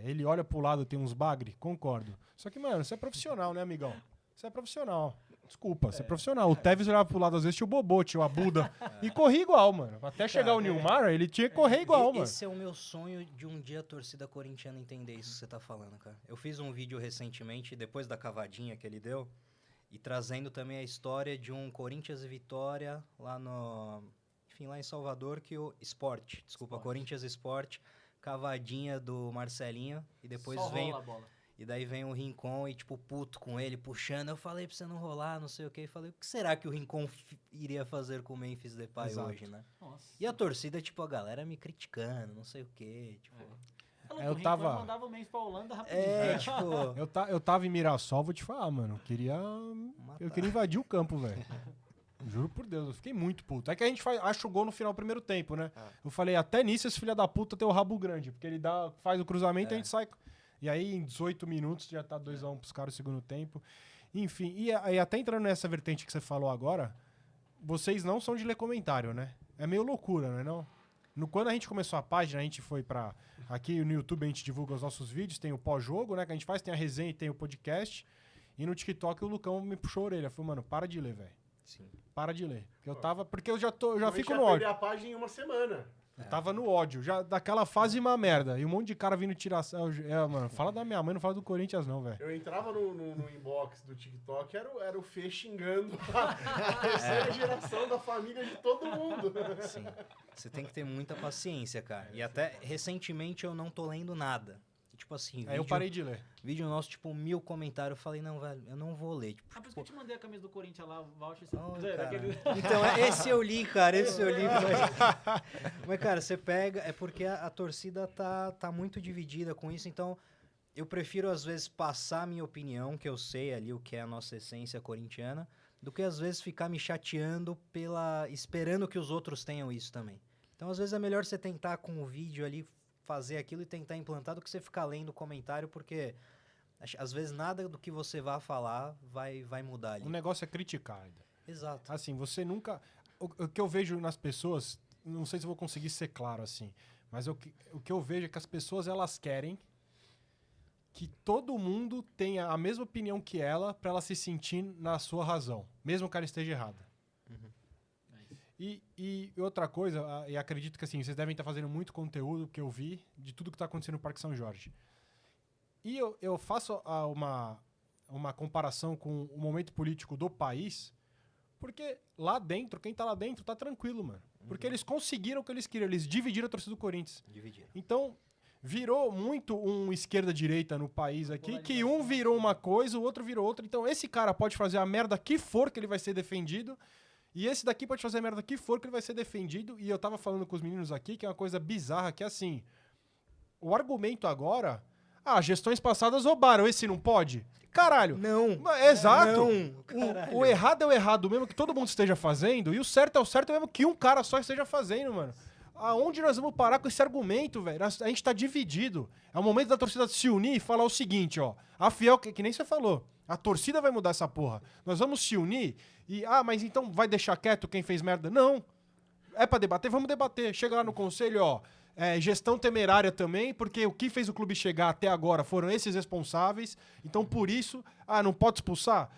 Ele olha pro lado, tem uns bagre? Concordo. Só que, mano, você é profissional, né, amigão? Você é profissional. Desculpa, você é profissional. O Tevez olhava pro lado, às vezes tinha o Bobô, tinha o Abuda, e corria igual, mano. Até chegar o Nilmar, ele tinha que correr igual, mano. Esse é o meu sonho de um dia a torcida corintiana entender isso que você tá falando, cara. Eu fiz um vídeo recentemente, depois da cavadinha que ele deu, e trazendo também a história de um Corinthians e Vitória lá no... Enfim, lá em Salvador, que o... Desculpa, Corinthians Sport, cavadinha do Marcelinho, e depois Só vem... rola a bola. E daí vem o Rincon e, tipo, puto com ele, puxando. Eu falei pra você não rolar, não sei o quê. Eu falei, o que será que o Rincon iria fazer com o Memphis Depay Exato. hoje, né? Nossa. E a torcida, tipo, a galera me criticando, não sei o quê, tipo... Eu O Rincon tava- mandava o Memphis pra Holanda rapidinho. É, tipo... Eu tava em Mirassol, vou te falar, mano. Eu queria invadir o campo, velho. Juro por Deus, eu fiquei muito puto. É que a gente acha o gol no final do primeiro tempo, né? Eu falei, até nisso esse filho da puta tem o rabo grande, porque ele faz o cruzamento e a gente sai. E aí, em 18 minutos, já tá 2-1 pros caras no segundo tempo. Enfim, e até entrando nessa vertente que você falou agora, vocês não são de ler comentário, né? É meio loucura, não é não? Quando a gente começou a página, a gente foi pra... Aqui no YouTube a gente divulga os nossos vídeos, tem o pós-jogo, né? Que a gente faz, tem a resenha e tem o podcast. E no TikTok o Lucão me puxou a orelha. Falou, mano, para de ler, velho. Sim. Para de ler. Porque eu já A gente fico ia no perder ódio. a página em uma semana. Eu tava no ódio. Já daquela fase uma merda. E um monte de cara vindo tirar... mano, fala da minha mãe, não fala do Corinthians não, velho. Eu entrava no inbox do TikTok, era o Fê xingando a terceira geração da família de todo mundo. Sim. Você tem que ter muita paciência, cara. E até recentemente eu não tô lendo nada. Tipo assim, Aí eu parei de ler. vídeo nosso, tipo, 1000 comentários. Eu falei, não, velho, eu não vou ler. Tipo, Ah, por isso que eu te mandei a camisa do Corinthians lá, o voucher. oh, Zé, cara. aquele- Então, esse eu li, cara, esse eu li. Mas, cara, você pega... É porque a torcida tá muito dividida com isso, então... Eu prefiro, às vezes, passar a minha opinião, que eu sei ali o que é a nossa essência corintiana, do que, às vezes, ficar me chateando esperando que os outros tenham isso também. Então, às vezes, é melhor você tentar com o vídeo ali, fazer aquilo e tentar implantar do que você ficar lendo o comentário, porque, às vezes, nada do que você vá falar vai mudar ali. O negócio é criticar ainda. Exato. Assim, você nunca... O que eu vejo nas pessoas, não sei se eu vou conseguir ser claro assim, mas o que eu vejo é que as pessoas, elas querem que todo mundo tenha a mesma opinião que ela pra ela se sentir na sua razão, mesmo que ela esteja errada. E outra coisa, e acredito que assim, vocês devem estar fazendo muito conteúdo que eu vi de tudo que está acontecendo no Parque São Jorge. E eu faço uma comparação com o momento político do país, porque lá dentro, quem tá lá dentro tá tranquilo, mano. Porque eles conseguiram o que eles queriam, eles dividiram a torcida do Corinthians. Dividir. Então, virou muito um esquerda-direita no país aqui, que um virou uma coisa, o outro virou outra. Então, esse cara pode fazer a merda que for que ele vai ser defendido, e esse daqui pode fazer a merda que for que ele vai ser defendido. E eu tava falando com os meninos aqui, que é uma coisa bizarra, que é assim, o argumento agora, gestões passadas roubaram, esse não pode? Caralho. Não. Exato. Não. Caralho. O errado é o errado mesmo que todo mundo esteja fazendo, e o certo é o certo mesmo que um cara só esteja fazendo, mano. Aonde nós vamos parar com esse argumento, velho? A gente tá dividido. É o momento da torcida se unir e falar o seguinte, ó. A Fiel, que nem você falou, a torcida vai mudar essa porra. Nós vamos se unir e, mas então vai deixar quieto quem fez merda? Não. É pra debater? Vamos debater. Chega lá no conselho, ó. Gestão temerária também, porque o que fez o clube chegar até agora foram esses responsáveis. Então, por isso, não pode expulsar?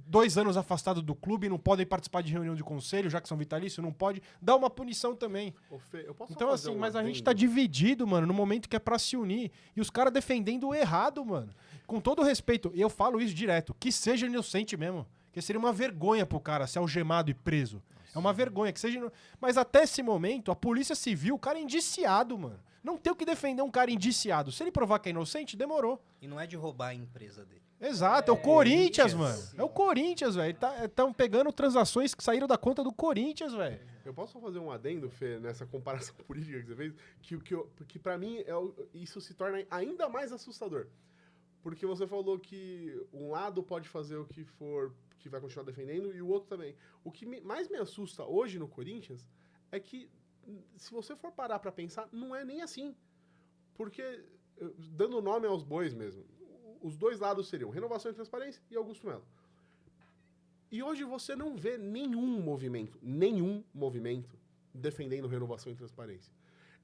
2 anos afastado do clube, não podem participar de reunião de conselho, já que são vitalícios, não pode. Dá uma punição também. Ô, Fê, eu posso Então, fazer assim, um mas a gente adendo? tá dividido, mano, no momento que é pra se unir. E os caras defendendo o errado, mano. Com todo respeito, e eu falo isso direto, que seja inocente mesmo. Que seria uma vergonha pro cara ser algemado e preso. É uma vergonha que seja. Mas até esse momento, a Polícia Civil, o cara é indiciado, mano. Não tem o que defender um cara indiciado. Se ele provar que é inocente, demorou. E não é de roubar a empresa dele. Exato, é o Corinthians, Corinthians. mano. É o Corinthians, velho. Estão pegando transações que saíram da conta do Corinthians, velho. Eu posso fazer um adendo, Fê, nessa comparação política que você fez? Que pra mim isso se torna ainda mais assustador. Porque você falou que um lado pode fazer o que for, que vai continuar defendendo, e o outro também. O que mais me assusta hoje no Corinthians é que, se você for parar pra pensar, não é nem assim. Porque, dando nome aos bois mesmo, os dois lados seriam Renovação e Transparência e Augusto Melo. E hoje você não vê nenhum movimento defendendo Renovação e Transparência.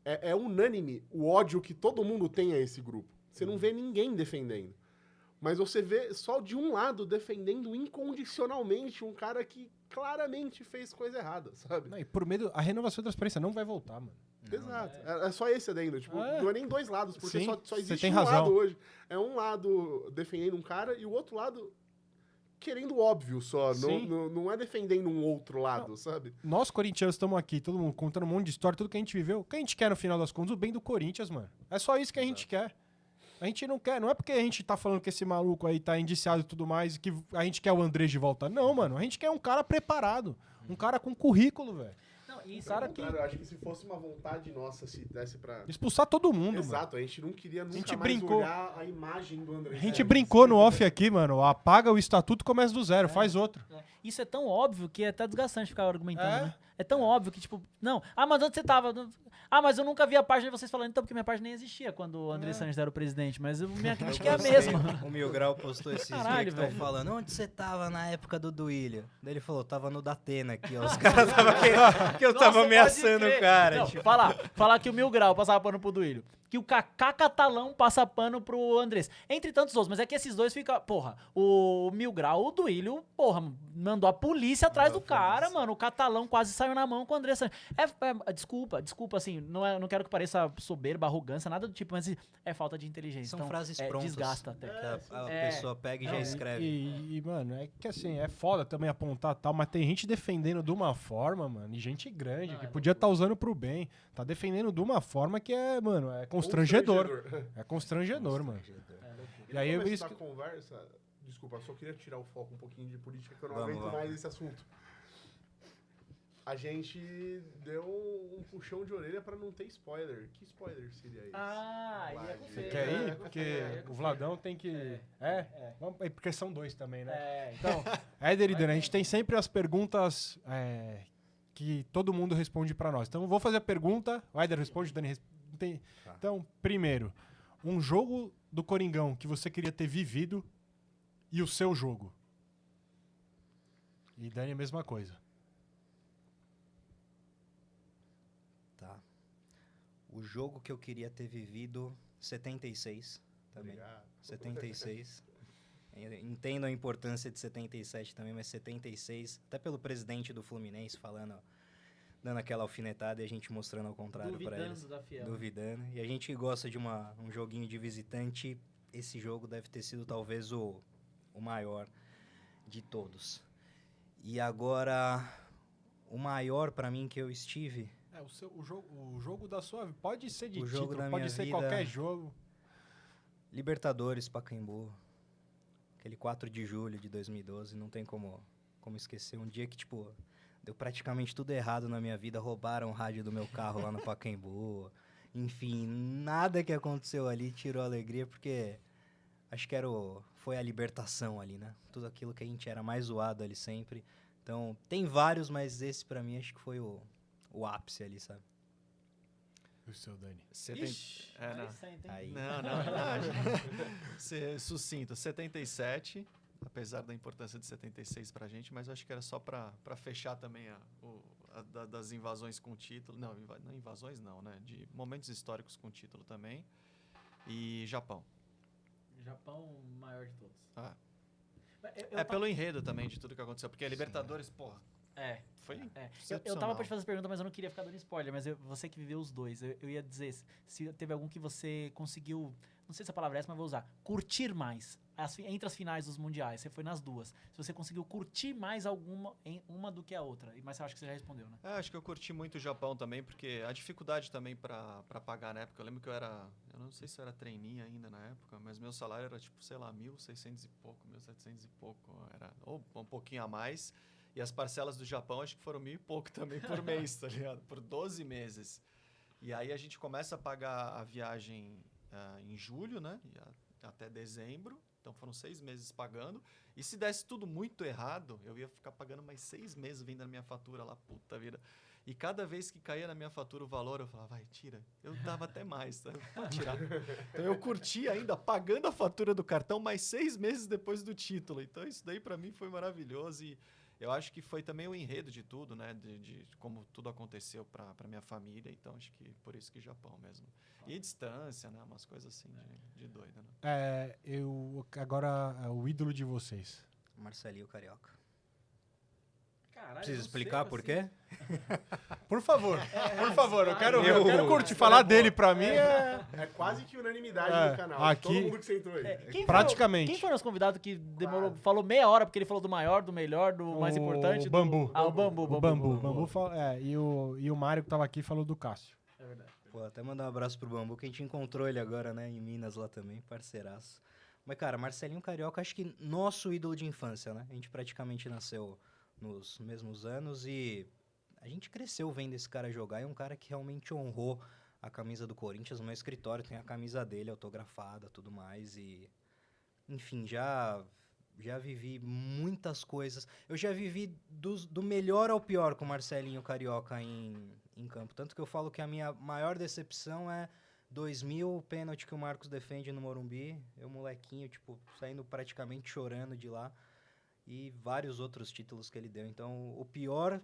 É unânime o ódio que todo mundo tem a esse grupo. Você não vê ninguém defendendo. Mas você vê só de um lado defendendo incondicionalmente um cara que claramente fez coisa errada, sabe? Não, e por medo, a Renovação e Transparência não vai voltar, mano. Exato. É só esse adendo. Tipo, não é nem dois lados, porque Sim, só você existe tem um razão. lado hoje. É um lado defendendo um cara e o outro lado querendo óbvio só. Sim. Não é defendendo um outro lado, sabe? Nós, corintianos, estamos aqui, todo mundo contando um monte de história, tudo que a gente viveu. O que a gente quer, no final das contas, o bem do Corinthians, mano. É só isso que a gente quer. A gente não quer, não é porque a gente tá falando que esse maluco aí tá indiciado e tudo mais, que a gente quer o Andrés de volta. Não, mano, a gente quer um cara preparado. Um cara com currículo, velho. Não, e isso, cara que- Eu acho que se fosse uma vontade nossa, se desse pra... Expulsar todo mundo, mano. Exato, a gente não queria nunca gente mais brincou. olhar a imagem do André. A gente brincou no off aqui, mano. Apaga o estatuto e começa do zero, faz outro. isso é tão óbvio que é até desgastante ficar argumentando, É? né? É tão óbvio que, tipo, não. Ah, mas onde você tava? Ah, mas eu nunca vi a página de vocês falando, então, porque minha página nem existia quando o André Sanches era o presidente. Mas minha crítica é a mesma. O Mil Grau postou esses dias Caralho, que estão velho. falando, onde você tava na época do Duílio? Daí ele falou, tava no Datena aqui, ó. Os caras tava que eu Nossa, tava pode ameaçando crer. o cara. Não, tipo. falar que o Mil Grau passava pano pro Duílio. Que o Kaká Catalão passa pano pro Andrés. Entre tantos outros, mas é que esses dois ficam. Porra, o Mil Grau, o Duílio, porra, mandou a polícia atrás do cara, mano. O Catalão quase saiu na mão com o André Sanches. Desculpa, assim, não quero que pareça soberba, arrogância, nada do tipo, mas é falta de inteligência. São Então, frases prontas. desgasta até. Que a É. pessoa pega e já escreve. E, mano, é que assim, é foda também apontar tal, mas tem gente defendendo de uma forma, mano, e gente grande, que podia estar usando pro bem. Tá defendendo de uma forma que é, mano, é constrangedor. É constrangedor, mano. E aí eu começo isso da que... conversa, desculpa, só queria tirar o foco um pouquinho de política, que eu não Vamos, aguento vamos. mais esse assunto. A gente deu um puxão de orelha pra não ter spoiler. Que spoiler seria esse? Ah, Live. e é com Você Fê, quer né? ir? Porque o Vladão tem que... Vamos... Porque são dois também, né? Então, Éder e Dani, a gente tem sempre as perguntas que todo mundo responde pra nós. Então, eu vou fazer a pergunta, o Éder responde, o Dani responde. Tá. Então, primeiro, um jogo do Coringão que você queria ter vivido e o seu jogo. E Dani, a mesma coisa. Tá. O jogo que eu queria ter vivido, 76 também. Obrigado. 76. Entendo a importância de 77 também, mas 76, até pelo presidente do Fluminense falando, dando aquela alfinetada e a gente mostrando ao contrário pra eles. duvidando da Fiel. Duvidando. E a gente que gosta de um joguinho de visitante, esse jogo deve ter sido talvez o maior de todos. E agora, o maior pra mim que eu estive, O jogo da sua vida. Pode ser de O jogo título, da pode minha ser vida- qualquer jogo. Libertadores, Pacaembu, aquele 4 de julho de 2012, não tem como esquecer. Um dia que, tipo, deu praticamente tudo errado na minha vida, roubaram o rádio do meu carro lá no Pacaembu. Enfim, nada que aconteceu ali tirou a alegria, porque acho que foi a libertação ali, né? Tudo aquilo que a gente era mais zoado ali sempre. Então, tem vários, mas esse pra mim acho que foi o ápice ali, sabe? E o seu, Dani? Ixi, É, não. Aí. Não. Ser sucinto, 77, apesar da importância de 76 pra gente, mas acho que era só pra fechar também das invasões com título. Não, não invasões não, né? De momentos históricos com título também. E Japão. Japão, maior de todos. Ah. Eu Pelo enredo também de tudo que aconteceu, porque a Libertadores, porra, foi Eu tava excepcional. pra te fazer essa pergunta, mas eu não queria ficar dando spoiler, mas você que viveu os dois, eu ia dizer se teve algum que você conseguiu, não sei se a palavra é essa, mas vou usar, curtir mais, entre as finais dos mundiais, você foi nas duas, se você conseguiu curtir mais uma do que a outra, mas eu acho que você já respondeu, né? Acho que eu curti muito o Japão também, porque a dificuldade também pra pagar na época, eu lembro que eu não sei se eu era treininha ainda na época, mas meu salário era tipo, sei lá, 1.600 e pouco, 1.700 e pouco, ou um pouquinho a mais. E as parcelas do Japão acho que foram 1.000 e pouco também por mês, tá ligado? Por 12 meses. E aí a gente começa a pagar a viagem em julho, né? Até dezembro. Então foram 6 meses pagando. E se desse tudo muito errado, eu ia ficar pagando mais 6 meses vindo na minha fatura lá, puta vida. E cada vez que caía na minha fatura o valor, eu falava, vai, tira. Eu dava até mais, tá? Pode tirar. Então eu curti ainda pagando a fatura do cartão mais 6 meses depois do título. Então isso daí pra mim foi maravilhoso. E eu acho que foi também o enredo de tudo, né? De como tudo aconteceu pra minha família. Então acho que por isso que Japão mesmo. E distância, né? Umas coisas assim de doida, né? Agora, o ídolo de vocês. Marcelinho Carioca. Caralho, Preciso explicar por quê? Por favor, eu quero Eu- curtir. Falar dele pra mim É quase que unanimidade no canal. aqui- Todo mundo que sentou aí. praticamente. Quem foi o nosso convidado que falou meia hora porque ele falou do maior, do melhor, do mais importante? O Bambu. Ah, o Bambu. O Bambu fala, e o Mário que tava aqui falou do Cássio. É verdade. Pô, até mandar um abraço pro Bambu, que a gente encontrou ele agora, né, em Minas lá também, parceiraço. Mas, cara, Marcelinho Carioca, acho que nosso ídolo de infância, né? A gente praticamente nasceu nos mesmos anos e a gente cresceu vendo esse cara jogar. É um cara que realmente honrou a camisa do Corinthians. No meu escritório tem a camisa dele autografada, tudo mais. E, enfim, já já vivi muitas coisas. Eu já vivi do melhor ao pior com o Marcelinho Carioca em campo. Tanto que eu falo que a minha maior decepção é 2000, o pênalti que o Marcos defende no Morumbi. Eu, molequinho, tipo, saindo praticamente chorando de lá. E vários outros títulos que ele deu. Então, o pior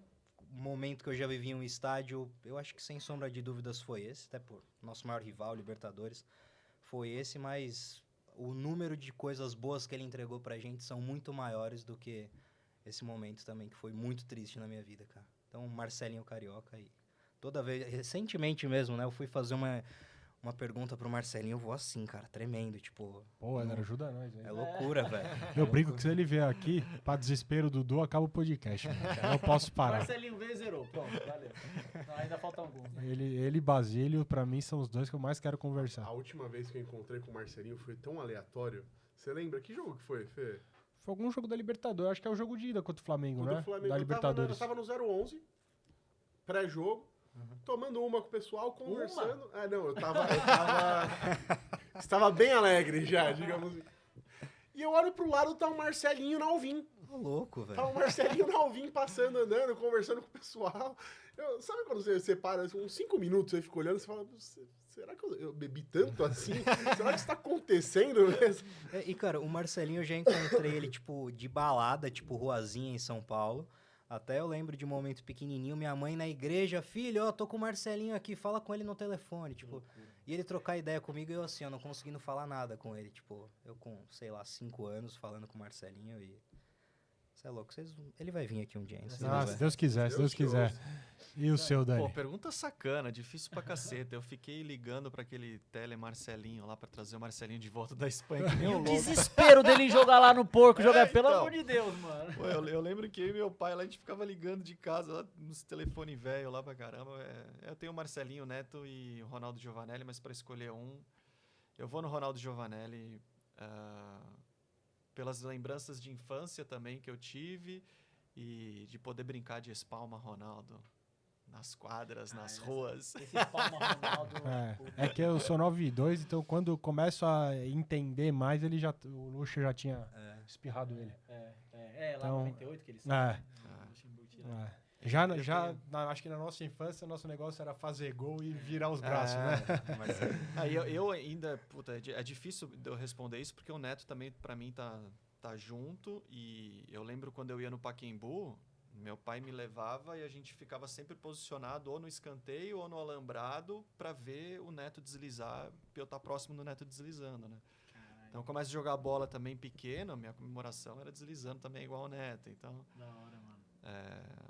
momento que eu já vivi em um estádio, eu acho que sem sombra de dúvidas foi esse. Até por nosso maior rival, Libertadores, foi esse. Mas o número de coisas boas que ele entregou pra gente são muito maiores do que esse momento também, que foi muito triste na minha vida, cara. Então, Marcelinho Carioca aí. Toda vez, recentemente mesmo, né? Eu fui fazer uma pergunta pro Marcelinho, eu vou assim, cara, tremendo, tipo... Pô, Eder, ajuda nós aí. É loucura, velho. Eu brinco que se ele vier aqui, pra desespero do Dudu, acaba o podcast. Mano. Eu não posso parar. Marcelinho veio e zerou. Pronto, valeu. Não, ainda falta alguns. Né? Ele e Basílio, pra mim, são os dois que eu mais quero conversar. A última vez que eu encontrei com o Marcelinho foi tão aleatório. Você lembra? Que jogo que foi, Fê? Foi algum jogo da Libertadores, acho que é o jogo de ida contra o Flamengo, Contra né? o Flamengo. Da Libertadores. Eu tava no 011, pré-jogo, tomando uma com o pessoal, conversando. Ah, não, eu tava estava bem alegre já, digamos assim. E eu olho pro lado, tá o Marcelinho na Alvim. Tá louco, velho. Tá o Marcelinho na Alvim passando, andando, conversando com o pessoal. Sabe quando você para uns 5 minutos, você fica olhando e você fala, será que eu bebi tanto assim? Será que isso tá acontecendo mesmo? E, cara, o Marcelinho eu já encontrei ele, tipo, de balada, tipo, ruazinha em São Paulo. Até eu lembro de um momento pequenininho, minha mãe na igreja, filho, ó, tô com o Marcelinho aqui, fala com ele no telefone, tipo... E ele trocar ideia comigo e eu assim, ó, não conseguindo falar nada com ele, tipo... Eu com, sei lá, 5 anos falando com o Marcelinho e... Você é louco, ele vai vir aqui um dia, hein? Ah, se Deus quiser, se Deus quiser. E o seu, Dani? Pô, pergunta sacana, difícil pra caceta. Eu fiquei ligando pra aquele tele Marcelinho lá pra trazer o Marcelinho de volta da Espanha, que nem um louco. Desespero dele jogar lá no porco, jogar, pelo então. amor de Deus, mano. Pô, eu lembro que eu e meu pai lá, a gente ficava ligando de casa, lá nos telefone velho lá pra caramba. Eu tenho o Marcelinho Neto e o Ronaldo Giovanelli, mas pra escolher um, eu vou no Ronaldo Giovanelli pelas lembranças de infância também que eu tive e de poder brincar de espalma Ronaldo nas quadras, nas ruas. Esse Palma Ronaldo... É que eu sou 9'2", então quando eu começo a entender mais, o Lucha já tinha espirrado ele. Lá Então, em 98 que ele saiu. Acho que na nossa infância, o nosso negócio era fazer gol e virar os braços, né? Mas aí eu ainda, puta, é difícil de eu responder isso, porque o Neto também, pra mim, tá junto. E eu lembro quando eu ia no Pacaembu, meu pai me levava e a gente ficava sempre posicionado ou no escanteio ou no alambrado pra ver o Neto deslizar, pra eu estar próximo do Neto deslizando, né? Então, eu começo a jogar bola também pequeno, minha comemoração era deslizando também igual o Neto. Então, Da hora, mano.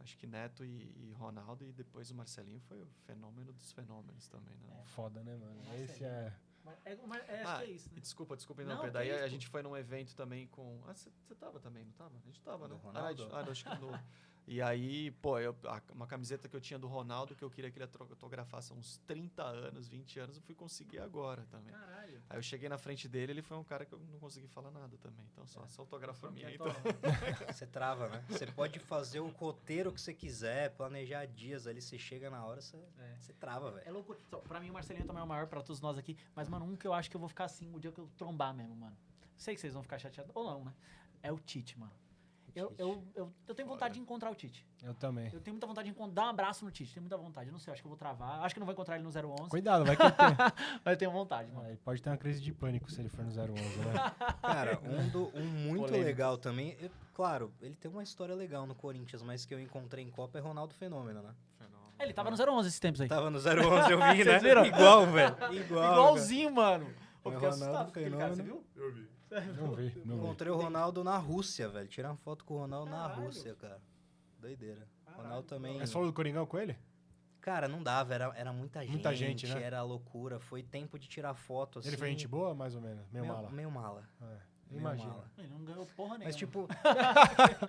acho que Neto e Ronaldo e depois o Marcelinho foi o fenômeno dos fenômenos também, né? Foda, né, mano? Marcelinho. Esse é... Acho que é isso, né? Desculpa Não, interromper. que Daí isso, a pô. gente foi num evento também com... Ah, você tava também, não tava? A gente tava, Do né? Ronaldo? Acho que no... E aí, pô, uma camiseta que eu tinha do Ronaldo, que eu queria que ele autografasse há uns 30 anos, 20 anos, eu fui conseguir agora também. Caralho. Aí eu cheguei na frente dele, ele foi um cara que eu não consegui falar nada também. Então, só autógrafo pra mim aí. Então. Você trava, né? Você pode fazer o roteiro que você quiser, planejar dias ali, você chega na hora, você trava, velho. É loucura. Pra mim, o Marcelinho também é o maior pra todos nós aqui. Mas, mano, um que eu acho que eu vou ficar assim o dia que eu trombar mesmo, mano. Sei que vocês vão ficar chateados ou não, né? É o Tite, mano. Eu tenho vontade de encontrar o Tite. Eu também. Eu tenho muita vontade de dar um abraço no Tite. Tenho muita vontade. Eu não sei, acho que eu vou travar. Acho que não vou encontrar ele no 011. Cuidado, vai que ele tem. Mas eu tenho vontade, mano. Ele pode ter uma crise de pânico se ele for no 011, né? Cara, um muito Polêmico. legal também. Claro, ele tem uma história legal no Corinthians, mas que eu encontrei em Copa é Ronaldo Fenômeno, né? Ele tava no 011 esses tempos aí. Tava no 011, eu vi, né? Vocês viram? Igual, velho. Igualzinho, mano. Eu fiquei Ronaldo assustado com aquele cara, você Fenômeno. viu? Eu vi. Não vi. Encontrei o Ronaldo na Rússia, velho. Tirar uma foto com o Ronaldo na Caralho. Rússia, cara. Doideira. Caralho, Ronaldo também. Mas você falou do Coringão com ele? Cara, não dava, era muita gente. Muita gente, né? Era loucura. Foi tempo de tirar foto, assim. Ele foi gente boa, mais ou menos? Meio mala. Meio mala. Meio Imagina. mala. Ele não ganhou porra nenhuma. Mas, tipo,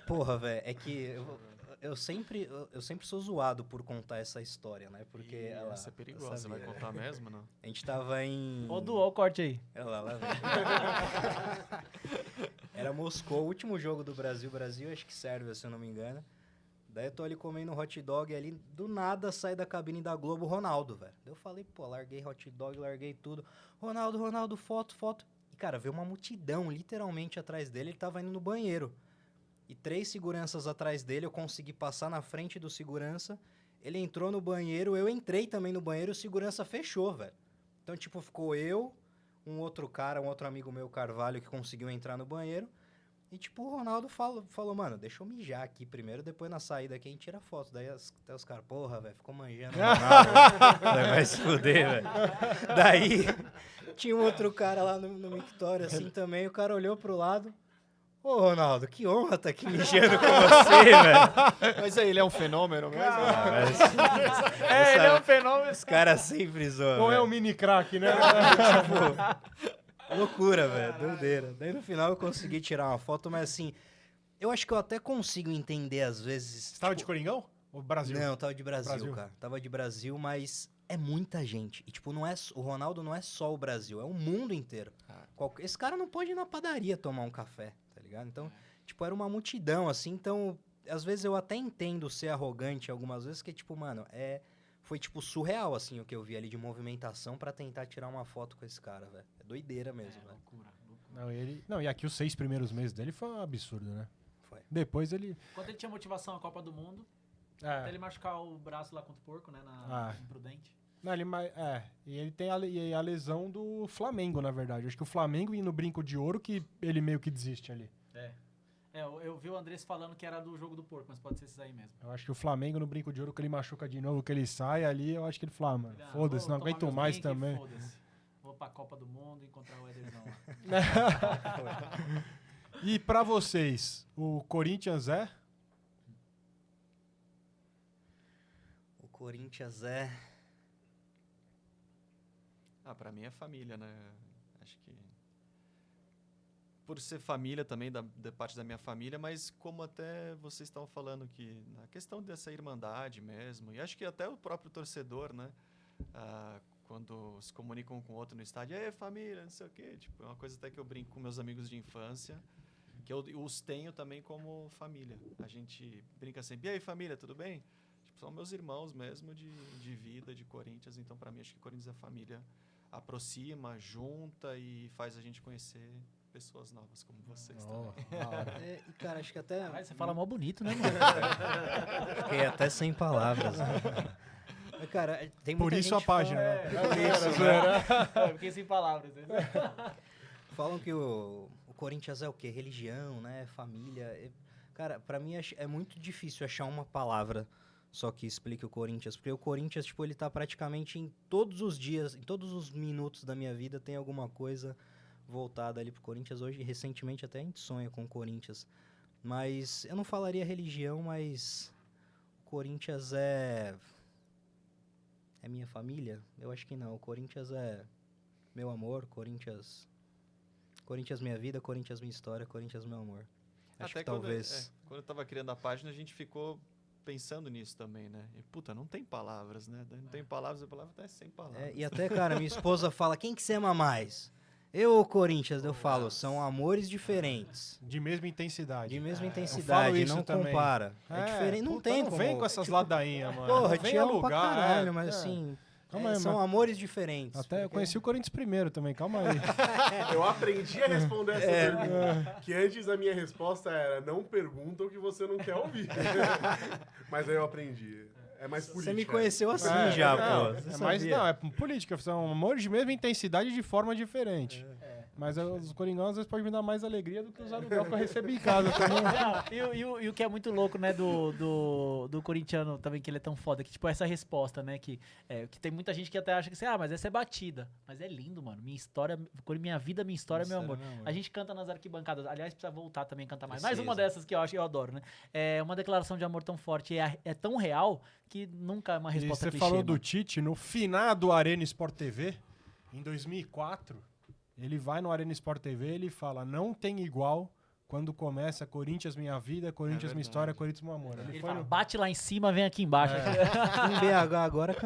porra, velho, é que eu sempre sou zoado por contar essa história, né? Porque ela. Essa é perigosa, você vai contar mesmo, não? A gente tava em. Ô, Du, ó o corte aí. Olha lá, velho. Era Moscou, o último jogo do Brasil, acho que Sérvia, se eu não me engano. Daí eu tô ali comendo hot dog ali, do nada sai da cabine da Globo o Ronaldo, velho. Daí eu falei, pô, larguei hot dog, larguei tudo. Ronaldo, foto. E cara, veio uma multidão literalmente atrás dele, ele tava indo no banheiro. E 3 seguranças atrás dele, eu consegui passar na frente do segurança, ele entrou no banheiro, eu entrei também no banheiro e o segurança fechou, velho. Então, tipo, ficou eu, um outro cara, um outro amigo meu, Carvalho, que conseguiu entrar no banheiro. E, tipo, o Ronaldo falou, mano, deixa eu mijar aqui primeiro, depois na saída aqui a gente tira foto. Daí até os caras, porra, velho, ficou manjando o Ronaldo. Vai se fuder, velho. Daí, tinha um outro cara lá no mictório, assim, também, o cara olhou pro lado. Ô, Ronaldo, que honra tá aqui mijando com você, velho. Mas aí, ele é um fenômeno mesmo? Ele é um fenômeno. Os caras sempre zoam. Não é velho. um mini crack, né? Tipo, loucura, velho, doideira. Daí no final eu consegui tirar uma foto, mas assim, eu acho que eu até consigo entender às vezes. Você tava de Coringão? Ou Brasil? Não, tava de Brasil, Brasil. cara. Tava de Brasil, mas é muita gente. E, tipo, o Ronaldo não é só o Brasil, é o mundo inteiro. Esse cara não pode ir na padaria tomar um café, tá ligado? Então, tipo, era uma multidão, assim. Então, às vezes eu até entendo ser arrogante algumas vezes, que, tipo, mano, foi, tipo, surreal, assim, o que eu vi ali de movimentação pra tentar tirar uma foto com esse cara, velho. É doideira mesmo, velho. Loucura. Não, e aqui os 6 primeiros meses dele foi um absurdo, né? Foi. Depois ele... Quando ele tinha motivação à Copa do Mundo, até ele machucar o braço lá contra o porco, né? Imprudente. Não, e ele tem a lesão do Flamengo, na verdade. Acho que o Flamengo ia no brinco de ouro que ele meio que desiste ali. Eu vi o Andrés falando que era do jogo do porco, mas pode ser esses aí mesmo. Eu acho que o Flamengo no brinco de ouro que ele machuca de novo, que ele sai ali, eu acho que ele fala, mano, foda-se, não aguento mais também. Foda-se. Vou pra Copa do Mundo e encontrar o Ederson lá. E pra vocês, o Corinthians é? O Corinthians é... Pra mim é família, né? Acho que... Por ser família também, da parte da minha família, mas como até vocês estavam falando que na questão dessa irmandade mesmo, e acho que até o próprio torcedor, né? Quando se comunicam um com o outro no estádio, família, não sei o quê. Tipo, é uma coisa até que eu brinco com meus amigos de infância, que eu os tenho também como família. A gente brinca sempre, e aí família, tudo bem? Tipo, são meus irmãos mesmo de vida, de Corinthians, então para mim acho que Corinthians é família. Aproxima, junta e faz a gente conhecer pessoas novas como vocês também. E, cara, acho que até... Você fala mó bonito, né, mano? Fiquei até sem palavras. Mas, cara, tem Por muita isso gente a página, Eu fiquei sem palavras. Falam que o Corinthians é o quê? Religião, né? Família. Cara, pra mim é muito difícil achar uma palavra só que explique o Corinthians. Porque o Corinthians, tipo, ele tá praticamente em todos os dias, em todos os minutos da minha vida tem alguma coisa voltada ali pro Corinthians. Hoje, recentemente, até a gente sonha com o Corinthians. Mas eu não falaria religião, mas o Corinthians é minha família? Eu acho que não. O Corinthians é meu amor, Corinthians minha vida, Corinthians minha história, Corinthians meu amor. Acho Até que talvez... Quando eu tava criando a página, a gente ficou pensando nisso também, né? E, puta, não tem palavras, né? Não tem palavras, a palavra tá sem palavras. E até, cara, minha esposa fala, quem que você ama mais? Eu ou Corinthians? Eu falo, são amores diferentes. De mesma intensidade. De mesma Eu falo intensidade, isso não também. compara. É diferente, não puta, tem não como... vem com essas ladainhas, mano. Porra, Vem te amo alugar, pra caralho, mas assim... Calma aí, são mano. amores diferentes. Até eu conheci o Corinthians primeiro também, calma aí. Eu aprendi a responder essa pergunta. Que antes a minha resposta era, não pergunta o que você não quer ouvir. Mas aí eu aprendi. É mais política. Você me conheceu assim É, já, não, pô. Você mas sabia. não, é política, são amores de mesma intensidade de forma diferente. Mas os Coringão às vezes podem me dar mais alegria do que os aluguel que eu recebi em casa também. Não, e o que é muito louco, né, do corintiano também, que ele é tão foda, que tipo, essa resposta, né, que tem muita gente que até acha que, assim, mas essa é batida. Mas é lindo, mano. Minha história, minha vida, minha história, meu amor. A gente canta nas arquibancadas. Aliás, precisa voltar também a cantar mais. Mais uma dessas que eu adoro, né? É uma declaração de amor tão forte, é tão real que nunca é uma E resposta você clichê, falou do mano. Tite, no finado Arena Sport TV, em 2004, ele vai no Arena Sport TV e ele fala, não tem igual quando começa Corinthians minha vida, Corinthians minha história, Corinthians meu amor. Ele foi fala, no- bate lá em cima, vem aqui embaixo. Em BH agora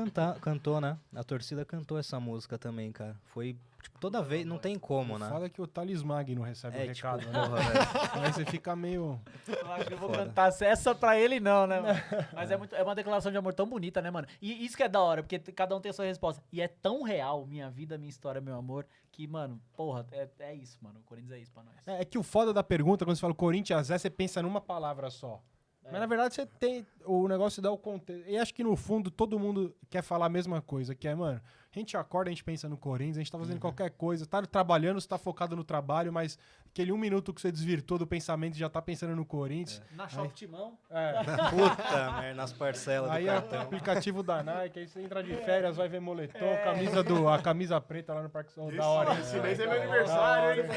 cantou, né? A torcida cantou essa música também, cara. Foi, Tipo, toda vez, não tem como, né? Foda que o Thales Magno recebe o É, tipo, recado, né? porra, velho. Aí você fica meio... Eu acho que eu vou Foda. cantar essa pra ele não, né, mano? Mas é uma declaração de amor tão bonita, né, mano? E isso que é da hora, porque cada um tem a sua resposta. E é tão real, minha vida, minha história, meu amor, que, mano, porra, é isso, mano. O Corinthians é isso pra nós. É que o foda da pergunta, quando você fala Corinthians, você pensa numa palavra só. Mas na verdade você tem o negócio dá o contexto. E acho que no fundo todo mundo quer falar a mesma coisa, que é, mano, a gente acorda, a gente pensa no Corinthians, a gente tá fazendo qualquer coisa, tá trabalhando, você tá focado no trabalho, mas aquele 1 minuto que você desvirtou do pensamento já tá pensando no Corinthians. Na Shop Timão. É. Puta merda, nas parcelas Aí do é o cartão. aplicativo da Nike, aí você entra de férias, vai ver moletom, a camisa preta lá no Parque São da hora. Esse mês é meu aniversário, hein?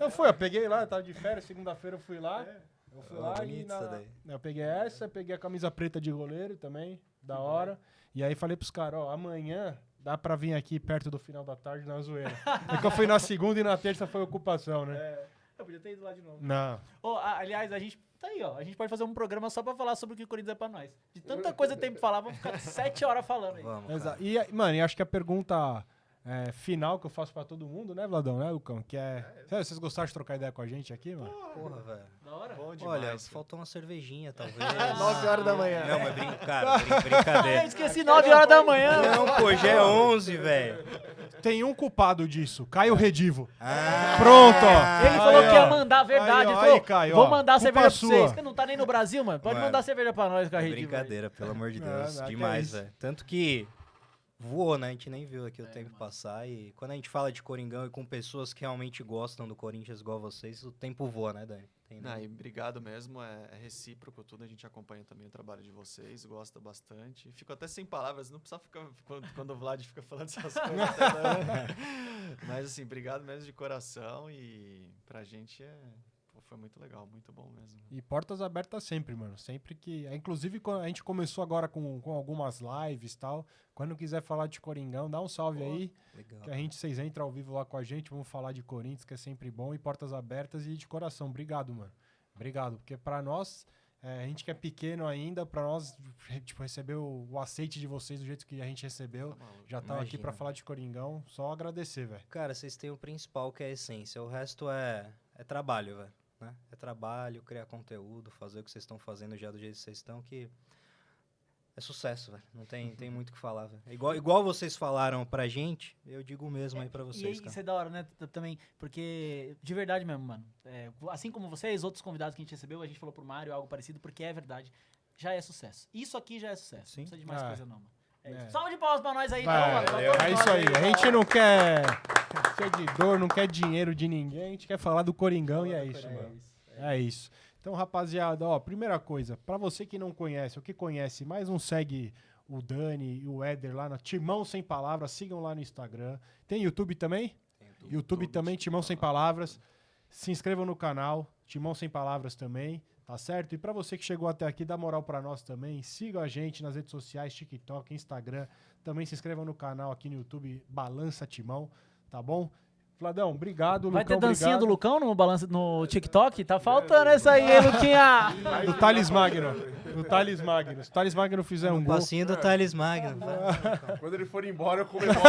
Eu fui, eu peguei lá, eu tava de férias, segunda-feira eu fui lá. Eu fui Ó, lá e bonito isso daí. eu peguei essa, peguei a camisa preta de goleiro também, da hora. E aí falei pros caras, ó, amanhã dá pra vir aqui perto do final da tarde na zoeira. É que eu fui na segunda e na terça foi ocupação, né? Eu podia ter ido lá de novo. Não. Aliás, a gente tá aí, ó. A gente pode fazer um programa só pra falar sobre o que o Corinthians é pra nós. De tanta coisa que tem pra falar, vamos ficar 7 horas falando aí. Vamos, Exato. cara. E, mano, e acho que a pergunta final que eu faço pra todo mundo, né, Vladão, né, Lucão? Que é. Vocês gostaram de trocar ideia com a gente aqui, mano? Porra, velho. Da hora? Bom demais. Olha, cara. faltou uma cervejinha, talvez. 9 horas da manhã. Não, mas cara, brincadeira. Esqueci 9 horas da manhã. Não, pô, já é 11, velho. Tem um culpado disso, Caio Redivo. Ah, Pronto, ó. Ele falou Aí, que ia ó. mandar a verdade. Aí, Ele ó, falou, aí, Caio, vou ó. mandar Culpa cerveja pra sua. vocês. Você não tá nem no Brasil, mano. Pode Mano, mandar cerveja pra nós, Carrinho. brincadeira, pelo amor de Deus. Não, que é Demais, isso. velho. Tanto que voou, né? A gente nem viu aqui o tempo passar. E quando a gente fala de Coringão e com pessoas que realmente gostam do Corinthians igual vocês, o tempo voa, né, Dani? Tem, Não, e obrigado mesmo, é recíproco tudo, a gente acompanha também o trabalho de vocês, gosta bastante. Fico até sem palavras, não precisa ficar, quando o Vlad fica falando essas coisas. Mas assim, obrigado mesmo de coração e pra gente foi muito legal, muito bom mesmo. E portas abertas sempre, mano. Sempre que. Inclusive, quando a gente começou agora com algumas lives e tal. Quando quiser falar de Coringão, dá um salve aí. Legal. Que vocês entram ao vivo lá com a gente. Vamos falar de Corinthians, que é sempre bom. E portas abertas e de coração. Obrigado, mano. Obrigado. Porque pra nós, a gente que é pequeno ainda, pra nós, tipo, receber o aceite de vocês do jeito que a gente recebeu. Tá maluco. Já tava aqui Imagina. pra falar de Coringão. Só agradecer, velho. Cara, vocês têm o principal, que é a essência. O resto é trabalho, velho. Né? É trabalho, criar conteúdo, fazer o que vocês estão fazendo já do jeito que vocês estão, que é sucesso, velho. Não tem muito o que falar, velho. Igual vocês falaram pra gente, eu digo o mesmo aí pra vocês, E cara. isso é da hora, né? Também, porque, de verdade mesmo, mano. Assim como vocês, outros convidados que a gente recebeu, a gente falou pro Mário algo parecido, porque é verdade. Já é sucesso. Isso aqui já é sucesso. Sim. Não precisa de mais Ah. coisa, não, mano. É É. isso. Salve de palmas pra nós aí, Vai, então, mano. Pra todos é nós isso aí. A gente da não hora. quer seguidor, não quer dinheiro de ninguém. A gente quer falar do Coringão e é isso, mano. É isso. Então, rapaziada, ó, primeira coisa, pra você que não conhece, ou que conhece, mas não segue o Dani e o Éder lá no Timão Sem Palavras, sigam lá no Instagram. Tem YouTube também? YouTube também, Timão Sem Palavras. Se inscrevam no canal, Timão Sem Palavras também, tá certo? E pra você que chegou até aqui, dá moral pra nós também. Sigam a gente nas redes sociais, TikTok, Instagram. Também se inscrevam no canal aqui no YouTube, Balança Timão, tá bom? Vladão, obrigado. Vai Lucão, ter dancinha obrigado. do Lucão no balanço no TikTok? Tá faltando essa aí, hein, Luquinha? Do Thales Magno. Do Thales Magno. Se o Thales Magno fizer um Um gol. passinho do Thales Magno. Quando ele for embora, eu comemoro.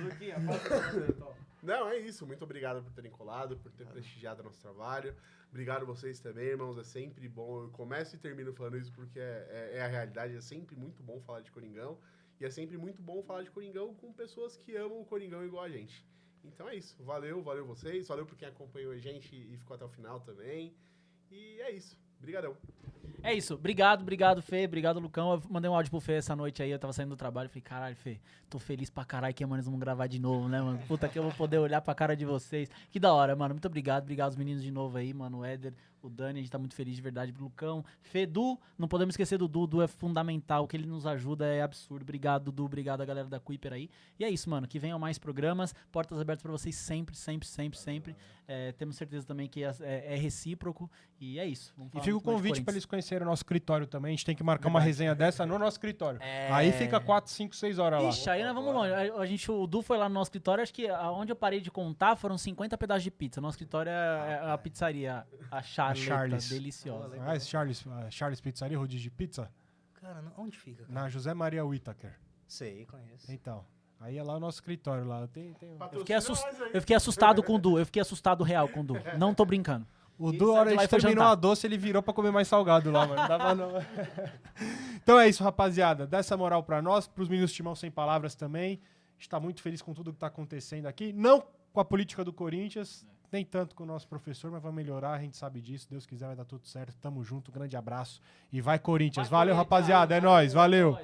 Luquinha, pode então. Não, é isso. Muito obrigado por terem colado, por ter prestigiado o nosso trabalho. Obrigado vocês também, irmãos. É sempre bom. Eu começo e termino falando isso porque é a realidade. É sempre muito bom falar de Coringão. E é sempre muito bom falar de Coringão com pessoas que amam o Coringão igual a gente. Então é isso. Valeu vocês. Valeu por quem acompanhou a gente e ficou até o final também. E é isso. Obrigadão. É isso. Obrigado, Fê. Obrigado, Lucão. Eu mandei um áudio pro Fê essa noite aí. Eu tava saindo do trabalho. Falei, caralho, Fê, tô feliz pra caralho que amanhã nós vamos gravar de novo, né, mano? Puta que eu vou poder olhar pra cara de vocês. Que da hora, mano. Muito obrigado. Obrigado aos meninos de novo aí, mano. O Éder, o Dani. A gente tá muito feliz de verdade. Lucão, Fê, Du. Não podemos esquecer do Du. O Du é fundamental. O que ele nos ajuda é absurdo. Obrigado, Dudu. Obrigado a galera da Kuiper aí. E é isso, mano. Que venham mais programas. Portas abertas pra vocês sempre, sempre, sempre, sempre. Temos certeza também que é recíproco. E é isso. Vamos E falar fica o muito mais de convite pra Corinthians. eles conhecerem o nosso escritório também. A gente tem que marcar uma resenha dessa no nosso escritório. Aí fica 4, 5, 6 horas lá. Ixi, aí nós vamos longe. O Du foi lá no nosso escritório, acho que aonde eu parei de contar foram 50 pedaços de pizza. Nosso escritório é a pizzaria, a Charleta, Charles. deliciosa. Ah, esse Charles Pizzaria, rodízio de pizza, Cara, onde fica? Cara? na José Maria Whittaker. Sei, conheço. Então, Aí é lá o nosso escritório lá. Eu fiquei assustado com o Du. Eu fiquei assustado real com o Du. Não tô brincando. O E Du, a saiu hora de lá de e foi terminou jantar. a doce, ele virou pra comer mais salgado lá, mano. Não dava não. Então é isso, rapaziada. Dá essa moral pra nós, pros meninos Timão Sem Palavras também. A gente tá muito feliz com tudo que tá acontecendo aqui. Não com a política do Corinthians, nem tanto com o nosso professor, mas vai melhorar, a gente sabe disso. Deus quiser, vai dar tudo certo. Tamo junto, grande abraço. E vai, Corinthians. Valeu, rapaziada. É nóis, valeu.